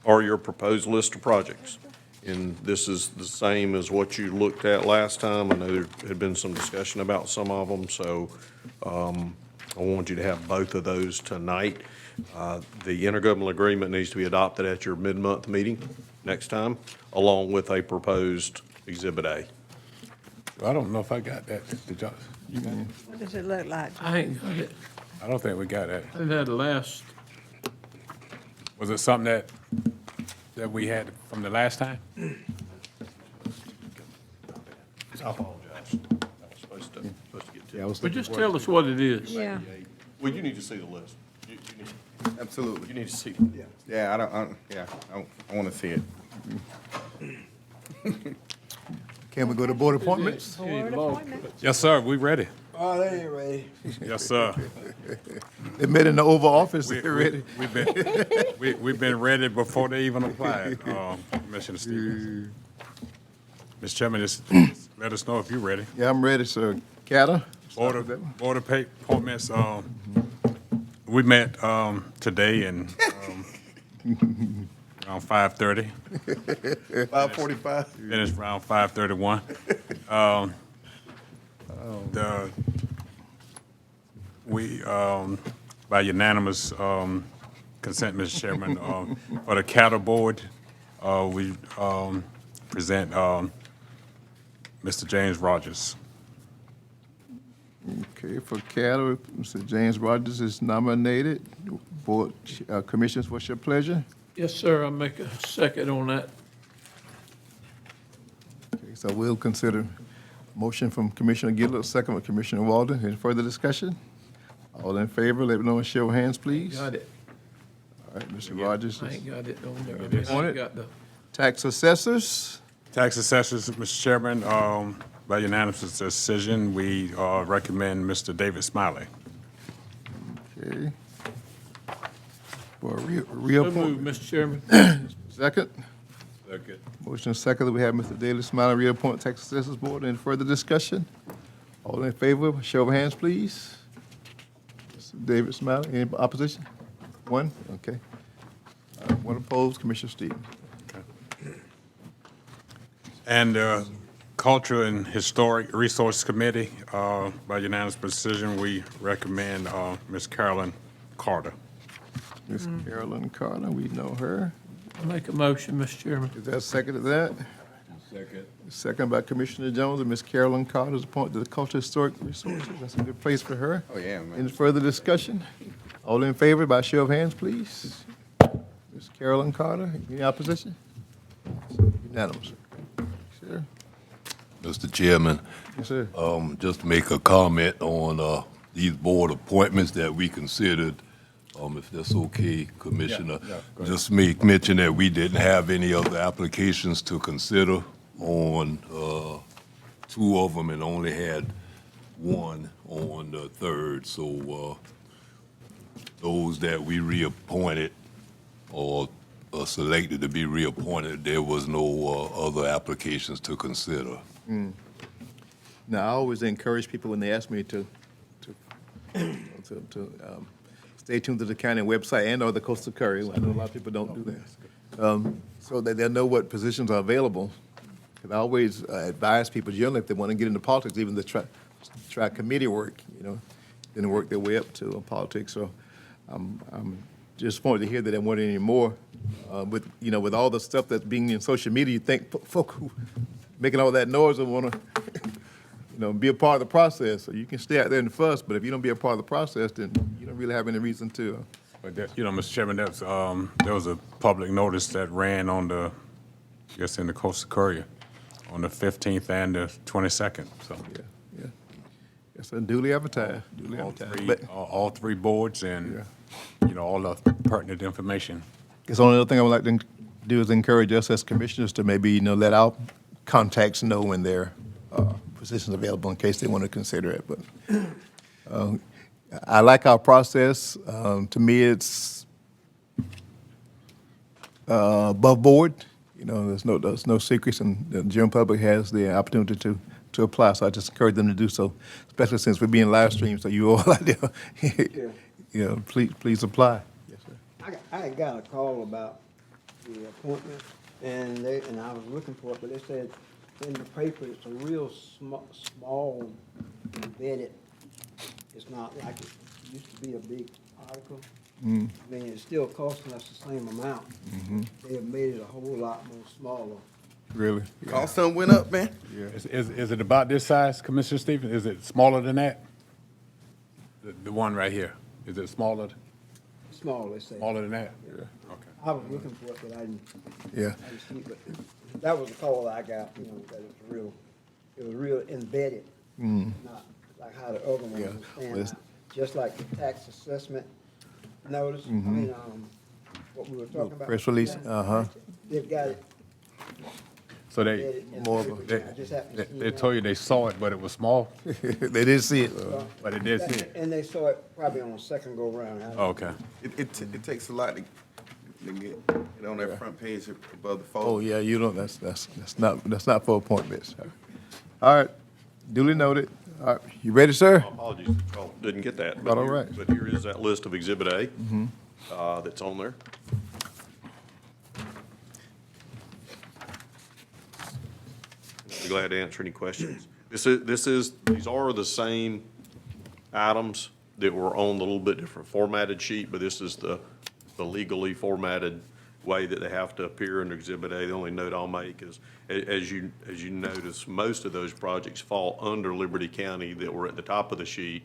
are your proposed list of projects. And this is the same as what you looked at last time. I know there had been some discussion about some of them, so I want you to have both of those tonight. The intergovernmental agreement needs to be adopted at your mid-month meeting next time, along with a proposed Exhibit A. I don't know if I got that. Did y'all? You got it? What does it look like? I ain't got it. I don't think we got that. I had the last, Was it something that we had from the last time? I apologize. I was supposed to get to it. but just tell us what it is. Yeah. Well, you need to see the list. Absolutely. You need to see. Yeah, I want to see it. Can we go to board appointments? Board appointment. Yes, sir, we ready. Oh, they ain't ready. Yes, sir. They met in the Oval Office, they're ready. We've been ready before they even applied, Commissioner Stevens. Mr. Chairman, just let us know if you're ready. Yeah, I'm ready, sir. Catter? Board of appointments, we met today and around 5:30. 5:45. Finished around 5:31. We, by unanimous consent, Mr. Chairman, for the cattle board, we present Mr. James Rogers. Okay, for cattle, Mr. James Rogers is nominated. Board, commissioners, what's your pleasure? Yes, sir, I'll make a second on that. Okay, so we'll consider motion from Commissioner Gillett, second from Commissioner Walden. Any further discussion? All in favor, let me know in show of hands, please. Got it. All right, Mr. Rogers. I ain't got it on there. I On it? ain't got the, Tax assessors, Tax assessors, Mr. Chairman, by unanimous decision, we recommend Mr. David Smiley. Okay. For So moved, reappointment. Mr. Chairman. Second? Second. Motion second that we have Mr. Daily Smiley reappoint Tax Assessors Board. Any further discussion? All in favor, show of hands, please. Mr. David Smiley, any opposition? One, okay. One opposed, Commissioner Stevens. And Culture and Historic Resource Committee, by unanimous decision, we recommend Ms. Carolyn Carter. Ms. Carolyn Carter, we know her. I make a motion, Mr. Chairman. Is there a second to that? Second. Second by Commissioner Jones and Ms. Carolyn Carter is appointed to the Culture Historic Resources. That's a good place for her. Oh, yeah, man. Any further discussion? All in favor, by show of hands, please. Ms. Carolyn Carter, any opposition? Unanimous. Sure. Mr. Chairman, Yes, sir. just to make a comment on these board appointments that we considered, if that's okay, Commissioner. Just make mention that we didn't have any other applications to consider on two of them and only had one on the third. So those that we reappointed or selected to be reappointed, there was no other applications to consider. Now, I always encourage people when they ask me to stay tuned to the county website and or the Coastal Courier. I know a lot of people don't do that. So that they'll know what positions are available. Because I always advise people generally if they want to get into politics, even to try committee work, then work their way up to politics. So I'm just wanted to hear that there weren't any more. With all the stuff that's being in social media, you think folk who making all that noise will want to, be a part of the process. So you can stay out there in the fuss, but if you don't be a part of the process, then you don't really have any reason to. But Mr. Chairman, there was a public notice that ran on in the Coastal Courier on the 15th and the 22nd, so. Yeah. Yes, and duly advertised. But All three boards and, all the pertinent information. it's the only other thing I would like to do is encourage us as commissioners to maybe, let our contacts know when there are positions available in case they want to consider it. But I like our process. To me, it's above board. There's no secrets, and the general public has the opportunity to apply. So I just encourage them to do so, especially since we're being live streamed. So you all out there, please apply. Yes, sir. I got a call about the appointment, and I was looking for it, but they said in the paper, it's a real small embedded. It's not like it used to be a big article. I mean, it's still costing us the same amount. They have made it a whole lot more smaller. Really? Cost some went up, man. Is it about this size, Commissioner Stevens? Is it smaller than that? The one right here, is it smaller? Small, they say. Smaller than that? Yeah. Okay. I was looking for it, but I didn't Yeah. see it. But that was the call I got, that it was real embedded, not like how the other ones Yeah. stand Well, out. Just like the tax assessment notice, I mean, what we were talking about. Press release, They've got it So embedded in the more of a- paper. I just happened to see they it. told you they saw it, but it was small, They did see it. but it did see it. And they saw it probably on the second go round. Oh, okay. It takes a lot to get it on that front page above the Oh, fold. yeah, you don't, that's not for appointments. All right, duly noted. All right, you ready, sir? Apologies, y'all didn't get that. But all right. But here is that list of Exhibit A that's on there. I'll be glad to answer any questions. These are the same items that were on the little bit different formatted sheet, but this is the legally formatted way that they have to appear in Exhibit A. The only note I'll make is, as you notice, most of those projects fall under Liberty County that were at the top of the sheet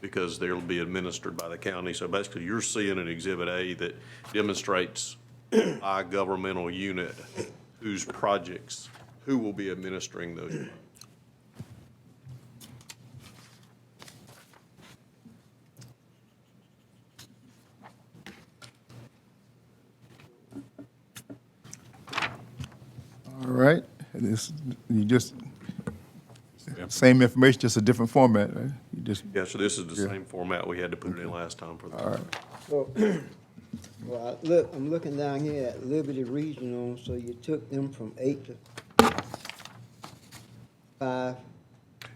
because they'll be administered by the county. So basically, you're seeing an Exhibit A that demonstrates by governmental unit whose projects, who will be administering those. All right. This, you just, same information, just a different format, right? You just, Yeah, so this is the Yeah. same format we had to put it in last time for the. all right. So, well, I'm looking down here at Liberty Regional, so you took them from 8 to 5,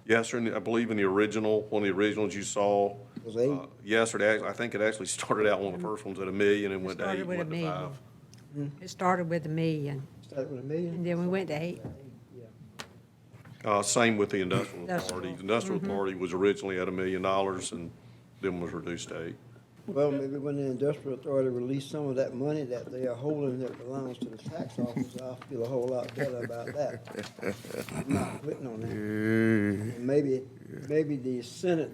Yes, sir, and I believe in the original, one of the originals you saw. was 8? Yes, sir, I think it actually started out, one of the first ones at $1 million and went to 8, Started with went to 5. $1 million. It started with $1 million, Started with $1 million? and then we went to 8. Same with the industrial Industrial. authority. The industrial authority was originally at $1 million and then was reduced to 8. Well, maybe when the industrial authority release some of that money that they are holding that belongs to the tax office, I'll feel a whole lot better about that. I'm not quitting on that. And maybe the Senate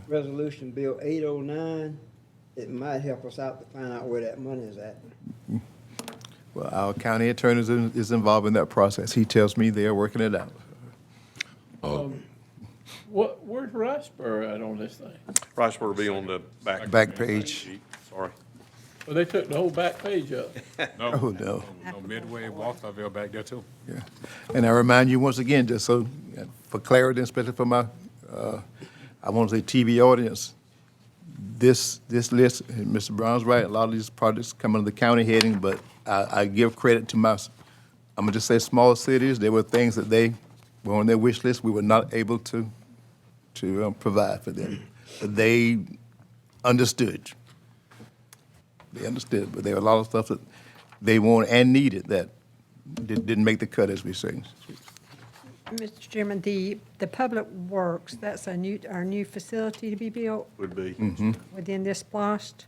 Resolution Bill 809, it might help us out to find out where that money is at. Well, our county attorney is involved in that process. He tells me they are working it out. Where's Riceboro at on this thing? Riceboro will be on the back. Back page. Sorry. Well, they took the whole back page up. Oh, no. No, Midway, Walkerville back there too. Yeah. And I remind you once again, just so, for clarity, especially for my, I want to say TV audience, this list, and Mr. Brown's right, a lot of these projects come under the county heading, but I give credit to my, I'm gonna just say smaller cities. There were things that they were on their wish list we were not able to provide for them. But they understood. They understood, but there were a lot of stuff that they wanted and needed that didn't make the cut, as we say. Mr. Chairman, the Public Works, that's our new facility to be built Would be. within this SPLOST.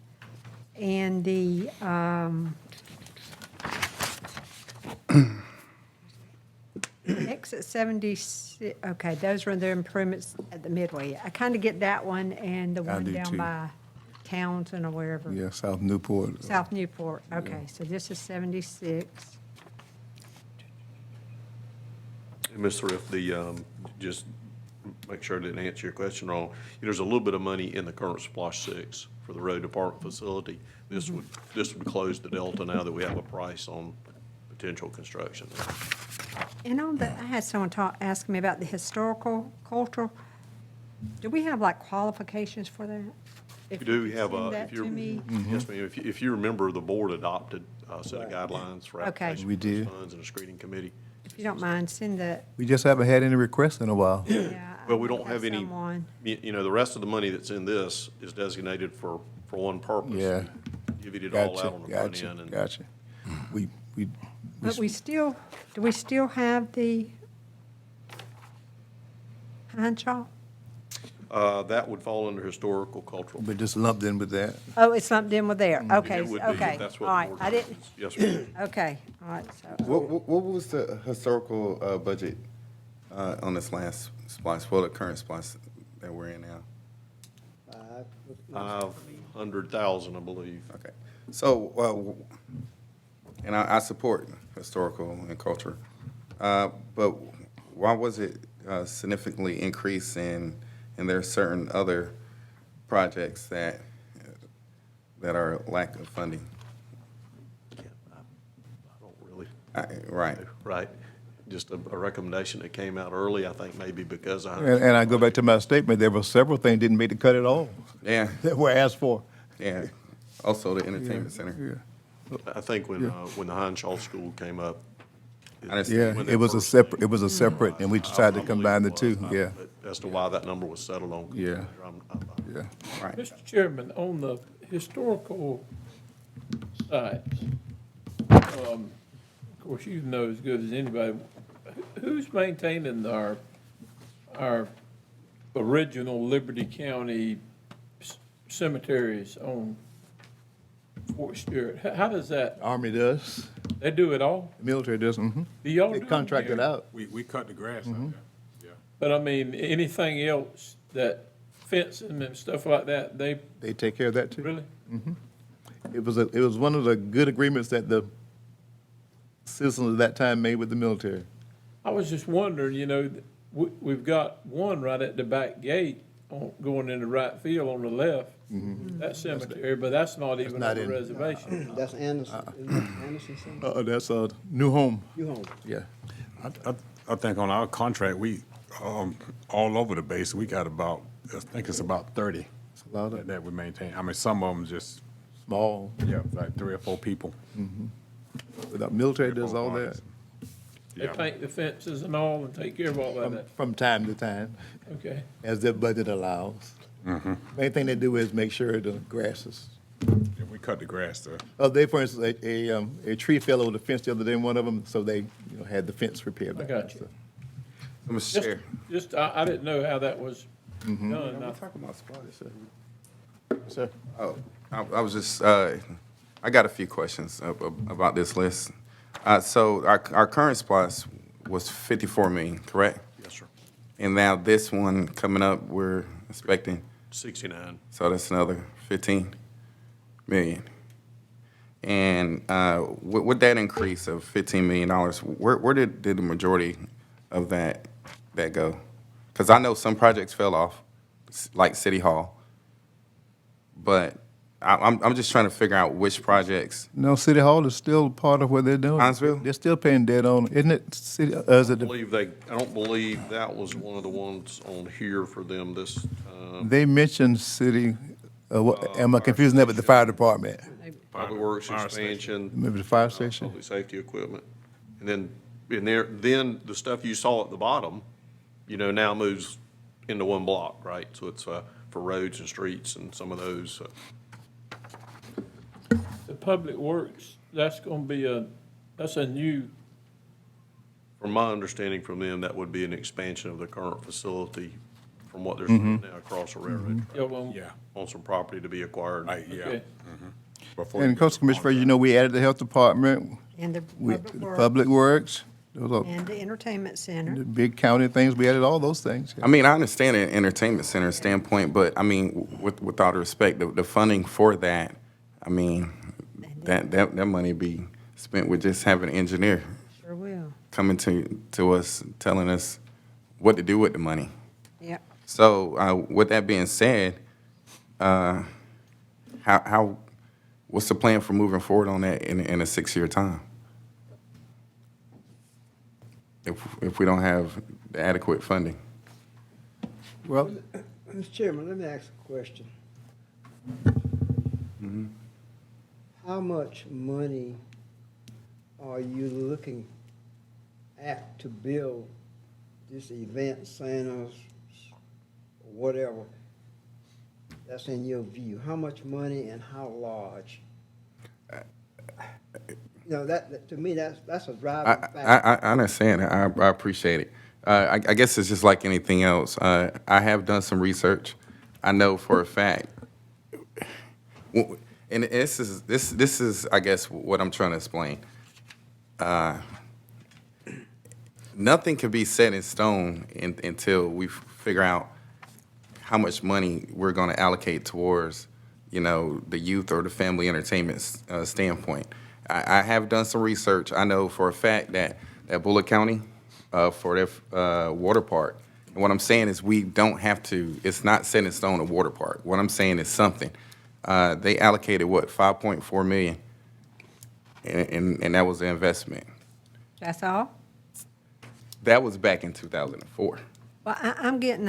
And the, exit 76, okay, those are the improvements at the Midway. I kind of get that one and the I one do down too. by Townsend or wherever. Yeah, South Newport. South Newport, okay, so this is 76. Ms. Thrift, just make sure I didn't answer your question wrong. There's a little bit of money in the current Splash 6 for the road department facility. This would close the delta now that we have a price on potential construction. And on the, I had someone ask me about the historical, cultural. Do we have like qualifications for that? If You do could have send a, that if you're, to me? yes, ma'am, if you remember, the board adopted a set of guidelines for Okay. application We for those did. funds and a screening committee. If you don't mind, send that. We just haven't had any requests in a while. Yeah, Well, we I don't have any, someone. the rest of the money that's in this is designated for one purpose. Yeah. Divvied it all out Gotcha, on the front gotcha, end. And gotcha. But do we still have the Hinshaw? That would fall under historical, cultural. But just lumped in with that. Oh, it's lumped in with there, okay, It would be, okay. if that's what All the right, board I didn't, Yes, ma'am. okay, all right, so. What was the historical budget on this last splice, well, the current splice that we're in now? 500,000, I believe. Okay. So, and I support historical and culture, but why was it significantly increased and there are certain other projects that are lack of funding? I don't really. Right. Right. Just a recommendation that came out early, I think maybe because And I go back to my statement, there were several things didn't make the cut at all Yeah, that were asked for. yeah. Also the entertainment center. I think when the Hinshaw School came up. I understand. Yeah, it was a separate, and we decided to combine the two, yeah. As to why that number was settled on. Yeah. Yeah. Right. Mr. Chairman, on the historical sites, of course, you know as good as anybody, who's maintaining our original Liberty County cemeteries on Fort Stewart? How does that, Army does, they do it all? the military does, mm-hmm. Do y'all They do them contract it here? out. We cut the grass out there. Yeah. But I mean, anything else that fencing and stuff like that, they They take care of that too. really? It was one of the good agreements that the citizens at that time made with the military. I was just wondering, we've got one right at the back gate going in the right field on the left. That cemetery, but that's not even not on the in- reservation. That's Anderson, isn't that Anderson Cemetery? That's New Home, You home. yeah. I think on our contract, we, all over the base, we got about, I think it's about 30 a lot of- that we maintain. I mean, some of them just, Small. yeah, like 3 or 4 people. The military does all that They Yeah. paint the fences and all and take care of all that. from time to time, Okay. as their budget allows. Main thing they do is make sure the grass is. Yeah, we cut the grass though. They, for instance, a tree fell over the fence the other day, one of them, so they, had the fence repaired. I got you. Mr. Just, Chair, just, I didn't know how that was done. We're I- talking about spotted, sir. Sir? oh, I was just, I got a few questions about this list. So our current SPOS was 54 million, correct? Yes, sir. And now this one coming up, we're expecting, 69. so that's another 15 million. And with that increase of $15 million, where did the majority of that go? Because I know some projects fell off, like City Hall, but I'm just trying to figure out which projects. No, City Hall is still part of what they're doing. Huntsville? They're still paying debt on, isn't it, city, is it, I don't believe that was one of the ones on here for them this time. they mentioned city, am I confusing that with the fire department? Public Works expansion. Maybe the fire station? Public safety equipment. And then, then the stuff you saw at the bottom, now moves into one block, right? So it's for roads and streets and some of those. The Public Works, that's gonna be that's a new, From my understanding from them, that would be an expansion of the current facility from what they're saying now across the railroad track. Yeah. On some property to be acquired. Right, yeah. okay. Before And you Coastal Commission, we added the health department, And the with public works, Public Works, those are and the entertainment center. the big county things, we added all those things. I mean, I understand an entertainment center standpoint, but I mean, with all the respect, the funding for that, I mean, that money be spent with just having an engineer Sure will. coming to us, telling us what to do with the money. Yep. So, with that being said, what's the plan for moving forward on that in a 6-year time? If we don't have the adequate funding. Well, Mr. Chairman, let me ask a question. How much money are you looking at to build this event centers, whatever, that's in your view? How much money and how large? That to me, that's a driving factor. I understand. I appreciate it. I guess it's just like anything else. I have done some research. I know for a fact, and this is I guess what I'm trying to explain. Nothing can be set in stone until we figure out how much money we're going to allocate towards, the youth or the family entertainment standpoint. I have done some research. I know for a fact that Bullitt County, for their water park, and what I'm saying is we don't have to, it's not set in stone a water park. What I'm saying is something. They allocated, $5.4 million, and that was the investment. That's all? That was back in 2004. Well, I'm getting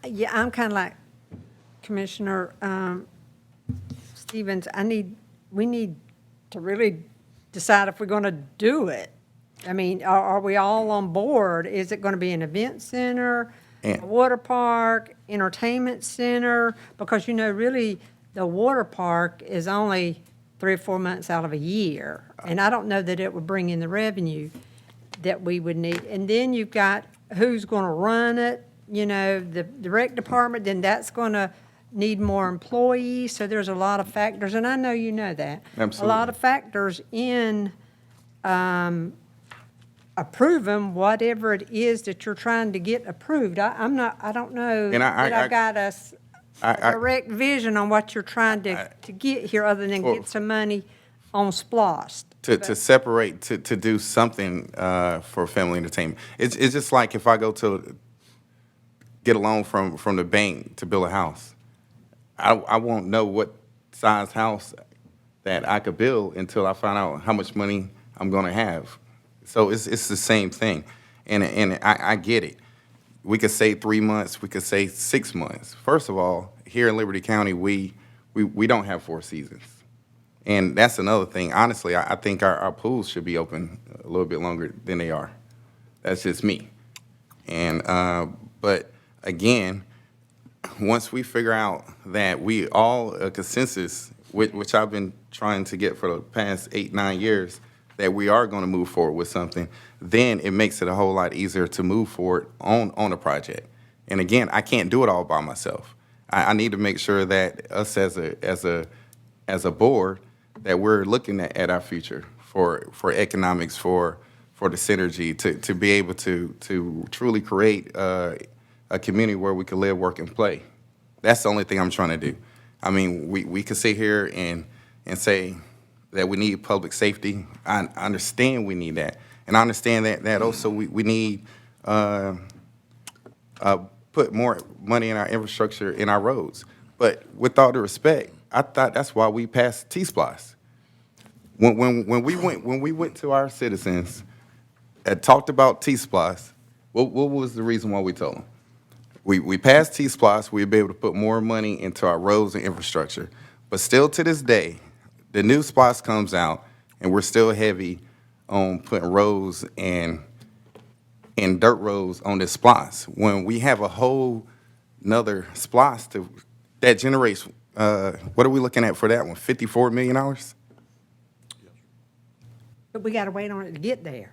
yeah, I'm kind of like Commissioner Stevens. We need to really decide if we're going to do it. I mean, are we all on board? Is it going to be an event center, a water park, entertainment center? Because, really, the water park is only 3 or 4 months out of a year. And I don't know that it would bring in the revenue that we would need. And then you've got who's going to run it, the rec department, then that's going to need more employees. So there's a lot of factors, and I know you know that. Absolutely. A lot of factors in approving whatever it is that you're trying to get approved. I don't know And that I got a direct vision on what you're trying to get here, other than Well- get some money on SPOS. To separate, to do something for family entertainment. It's just like if I go to get a loan from the bank to build a house. I won't know what size house that I could build until I find out how much money I'm going to have. So it's the same thing. And I get it. We could say 3 months, we could say 6 months. First of all, here in Liberty County, we don't have 4 seasons. And that's another thing. Honestly, I think our pools should be open a little bit longer than they are. That's just me. And, but again, once we figure out that we all, a consensus, which I've been trying to get for the past 8, 9 years, that we are going to move forward with something, then it makes it a whole lot easier to move forward on a project. And again, I can't do it all by myself. I need to make sure that us as a board, that we're looking at our future for economics, for the synergy, to be able to truly create a community where we can live, work, and play. That's the only thing I'm trying to do. I mean, we could sit here and say that we need public safety. I understand we need that. And I understand that also we need put more money in our infrastructure, in our roads. But with all due respect, I thought that's why we passed T-SPLOST. When we went to our citizens and talked about T-SPLOST, what was the reason why we told them? We passed T-SPLOST, we'd be able to put more money into our roads and infrastructure. But still to this day, the new SPLOST comes out, and we're still heavy on putting roads and dirt roads on this SPLOST. When we have a whole another SPLOST that generates, what are we looking at for that one, $54 million? But we gotta wait on it to get there.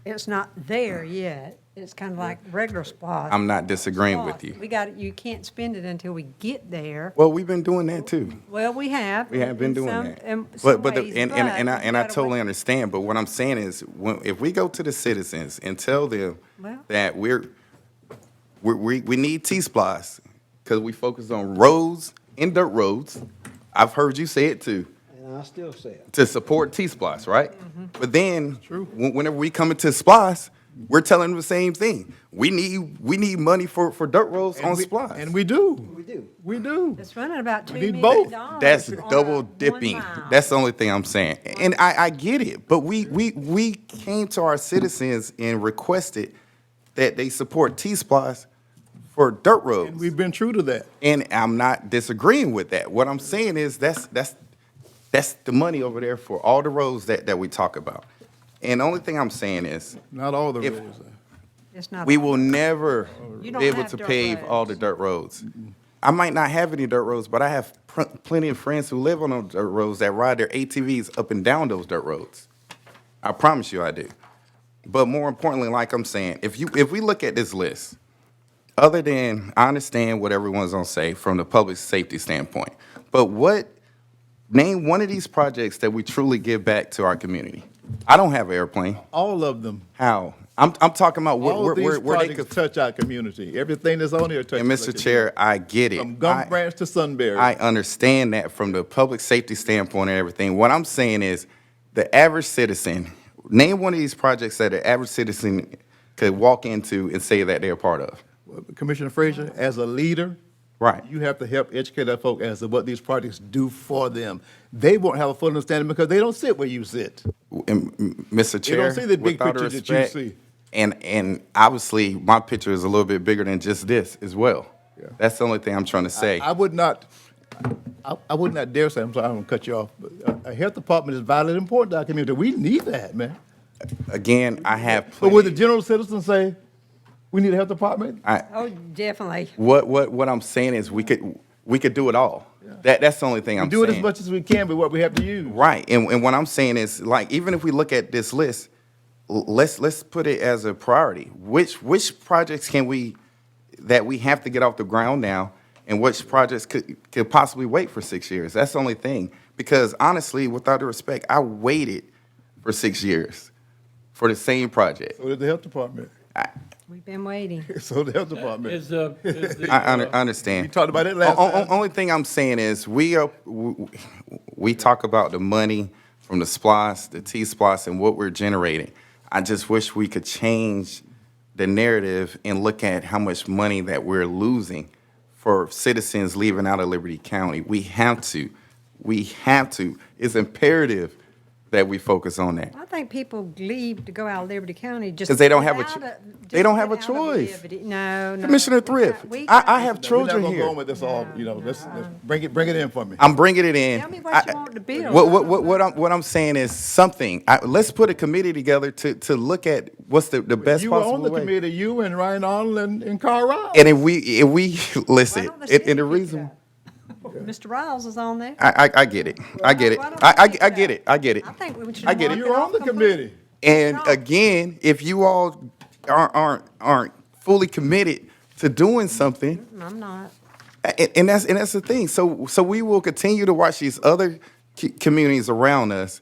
It's not there yet. It's kind of like regular SPLOST. I'm not disagreeing with you. You can't spend it until we get there. Well, we've been doing that too. Well, we have. We have been in doing some- that. in some But ways, I gotta totally wait. understand. But what I'm saying is, if we go to the citizens and tell them Well- that we need T-SPLOST because we focus on roads and dirt roads. I've heard you say it too. And I still say it. To support T-SPLOST, right? But then, whenever we come into SPLOST, we're telling them the same thing. We need money for dirt roads on SPLOST. And we do. We do. We do. It's running about $2 We need million. both. That's on double a dipping. 1 mile. That's the only thing I'm saying. And I get it, but we came to our citizens and requested that they support T-SPLOST for dirt roads. And we've been true to that. And I'm not disagreeing with that. What I'm saying is that's the money over there for all the roads that we talk about. And the only thing I'm saying is, Not all the If- roads. It's not. we will never You don't be able have to dirt pave all the roads. dirt roads. I might not have any dirt roads, but I have plenty of friends who live on those dirt roads that ride their ATVs up and down those dirt roads. I promise you I do. But more importantly, like I'm saying, if we look at this list, other than, I understand what everyone's gonna say from the public safety standpoint, but name one of these projects that we truly give back to our community. I don't have an airplane. All of them. How? I'm talking about All where of these they projects could. touch our community. Everything that's on here touches. And our Mr. community. Chair, I get it. From Gum Branch to Sunbury. I understand that from the public safety standpoint and everything. What I'm saying is, the average citizen, name one of these projects that an average citizen could walk into and say that they're a part of. Commissioner Frazier, as a leader, Right. you have to help educate our folk as to what these projects do for them. They won't have a full understanding because they don't sit where you sit. And, Mr. Chair, don't see the big with all due picture that you respect, see. And obviously, my picture is a little bit bigger than just this as well. Yeah. That's the only thing I'm trying to say. I would not dare say, I'm sorry, I'm gonna cut you off, but a health department is vitally important to our community. We need that, man. Again, I have But would plenty. the general citizen say, we need a health department? Oh, definitely. What I'm saying is we could do it all. That's the only thing We I'm do it saying. as much as we can, but what we have to use. Right, and what I'm saying is, like, even if we look at this list, let's put it as a priority. Which projects that we have to get off the ground now, and which projects could possibly wait for 6 years? That's the only thing. Because honestly, with all due respect, I waited for 6 years for the same project. So did the health department. We've been waiting. So the health department. Is the I understand. We talked about it last time. Only thing I'm saying is we talk about the money from the SPLOST, the T-SPLOST, and what we're generating. I just wish we could change the narrative and look at how much money that we're losing for citizens leaving out of Liberty County. We have to. It's imperative that we focus on that. I think people leave to go out of Liberty County just. 'Cause they don't have a without they don't have a just get out of choice. Liberty. No, no. Commissioner We Thrift, got- we I got- have We're not children gonna go here. on with this all, you know, let's bring it in for me. I'm bringing it in. Tell me what you want to build. What I'm saying is something. Let's put a committee together to look at what's the best You were on possible the way. committee, you and Ryan Arnold and Carl Rouse. And if we listen, don't the and city the pick reason Mr. Riles is on there. I get it, I get it, Why don't I we pick get it, I get it. I think we should. I get it. mark You were on off the completely. committee. And again, if you all aren't fully committed to doing something, I'm not. and that's the thing. So we will continue to watch these other communities around us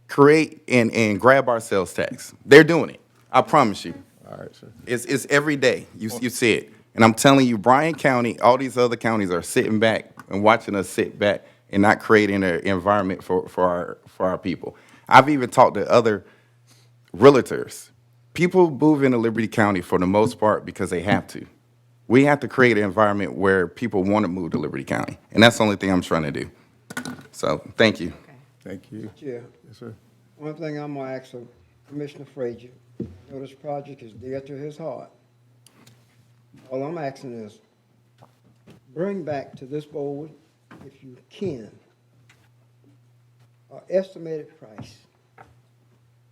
create and grab our sales tax. They're doing it. I promise you. All right, sir. It's every day. You see it. And I'm telling you, Bryan County, all these other counties are sitting back and watching us sit back and not creating an environment for our people. I've even talked to other realtors. People move into Liberty County for the most part because they have to. We have to create an environment where people want to move to Liberty County. And that's the only thing I'm trying to do. So, thank you. Thank you. Chair, Yes, sir. one thing I'm gonna ask of Commissioner Frazier, you know this project is dear to his heart. All I'm asking is, bring back to this board, if you can, an estimated price.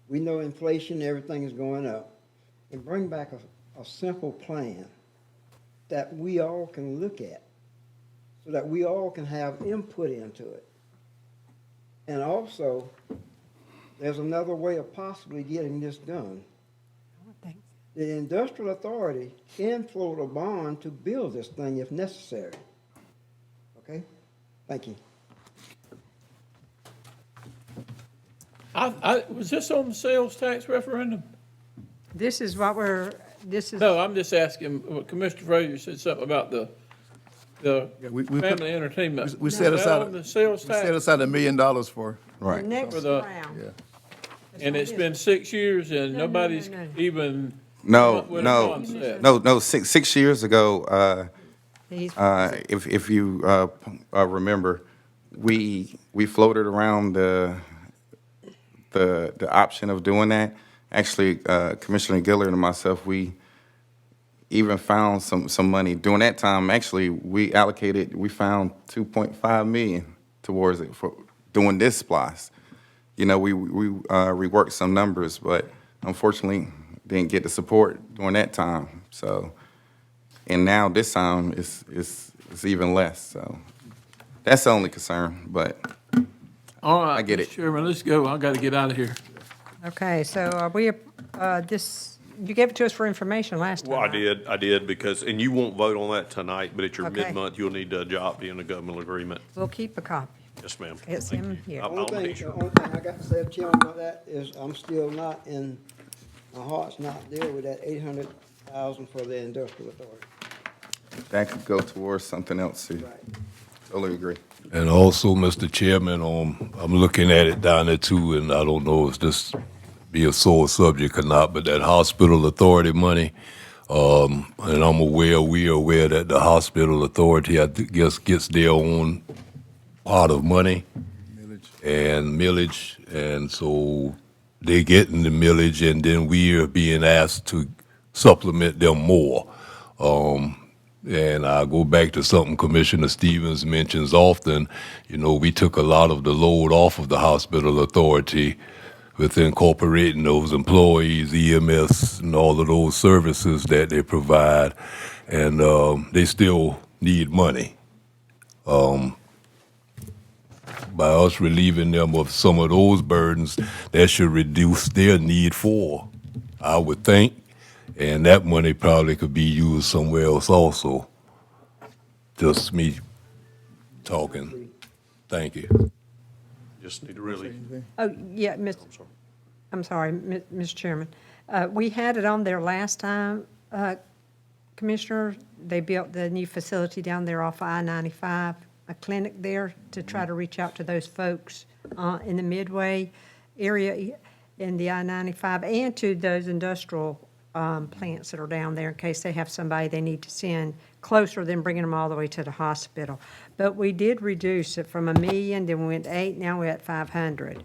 We know inflation, everything is going up, and bring back a simple plan that we all can look at, so that we all can have input into it. And also, there's another way of possibly getting this done. The industrial authority can float a bond to build this thing if necessary. Okay? Thank you. Was this on the sales tax referendum? This is what this is. No, I'm just asking, Commissioner Frazier said something about the we put- family entertainment. We Is set that aside, on the sales we set tax? aside $1 million for. Right. Next For the- round. Yeah. And it's been 6 years and No, nobody's no. even. No, come up with a no, concept. no. 6 years ago, He's- if you remember, we floated around the option of doing that. Actually, Commissioner Gillard and myself, we even found some money during that time. Actually, we found 2.5 million towards it for doing this splice. You know, we reworked some numbers, but unfortunately didn't get the support during that time. So, and now this time is even less. So that's the only concern, but All right, I get Mr. it. Chairman, let's go. I got to get out of here. Okay, so are we, you gave it to us for information last time. Well, right? I did, because, and you won't vote on that tonight, but at your Okay. mid-month, you'll need to adopt in a governmental agreement. We'll keep a copy. Yes, ma'am. It's Thank in you. here. I'll Only make thing, sure. the only thing I got to say, Chairman, about that is I'm still not in, my heart's not there with that 800,000 for the industrial authority. that could go towards something else too. Right. Totally agree. And also, Mr. Chairman, I'm looking at it down there too, and I don't know if this be a sore subject or not, but that hospital authority money, and we are aware that the hospital authority, I guess, gets their own pot of money and millage, and so they getting the millage, and then we are being asked to supplement them more. And I go back to something Commissioner Stevens mentions often. You know, we took a lot of the load off of the hospital authority with incorporating those employees, EMS, and all of those services that they provide, and they still need money. By us relieving them of some of those burdens, that should reduce their need for, I would think. And that money probably could be used somewhere else also. Just me talking. Thank you. Just need to really, Oh, yeah, I'm sorry, Mr. Chairman. We had it on there last time, Commissioner. They built the new facility down there off I-95, a clinic there to try to reach out to those folks in the Midway area in the I-95 and to those industrial plants that are down there in case they have somebody they need to send closer than bringing them all the way to the hospital. But we did reduce it from $1 million, then we went to 8, now we're at 500.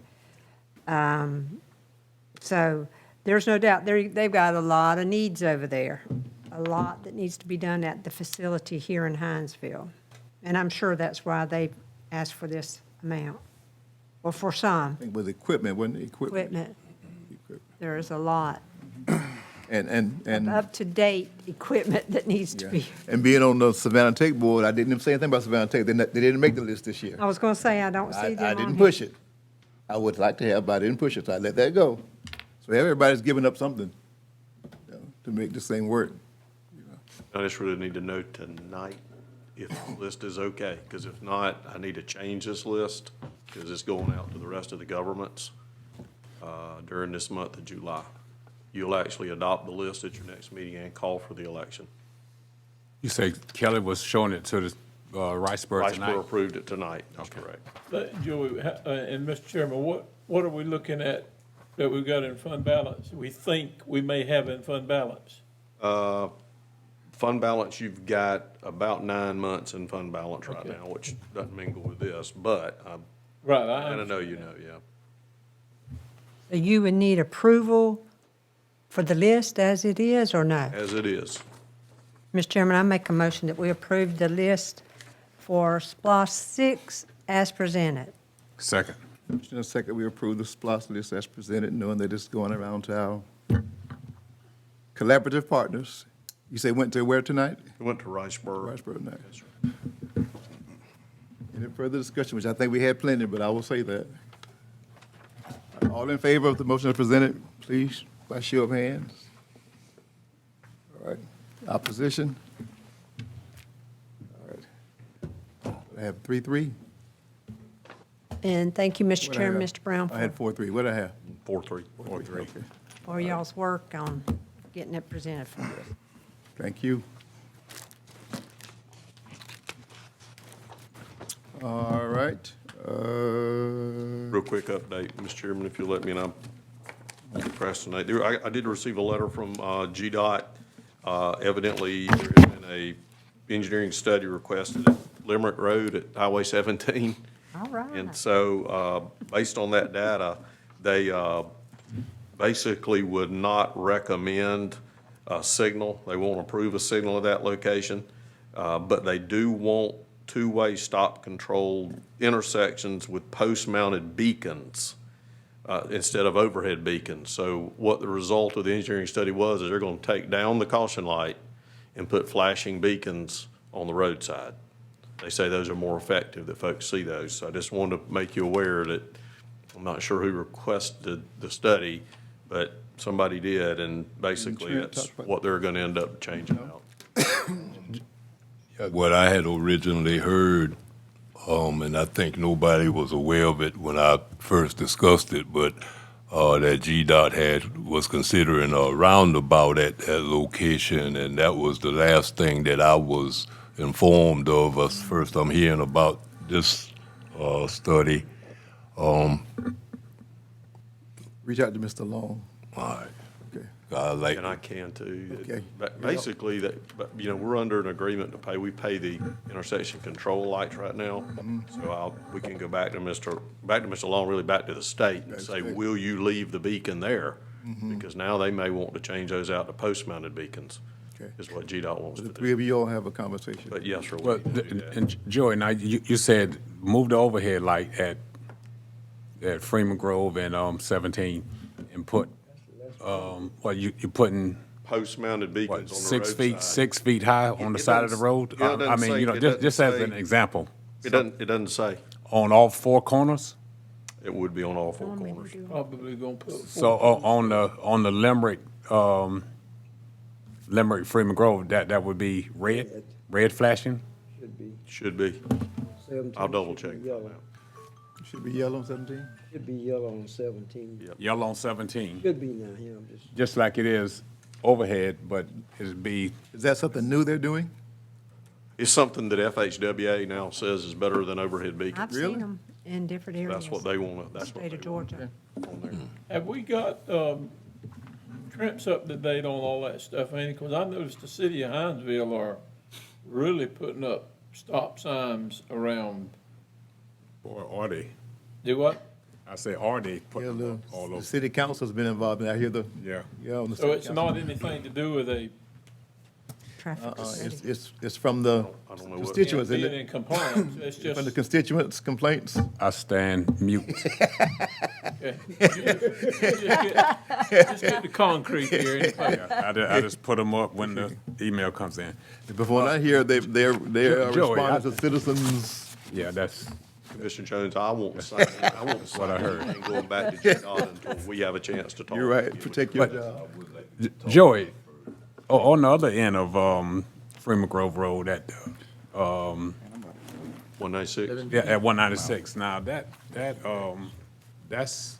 So there's no doubt, they've got a lot of needs over there, a lot that needs to be done at the facility here in Hinesville. And I'm sure that's why they asked for this amount, or for some I think with equipment, wasn't it? equipment. There is a lot And up-to-date equipment that needs to yeah. be. And being on the Savannah Tech board, I didn't even say anything about Savannah Tech. They didn't make the list this year. I was going to say, I don't see them I on didn't here. push it. I would like to have, but I didn't push it, so I let that go. So everybody's giving up something, to make this thing work. I just really need to know tonight if the list is okay, because if not, I need to change this list, because it's going out to the rest of the governments during this month of July. You'll actually adopt the list at your next meeting and call for the election. You say Kelly was showing it to the Riceboro tonight? Riceboro approved it tonight, that's correct. Joey, and Mr. Chairman, what are we looking at that we've got in fund balance, we think we may have in fund balance? Fund balance, you've got about 9 months in fund balance right Okay. now, which doesn't mingle with this, but Right, and I know you know, yeah. So you would need approval for the list as it is, or no? As it is. Mr. Chairman, I make a motion that we approve the list for SPLOST 6 as presented. Second. Motion and second, we approve the SPOS list as presented, knowing that it's going around to our collaborative partners. You say went to where tonight? It went to Riceboro. Riceboro tonight. Yes, sir. Any further discussion, which I think we had plenty, but I will say that. All in favor of the motion as presented, please, by show of hands. All right, opposition? All right. I have 3-3. And thank you, Mr. What'd I Chairman, have? Mr. Brown, I had for 4-3. What'd I have? 4-3. 4-3, okay. for y'all's work on getting it presented for us. Thank you. All right. Real quick update, Mr. Chairman, if you'll let me, and I'm procrastinate. I did receive a letter from GDOT. Evidently, there has been a engineering study requested at Limerick Road at Highway 17. All right. And so, based on that data, they basically would not recommend a signal. They won't approve a signal at that location, but they do want two-way stop control intersections with post-mounted beacons instead of overhead beacons. So what the result of the engineering study was is they're going to take down the caution light and put flashing beacons on the roadside. They say those are more effective, that folks see those. So I just wanted to make you aware that I'm not sure who requested the study, but somebody did, and basically that's what they're going to end up changing out. What I had originally heard, and I think nobody was aware of it when I first discussed it, but that GDOT was considering a roundabout at that location, and that was the last thing that I was informed of. First I'm hearing about this study. Reach out to Mr. Long. All right. Okay. And I can too. Okay. Basically, we're under an agreement to pay, we pay the intersection control lights right now. So we can go back to Mr. Long, really back to the state and say, will you leave the beacon there? Because now they may want to change those out to post-mounted beacons, Okay. is what GDOT wants The to three do. of you all have a conversation. But yes, sir. Well, and Joey, now you said move the overhead light at Freeman Grove and 17 and put, you're putting Post-mounted beacons on the 6 feet, roadside. 6 feet high on the It side of the doesn't- road? yeah, it doesn't say- it doesn't just as say- an example, It doesn't say. on all four corners? It would be on all four corners. Probably gonna put. So on the Limerick, Limerick Freeman Grove, that would be red flashing? Should be. Should be. 17 I'll double should check be that yellow. now. Should be yellow on 17? Should be yellow on 17. Yep. Yellow on 17, Should be now, yeah, I'm just. just like it is overhead, but it'd be, Is that something new they're doing? It's something that FHWA now says is better than overhead beacons. I've Really? seen them in different areas. That's what they want to, that's what State they of want Georgia. on there. Have we got Trimp's up to date on all that stuff, Andy? Because I noticed the city of Hinesville are really putting up stop signs around. or are they? Do what? I say, are they Yeah, putting the, up all the those? city council's been involved, and I hear the, Yeah. yeah, on the So city it's council. not anything to do with a Traffic study. It's from the I don't know what- constituents, being isn't it? in compliance, it's From the just, constituents' complaints? I stand mute. okay. Just get the concrete here. Yeah, I just put them up when the email comes in. Before I hear, they're Joey, responding to citizens. Yeah, that's, Commissioner Jones, I won't sign, I won't sign what I heard. anything going back to GDOT until we have a chance to talk. You're right, protect your job. Joey, on the other end of Freeman Grove Road at 196. yeah, at 196. Now that's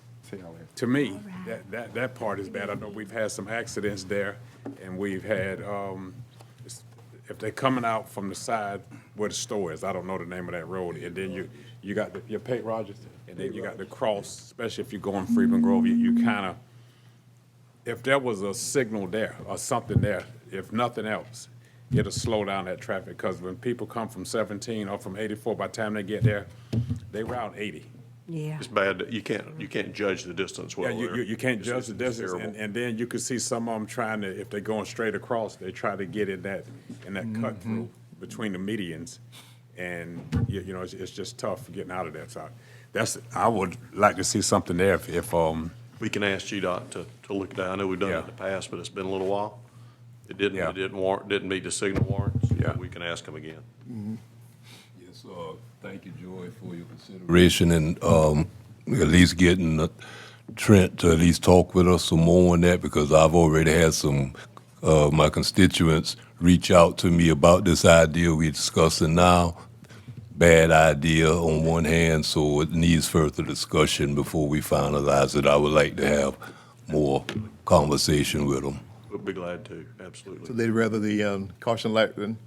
to me that part is bad. I know we've had some accidents there, and we've had if they're coming out from the side where the store is, I don't know the name of that road, and then you got your Pate Rogers, and then you got the cross. Especially if you're going Freeman Grove, you kind of, if there was a signal there or something there, if nothing else, it'll slow down that traffic, because when people come from 17 or from 84, by the time they get there, they route 80. Yeah. It's bad, that you can't judge the distance well Yeah, there. you can't It's- judge the it's distance, terrible. and then you could see some of them trying to, if they're going straight across, they try to get in that cut through between the medians, and you know, it's just tough getting out of that. So I would like to see something there if We can ask GDOT to look at that. I know we've done it Yeah. in the past, but it's been a little while. It didn't, Yeah. it didn't meet the signal warrants. Yeah. We can ask them again. Yes, thank you, Joy, for your consideration and at least getting Trent to at least talk with us some more on that, because I've already had some my constituents reach out to me about this idea we're discussing now. Bad idea on one hand, so it needs further discussion before we finalize it. I would like to have more conversation with them. We'll be glad to, So absolutely. they'd rather the caution light than,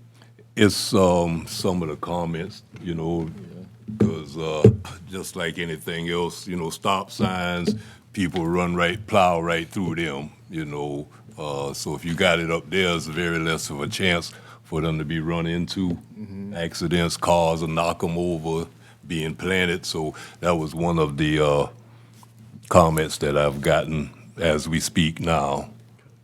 It's some of the comments, you know, because just like anything else, you know, stop signs, people plow right through them, you know. So if you got it up there, it's very less of a chance for them to be run into accidents, cars will knock them over, being planted. So that was one of the comments that I've gotten as we speak now.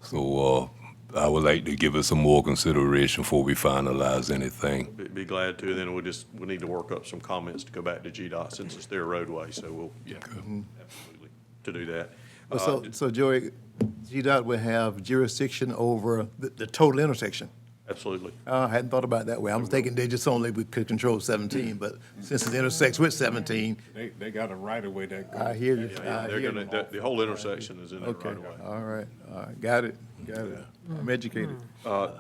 So I would like to give it some more consideration before we finalize anything. Be glad to, then we need to work up some comments to go back to GDOT since it's their roadway, so we'll, yeah, absolutely, to do that. so Joey, GDOT will have jurisdiction over the total intersection. Absolutely. I hadn't thought about it that way. I was thinking they just only could control 17, but since it intersects with 17, they got a right of way that goes. I hear you. Yeah, I they're hear gonna, you. the whole intersection is in there Okay, right away. all right, got it. I'm educated.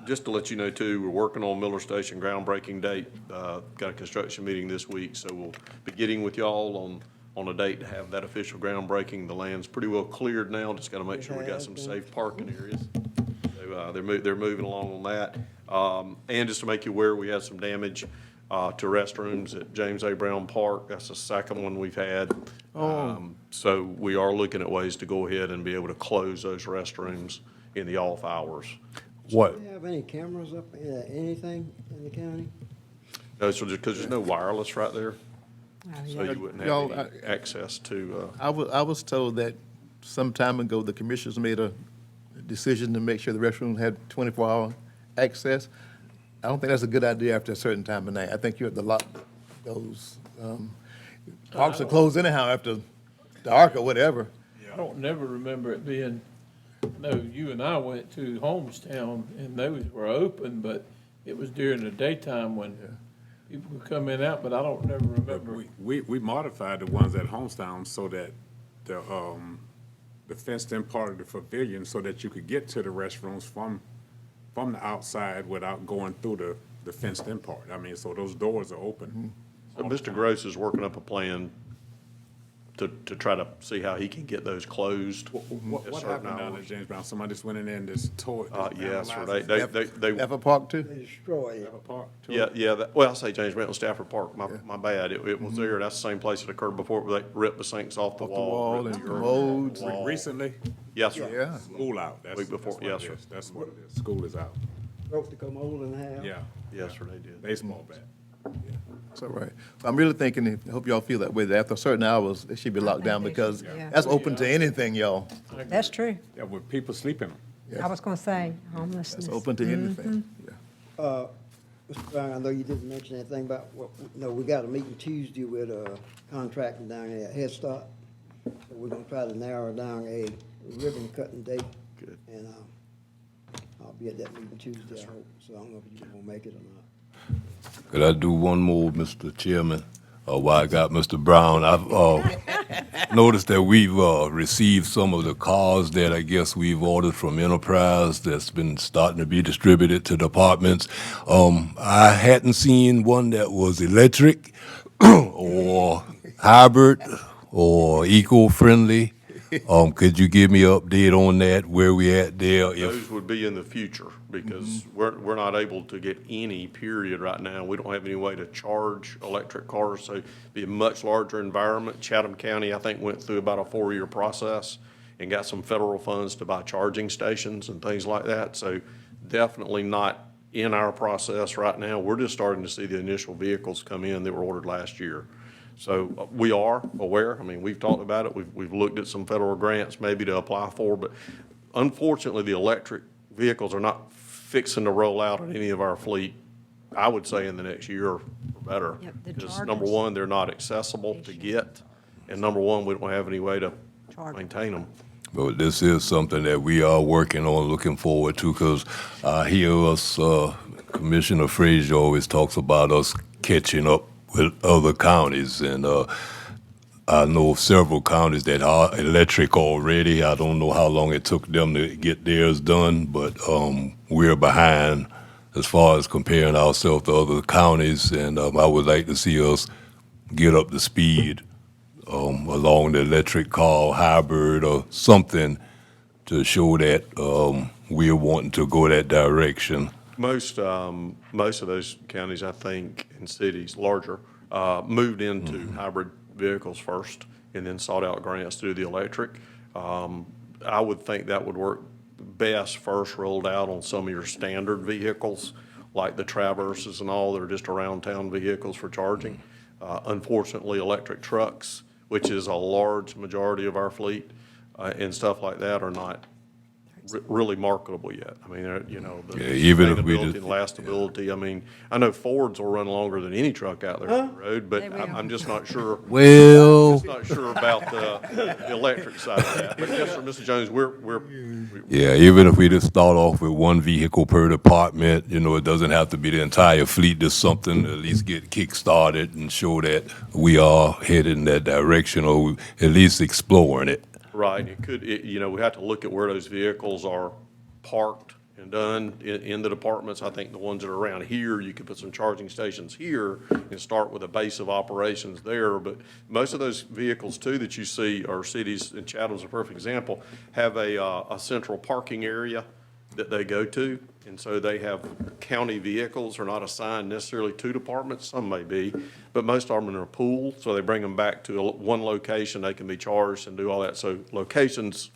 Just to let you know too, we're working on Miller Station groundbreaking date. Got a construction meeting this week, so we'll be getting with y'all on a date to have that official groundbreaking. The land's pretty well cleared now, just gotta make sure we got some safe parking areas. So, they're moving along on that. And just to make you aware, we had some damage to restrooms at James A. Brown Park. That's the second one we've had. So we are looking at ways to go ahead and be able to close those restrooms in the off hours. What? Do you have any cameras up, anything in the county? No, so just because there's no wireless right there, Oh, so yeah. you wouldn't Y'all, have any access to, I was told that some time ago, the commissioners made a decision to make sure the restroom had 24-hour access. I don't think that's a good idea after a certain time of night. I think you have to lock those. Parks are closed anyhow after dark or whatever. I don't never remember it being, no, you and I went to Homestown and those were open, but it was during the daytime when people would come in and out, but I don't never remember. We modified the ones at Homestown so that the fenced-in part of the pavilion, so that you could get to the restrooms from the outside without going through the fenced-in part. I mean, so those doors are open. so Mr. Gross is working up a plan to try to see how he can get those closed What at certain happened down at hours. James Brown? Somebody just went in there and just tore it? Yes, sir, vandalized they, Ever Park too? They destroy it. the park? yeah, well, I say James Brown, Stafford Park, my bad. It was there, that's the same place it occurred before, where they ripped the sinks off the Off the wall. wall ripped and the urinal commodes. wall. Recently? Yes, sir. Yeah. School out. That's Week before, that's what yes, it sir. is. That's what it is. School is out. Broke the commode in half. Yeah. Yes, sir, they did. Baseball bat. That's all right. I'm really thinking, I hope y'all feel that way, that after certain hours, it should be locked down they because should, yeah. that's open to anything, y'all. That's true. Yeah, with people sleeping. I was gonna say homelessness. It's open to anything. Yeah. Mr. Brown, I know you didn't mention anything about, we got a meeting Tuesday with a contractor down there at Head Start. So we're gonna try to narrow down a ribbon cutting date. Good. And, I'll be at that meeting Tuesday, I hope, so I don't know if you're gonna make it or not. Could I do one more, Mr. Chairman? While I got Mr. Brown, I've noticed that we've received some of the cars that I guess we've ordered from Enterprise that's been starting to be distributed to departments. I hadn't seen one that was electric or hybrid or eco-friendly. Could you give me an update on that, where we at there? Those would be in the future, because we're not able to get any, period, right now. We don't have any way to charge electric cars, so it'd be a much larger environment. Chatham County, I think, went through about a 4-year process and got some federal funds to buy charging stations and things like that, so definitely not in our process right now. We're just starting to see the initial vehicles come in that were ordered last year. So we are aware. I mean, we've talked about it. We've looked at some federal grants maybe to apply for, but unfortunately, the electric vehicles are not fixing to roll out in any of our fleet, I would say, in the next year or better. Yep, the Because chargers. number one, they're not accessible to get, and number one, we don't have any way to maintain them. But this is something that we are working on, looking forward to, because I hear us, Commissioner Frazier always talks about us catching up with other counties, and I know of several counties that are electric already. I don't know how long it took them to get theirs done, but we're behind as far as comparing ourselves to other counties, and I would like to see us get up to speed along the electric car, hybrid, or something to show that we're wanting to go that direction. Most of those counties, I think, and cities, larger, moved into hybrid vehicles first and then sought out grants to do the electric. I would think that would work best first rolled out on some of your standard vehicles, like the Traverses and all that are just around town vehicles for charging. Unfortunately, electric trucks, which is a large majority of our fleet, and stuff like that are not really marketable yet. I mean, the even if we sustainability just- and lastability. I mean, I know Fords will run longer than any truck out there on the road, but I'm just not sure. Well- I'm just not sure about the electric side of that. But yes, sir, Mr. Jones, Yeah, even if we just start off with one vehicle per department, it doesn't have to be the entire fleet. Just something to at least get kick-started and show that we are headed in that direction, or at least exploring it. Right, we have to look at where those vehicles are parked and done in the departments. I think the ones that are around here, you could put some charging stations here and start with a base of operations there. But most of those vehicles too that you see are cities, and Chatham's a perfect example, have a central parking area that they go to. And so they have county vehicles, are not assigned necessarily to departments, some may be, but most of them are in a pool, so they bring them back to one location, they can be charged and do all that. So locations,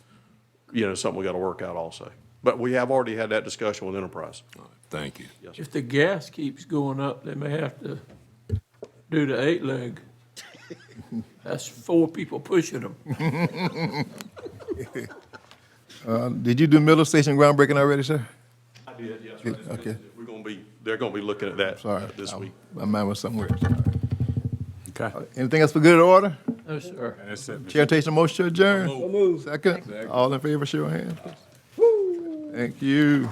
something we got to work out also. But we have already had that discussion with Enterprise. Thank you. Yes, If the gas keeps going up, they may have to do the 8-leg. That's 4 people pushing them. Did you do Miller Station groundbreaking already, sir? I did, yes, sir. Okay. They're going to be looking at that Sorry. this week. My mind was somewhere. Okay. Anything else for good order? No, sir. That's it. Chair takes a motion to adjourn. So moved. Second. All in favor, show of hands, please. Thank you.